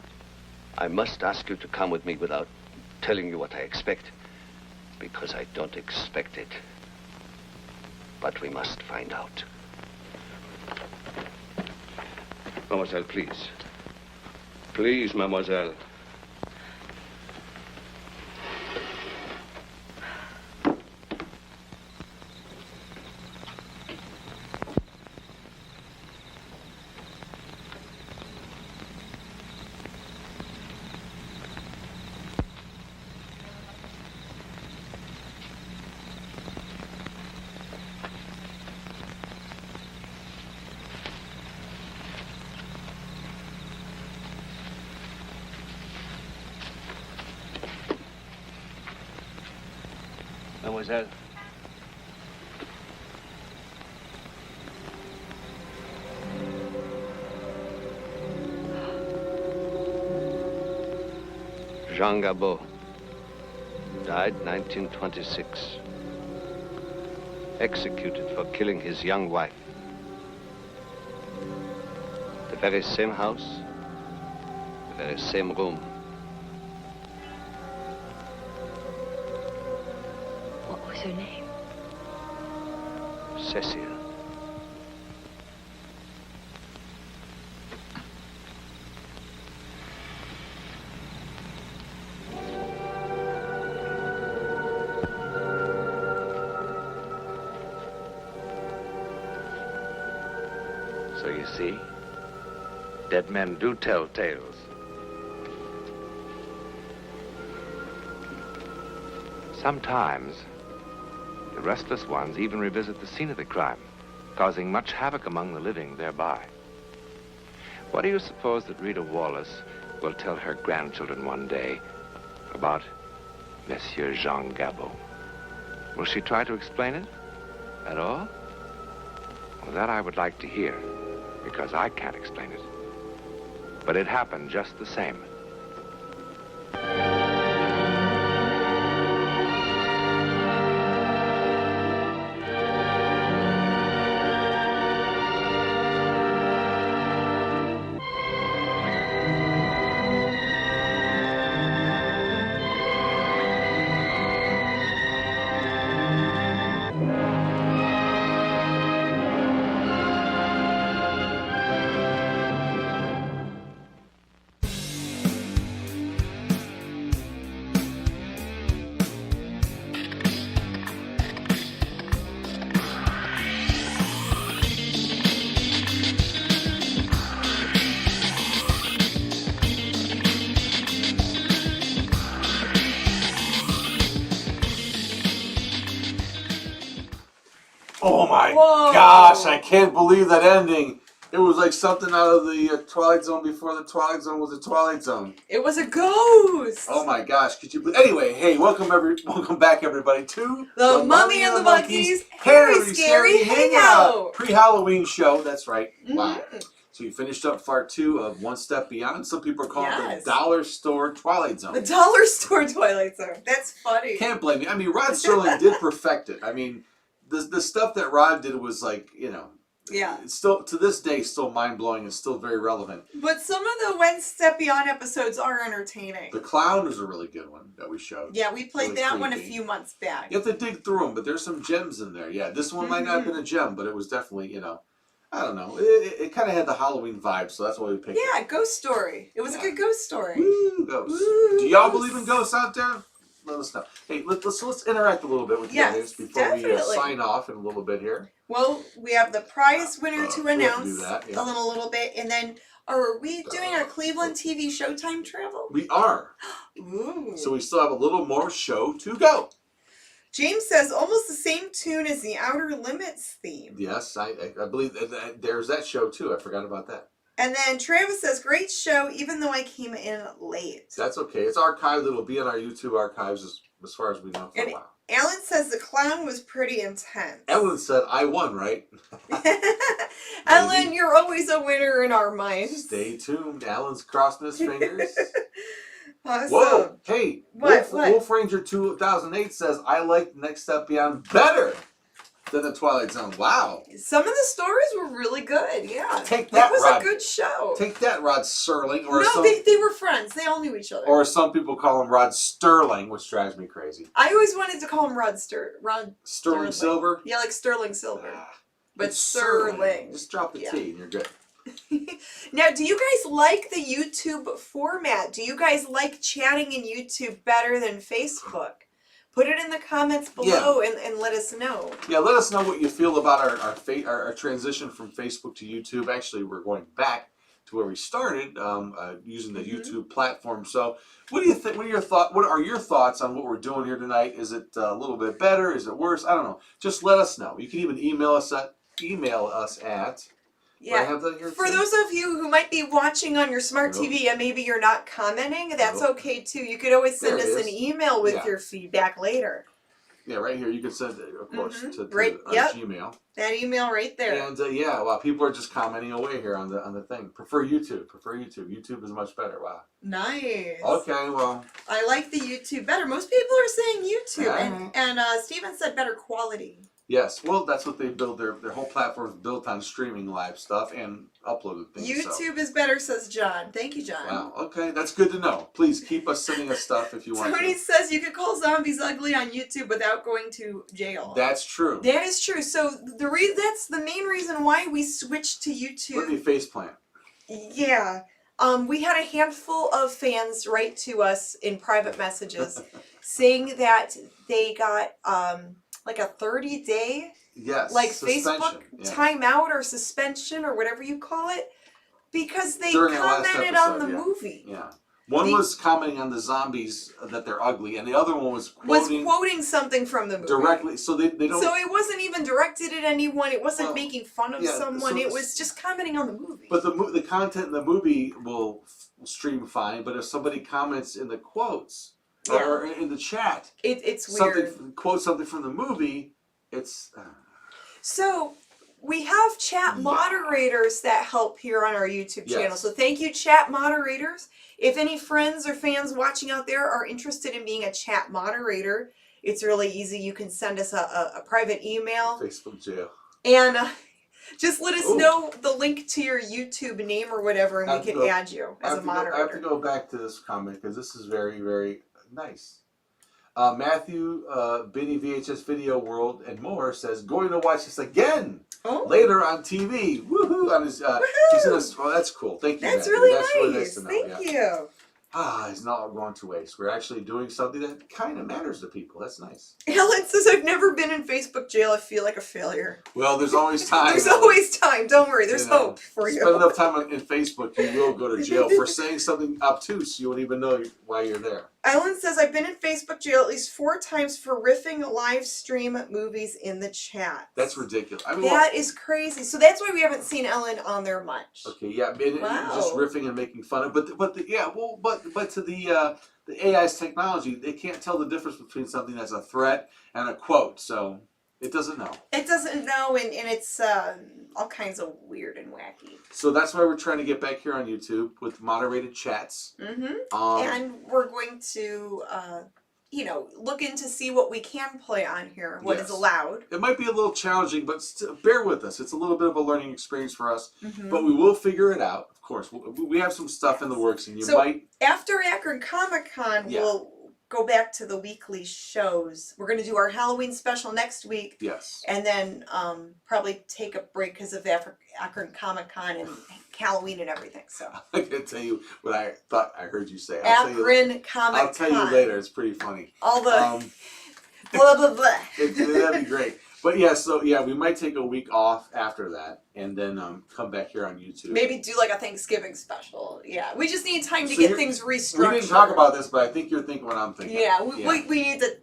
E: I must ask you to come with me without telling you what I expect, because I don't expect it. But we must find out. Mademoiselle, please. Please, mademoiselle. Mademoiselle. Jean Gabot died 1926. Executed for killing his young wife. The very same house, the very same room.
S: What was her name?
E: Cecile.
U: So you see, dead men do tell tales. Sometimes, the restless ones even revisit the scene of the crime, causing much havoc among the living thereby. What do you suppose that Rita Wallace will tell her grandchildren one day about Monsieur Jean Gabot? Will she try to explain it at all? Well, that I would like to hear, because I can't explain it. But it happened just the same.
R: Oh my
B: Whoa.
R: gosh, I can't believe that ending. It was like something out of the Twilight Zone before the Twilight Zone was the Twilight Zone.
B: It was a ghost.
R: Oh my gosh, could you believe? Anyway, hey, welcome back everybody to
B: The Mummy and the Monkey's Hairy Scary Hangout.
R: Pre-Halloween show, that's right. Wow. So you finished up part 2 of One Step Beyond. Some people are calling it the dollar store Twilight Zone.
B: The dollar store Twilight Zone. That's funny.
R: Can't blame me. I mean, Rod Serling did perfect it. I mean, the stuff that Rod did was like, you know, it's still, to this day, still mind-blowing and still very relevant.
B: But some of the One Step Beyond episodes are entertaining.
R: The Clown is a really good one that we showed.
B: Yeah, we played
R: really
B: that one a
R: creepy.
B: few months back.
R: You have to dig through them, but there's some gems in there. Yeah, this one might not have been a gem, but it was definitely, you know, I don't know. It kind of had the Halloween vibe, so that's why we picked it.
B: Yeah, ghost story. It was a good ghost story.
R: Woo, ghosts. Do y'all believe in ghosts out there? Let us know. Hey, let's interact a little bit with you guys before we sign off in a little bit here.
B: Well, we have the prize winner to announce
R: do that, yeah.
B: a little bit, and then are we doing our Cleveland TV Showtime travel?
R: We are.
B: Ooh.
R: So we still have a little more show to go.
B: James says almost the same tune as the Outer Limits theme.
R: Yes, I believe there's that show too. I forgot about that.
B: And then Travis says, great show, even though I came in late.
R: That's okay. It's archived. It'll be in our YouTube archives as far as we know for a while.
B: Alan says the clown was pretty intense.
R: Ellen said, I won, right?
B: Ellen, you're always a winner in our minds.
R: Stay tuned. Alan's crossing his fingers.
B: Awesome.
R: Whoa. Hey,
B: What?
R: Wolf Ranger 2008 says, I like Next Step Beyond better than the Twilight Zone. Wow.
B: Some of the stories were really good, yeah.
R: Take that,
B: was
R: Rod.
B: a good show.
R: Take that, Rod Serling. Or
B: No, they were friends. They all knew each other.
R: Or some people call him Rod Sterling, which drives me crazy.
B: I always wanted to call him
R: Sterling Silver?
B: Yeah, like Sterling Silver. But
R: It's
B: Sterling.
R: Just drop the T and you're good.
B: Now, do you guys like the YouTube format? Do you guys like chatting in YouTube better than Facebook? Put it in the comments below and let us know.
R: Yeah, let us know what you feel about our transition from Facebook to YouTube. Actually, we're going back to where we started using the YouTube platform. So, what do you think? What are your thoughts on what we're doing here tonight? Is it a little bit better? Is it worse? I don't know. Just let us know. You can even email us at.
B: Yeah. For those of you who might be watching on your smart TV and maybe you're not commenting, that's okay too. You could always send us an email with your feedback later.
R: Yeah, right here. You can send it, of course, to our Gmail.
B: That email right there.
R: And people are just commenting away here on the thing. Prefer YouTube. YouTube is much better. Wow.
B: Nice.
R: Okay, well.
B: I like the YouTube better. Most people are saying YouTube, and Steven said better quality.
R: Yes, well, that's what they build. Their whole platform is built on streaming live stuff and uploaded things.
B: YouTube is better, says John. Thank you, John.
R: Wow, okay, that's good to know. Please keep us sending us stuff if you want
B: Tony
R: to.
B: says you could call zombies ugly on YouTube without going to jail.
R: That's true.
B: That is true. So that's the main reason why we switched to YouTube.
R: Let me faceplant.
B: Yeah. We had a handful of fans write to us in private messages saying that they got like a 30-day Facebook timeout or suspension or whatever you call it because they commented on the movie.
R: Yeah. One was commenting on the zombies that they're ugly, and the other one was
B: quoting something from the movie.
R: Directly. So they don't.
B: So it wasn't even directed at anyone. It wasn't making fun of someone. It was just commenting on the movie.
R: But the content in the movie will stream fine, but if somebody comments in the quotes or in the chat,
B: it's weird.
R: Quote something from the movie, it's.
B: So we have chat moderators that help here on our YouTube channel. So thank you, chat moderators. If any friends or fans watching out there are interested in being a chat moderator, it's really easy. You can send us a private email.
R: Facebook jail.
B: And just let us know the link to your YouTube name or whatever, and we can add you as a moderator.
R: I have to go back to this comment because this is very, very nice. Matthew, Benny VHS Video World, and more says, going to watch this again later on TV. Woohoo! On his, he said, "Oh, that's cool. Thank you."
B: That's
R: Matthew.
B: really
R: that's
B: nice.
R: Really nice to know.
B: Thank you.
R: It's not going to waste. We're actually doing something that kind of matters to people. That's nice.
B: Helen says, I've never been in Facebook jail. I feel like a failure.
R: Well, there's always time.
B: There's always time. Don't worry. There's hope for you.
R: Spend enough time in Facebook, you will go to jail for saying something obtuse. You won't even know why you're there.
B: Ellen says, I've been in Facebook jail at least 4 times for riffing live stream movies in the chat.
R: That's ridiculous. I mean,
B: that is crazy. So that's why we haven't seen Ellen on there much.
R: Okay, yeah, just riffing and making fun of, but to the AI's technology, they can't tell the difference between something that's a threat and a quote. So It doesn't know.
B: It doesn't know, and it's all kinds of weird and wacky.
R: So that's why we're trying to get back here on YouTube with moderated chats.
B: And we're going to, look in to see what we can play on here, what is allowed.
R: It might be a little challenging, but bear with us. It's a little bit of a learning experience for us, but we will figure it out. Of course, we have some stuff in the works, and
B: After Akron Comic-Con, we'll go back to the weekly shows. We're going to do our Halloween special next week.
R: Yes.
B: And then probably take a break because of Akron Comic-Con and Halloween and everything. So
R: I can tell you what I thought I heard you say.
B: Akron Comic-Con.
R: I'll tell you later. It's pretty funny.
B: All the blah, blah, blah.
R: That'd be great. But we might take a week off after that and then come back here on YouTube.
B: Maybe do like a Thanksgiving special. Yeah, we just need time to get things restructured.
R: We didn't talk about this, but I think you're thinking what I'm thinking.
B: Yeah, we need to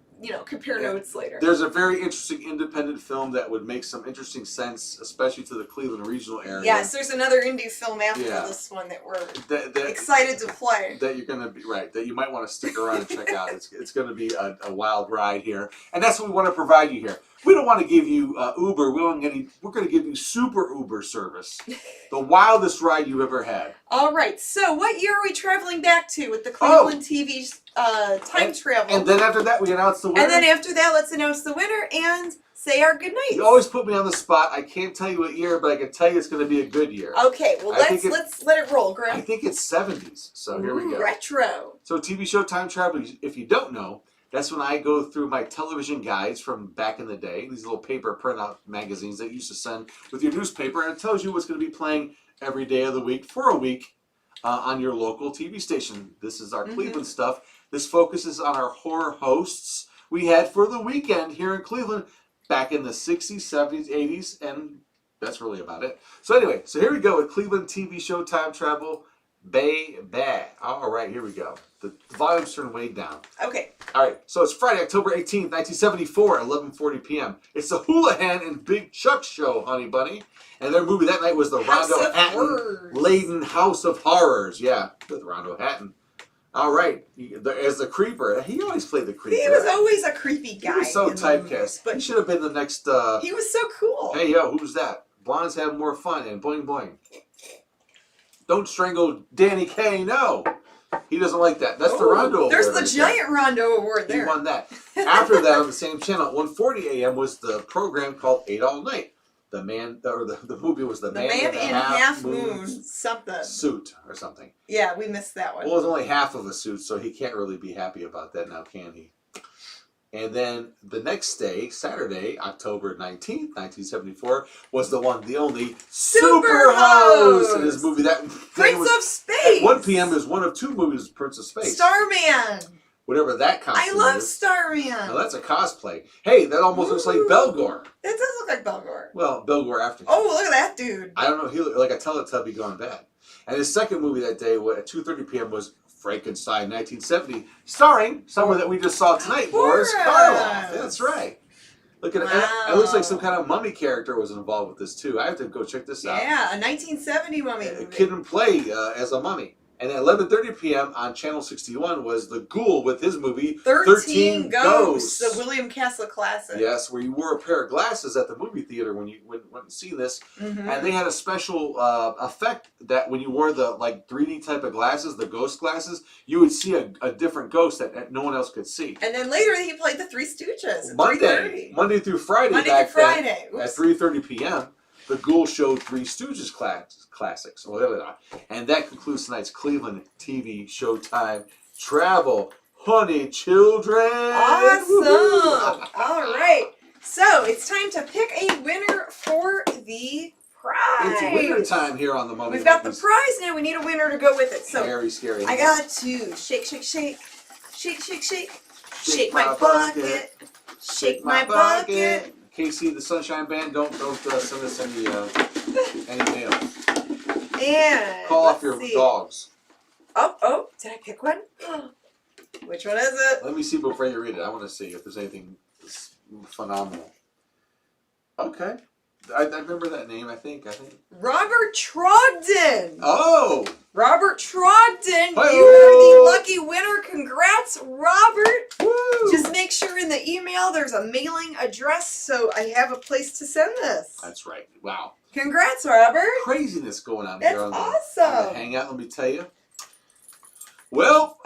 B: compare notes later.
R: There's a very interesting independent film that would make some interesting sense, especially to the Cleveland regional area.
B: Yes, there's another indie film after this one that we're excited to play.
R: That you're going to be that you might want to stick around and check out. It's going to be a wild ride here, and that's what we want to provide you here. We don't want to give you Uber. We're going to give you Super Uber service, the wildest ride you've ever had.
B: All right. So, what year are we traveling back to with the Cleveland TV time travel?
R: And then after that, we announce the winner.
B: And then after that, let's announce the winner and say our good night.
R: You always put me on the spot. I can't tell you what year, but I can tell you it's going to be a good year.
B: Okay. Well, let's let it roll, Grim.
R: I think it's 70s. So here we go.
B: Retro.
R: So TV show time travel. If you don't know. That's when I go through my television guides from back in the day. These little paper printout magazines that you used to send with your newspaper. And it tells you what's going to be playing every day of the week for a week on your local TV station. This is our Cleveland stuff. This focuses on our horror hosts we had for the weekend here in Cleveland back in the 60s, 70s, 80s. And that's really about it. So anyway, here we go with Cleveland TV show time travel. Baby. All right, here we go. The volume's turned way down.
B: Okay.
R: All right, so it's Friday, October 18th, 1974, 11:40 p.m. It's the Houlihan and Big Chuck show, honey bunny. And their movie that night was the Rondo Hatton-laden House of Horrors. Yeah, with Rondo Hatton. All right, as the creeper. He always played the creeper.
B: He was always a creepy guy.
R: He was so typecast. But he should have been the next...
B: he was so cool.
R: Hey, yo, who's that? Blondes have more fun and boing boing. Don't strangle Danny Kaye, no. He doesn't like that. That's the Rondo Award.
B: There's the giant Rondo Award there.
R: He won that. After that, on the same channel, at 1:40 a.m. was the program called 8 All Night. The movie was The Man in Half Moon
B: something.
R: Suit or something.
B: Yeah, we missed that one.
R: Well, it was only half of a suit, so he can't really be happy about that now, can he? And then the next day, Saturday, October 19th, 1974, was the one, the only Super Host in his movie. That
B: Prince of Space.
R: At 1 p.m. is one of two movies, Prince of Space.
B: Starman.
R: Whatever that costume is.
B: I love Starman.
R: Now that's a cosplay. Hey, that almost looks like Belgor.
B: That does look like Belgor.
R: Well, Belgor after him.
B: Oh, look at that dude.
R: I don't know. He looked like a Teletubby gone bad. And his second movie that day at 2:30 p.m. was Frankenstein 1970, starring someone that we just saw tonight, Boris Karloff. That's right. Look at it. It looks like some kind of mummy character was involved with this too. I have to go check this out.
B: Yeah, a 1970 mummy movie.
R: A kid in play as a mummy. And at 11:30 p.m. on Channel 61 was The Ghoul with his movie
B: 13 Ghosts, the William Castle classic.
R: Yes, where you wore a pair of glasses at the movie theater when you went and see this. And they had a special effect that when you wore the 3D type of glasses, the ghost glasses, you would see a different ghost that no one else could see.
B: And then later he played the Three Stooges at
R: Monday through Friday.
B: Monday
R: back
B: through Friday.
R: Then, at 3:30 p.m. The Ghoul showed Three Stooges classics. And that concludes tonight's Cleveland TV Showtime Travel. Honey, children!
B: Awesome! All right. So, it's time to pick a winner for the prize.
R: It's winner time here on the Mummy.
B: We've got the prize now. We need a winner to go with it. So,
R: Hairy Scary.
B: I got to shake, shake, shake. Shake, shake, shake. Shake my bucket. Shake my bucket.
R: Casey, the Sunshine Band, don't send us any mail.
B: And
R: call off your dogs.
B: Oh, did I pick one? Which one is it?
R: Let me see before you read it. I want to see if there's anything phenomenal. Okay. I remember that name, I think.
B: Robert Trogdon.
R: Oh!
B: Robert Trogdon,
R: Hi-yo!
B: you are the lucky winner. Congrats, Robert.
R: Woo!
B: Just make sure in the email there's a mailing address so I have a place to send this.
R: That's right. Wow.
B: Congrats, Robert.
R: Craziness going on
B: That's
R: here on the
B: awesome.
R: Hangout, let me tell you. Well,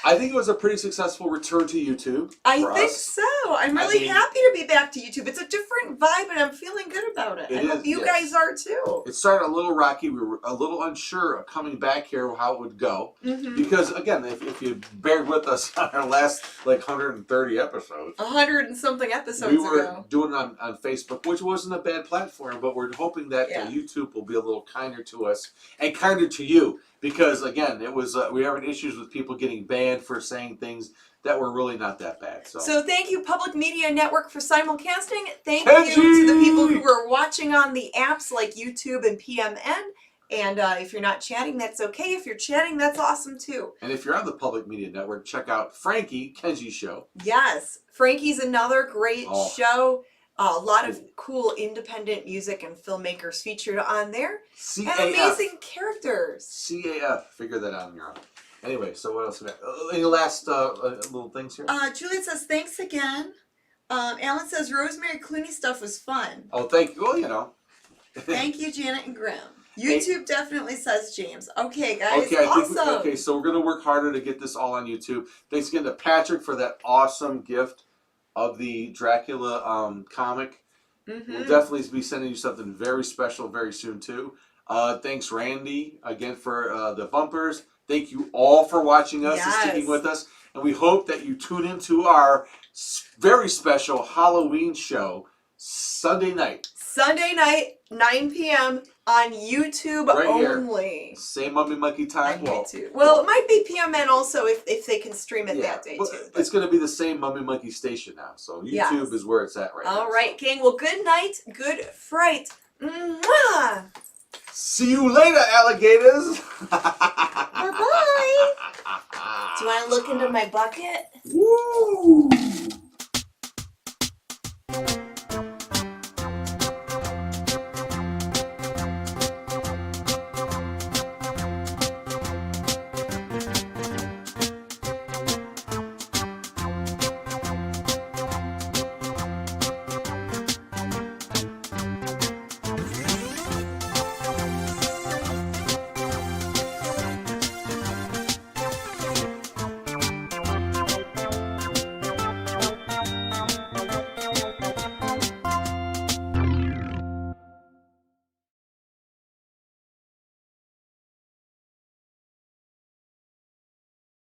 R: I think it was a pretty successful return to YouTube.
B: I
R: for
B: think
R: us.
B: so. I'm really happy to be back to YouTube. It's a different vibe, and I'm feeling good about it. I hope you guys are too.
R: It started a little rocky. We were a little unsure of coming back here, how it would go.
B: Mhm.
R: Because, again, if you bared with us on our last, 130 episodes.
B: 100 and something episodes
R: We were
B: ago.
R: doing it on Facebook, which wasn't a bad platform, but we're hoping that YouTube will be a little kinder to us and kinder to you. Because, again, it was we were having issues with people getting banned for saying things that were really not that bad.
B: So thank you, Public Media Network, for simulcasting. Thank
R: Kenji!
B: you to the people who are watching on the apps like YouTube and PMN. And if you're not chatting, that's okay. If you're chatting, that's awesome too.
R: And if you're on the Public Media Network, check out Frankie Kenji's show.
B: Yes, Frankie's another great
R: Oh.
B: show. A lot of cool independent music and filmmakers featured on there. And
R: CAF.
B: amazing characters.
R: CAF. Figure that out on your own. Anyway, so what else we got? Any last little things here?
B: Juliet says, thanks again. Alan says, Rosemary Clooney stuff was fun.
R: Oh, thank you. Well, you know.
B: Thank you, Janet and Grimm. YouTube definitely says James. Okay, guys,
R: Okay,
B: awesome.
R: okay, so we're going to work harder to get this all on YouTube. Thanks again to Patrick for that awesome gift of the Dracula comic. We'll definitely be sending you something very special very soon, too. Thanks, Randy, again for the bumpers. Thank you all for watching us and sticking with us. And we hope that you tune into our very special Halloween show Sunday night.
B: Sunday night, 9 p.m. on YouTube
R: Right
B: only.
R: Here. Same Mummy Monkey time.
B: Well, it might be PMN also if they can stream it that day, too.
R: It's going to be the same Mummy Monkey station now. So YouTube is where it's at right now.
B: All right, gang. Well, good night. Good fright. Mwah!
R: See you later, alligators.
B: Bye-bye. Do you want to look into my bucket?
R: Woo!